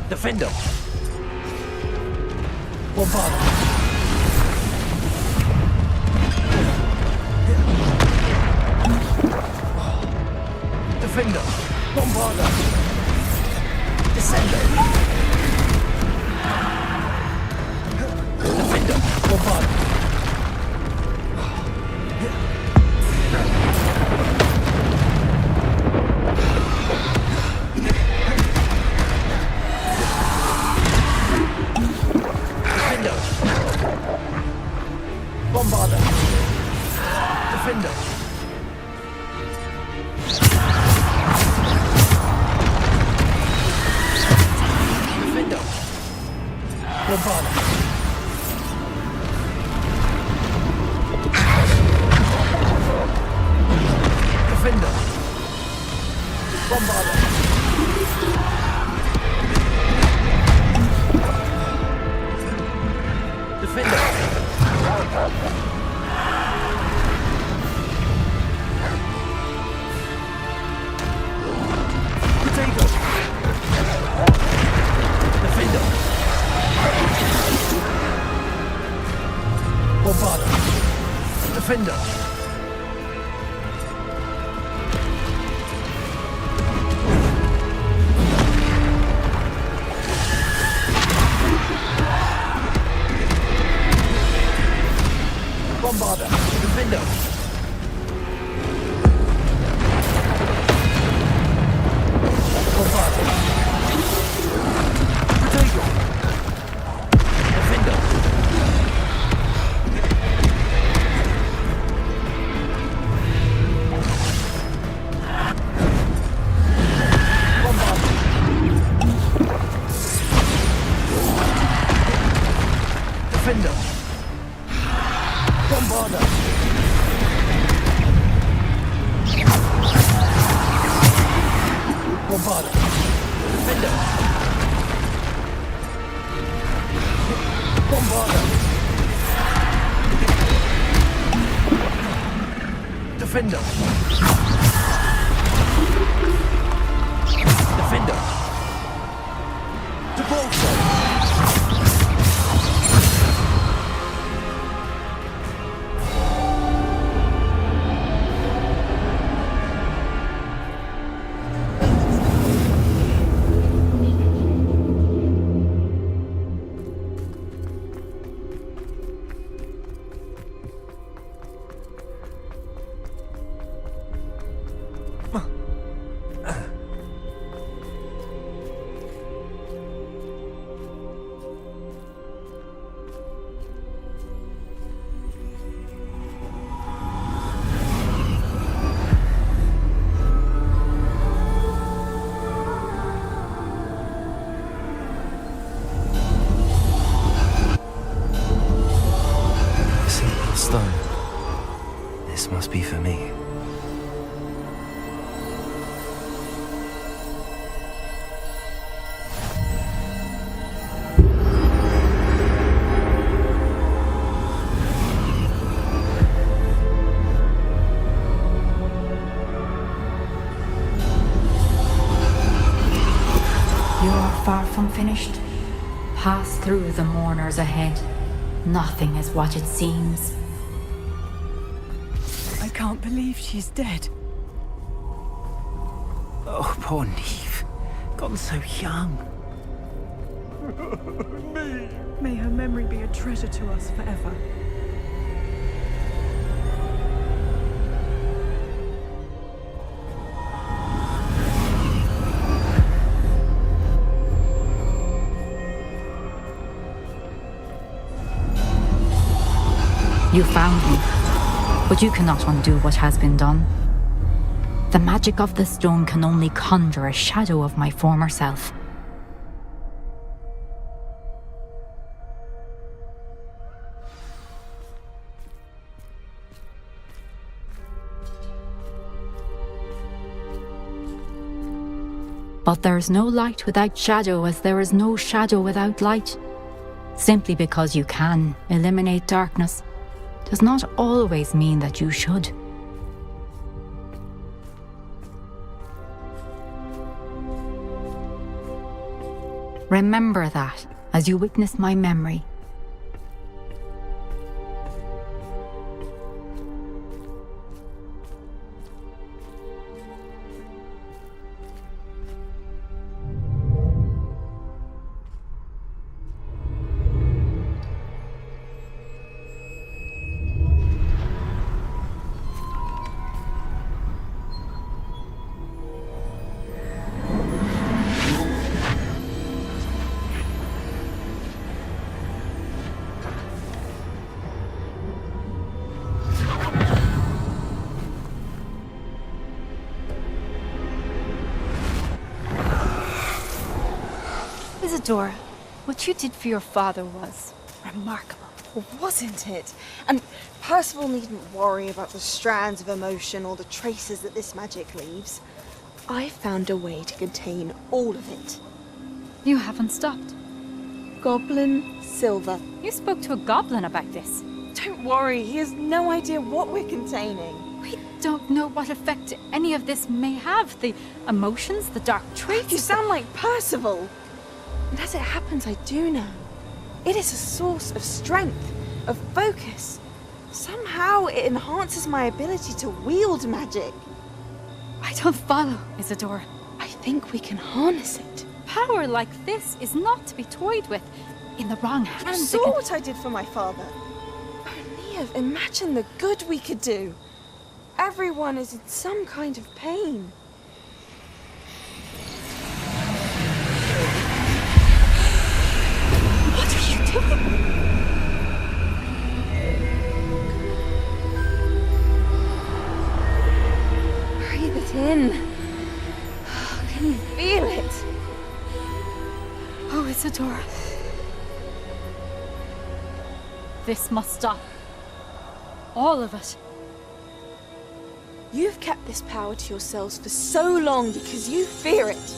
Defender. Bombarder. Defender. Bombarder. Descender. Defender. Bombarder. Bombarder. Defender. Defender. Bombarder. Defender. Bombarder. Defender. Potato. Defender. Bombarder. Defender. Defender! Defender! Dualsense! This must be for me. You are far from finished. Pass through the mourners ahead. Nothing is what it seems. I can't believe she's dead. Oh, poor Neve. Gone so young. May her memory be a treasure to us forever. You found me, but you cannot undo what has been done. The magic of the stone can only conjure a shadow of my former self. But there is no light without shadow, as there is no shadow without light. Simply because you can eliminate darkness does not always mean that you should. Remember that as you witness my memory. Isadora, what you did for your father was remarkable, wasn't it? And Percival needn't worry about the strands of emotion or the traces that this magic leaves. I found a way to contain all of it. You haven't stopped. Goblin Silver. You spoke to a goblin about this. Don't worry, he has no idea what we're containing. We don't know what effect any of this may have. The emotions, the dark traits. You sound like Percival. And as it happens, I do know. It is a source of strength, of focus. Somehow it enhances my ability to wield magic. I don't follow, Isadora. I think we can harness it. Power like this is not to be toyed with. In the wrong hands. You saw what I did for my father. O'Neill, imagine the good we could do. Everyone is in some kind of pain. What are you doing? Breathe it in. Can you feel it? Oh, Isadora. This must stop. All of it. You've kept this power to yourselves for so long because you fear it.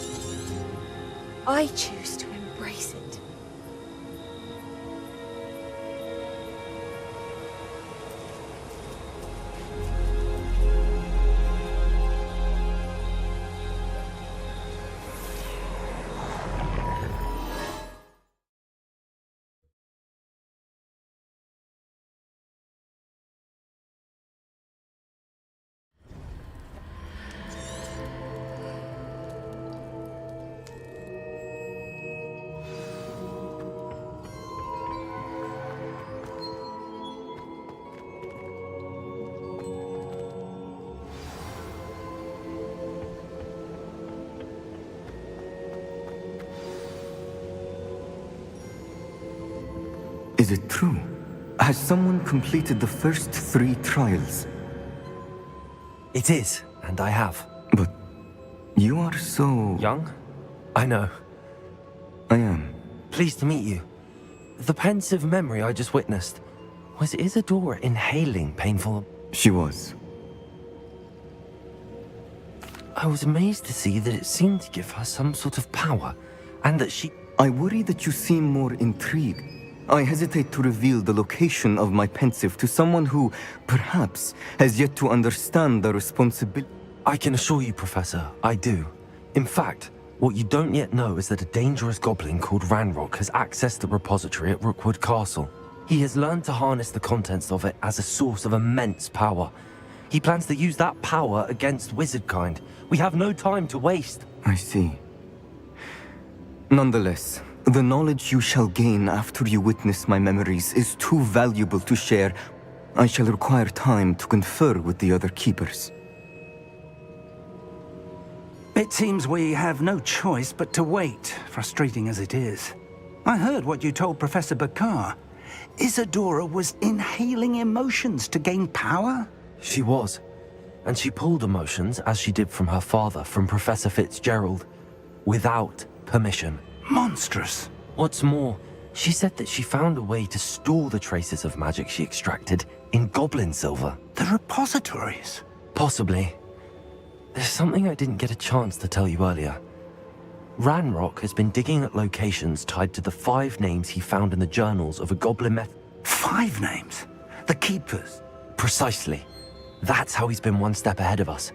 I choose to embrace it. Is it true? Has someone completed the first 3 trials? It is, and I have. But you are so... Young? I know. I am. Pleased to meet you. The pensive memory I just witnessed, was Isadora inhaling painful... She was. I was amazed to see that it seemed to give her some sort of power, and that she... I worry that you seem more intrigued. I hesitate to reveal the location of my pensive to someone who, perhaps, has yet to understand the responsibility. I can assure you, Professor, I do. In fact, what you don't yet know is that a dangerous goblin called Ranrock has accessed the repository at Rookwood Castle. He has learned to harness the contents of it as a source of immense power. He plans to use that power against wizardkind. We have no time to waste. I see. Nonetheless, the knowledge you shall gain after you witness my memories is too valuable to share. I shall require time to confer with the other keepers. It seems we have no choice but to wait, frustrating as it is. I heard what you told Professor Bakar. Isadora was inhaling emotions to gain power? She was. And she pulled emotions, as she did from her father, from Professor Fitzgerald, without permission. Monstrous. What's more, she said that she found a way to store the traces of magic she extracted in goblin silver. The repositories? Possibly. There's something I didn't get a chance to tell you earlier. Ranrock has been digging at locations tied to the 5 names he found in the journals of a goblin meth... 5 names? The Keepers? Precisely. That's how he's been one step ahead of us.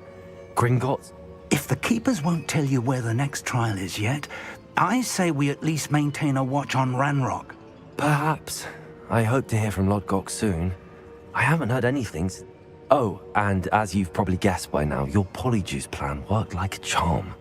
Gringotts... If the Keepers won't tell you where the next trial is yet, I say we at least maintain a watch on Ranrock. Perhaps. I hope to hear from Lodgok soon. I haven't heard anything. Oh, and as you've probably guessed by now, your polyjuice plan worked like a charm.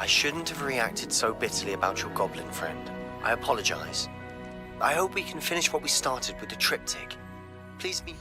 I shouldn't have reacted so bitterly about your goblin friend. I apologize. I hope we can finish what we started with the triptych. Please be...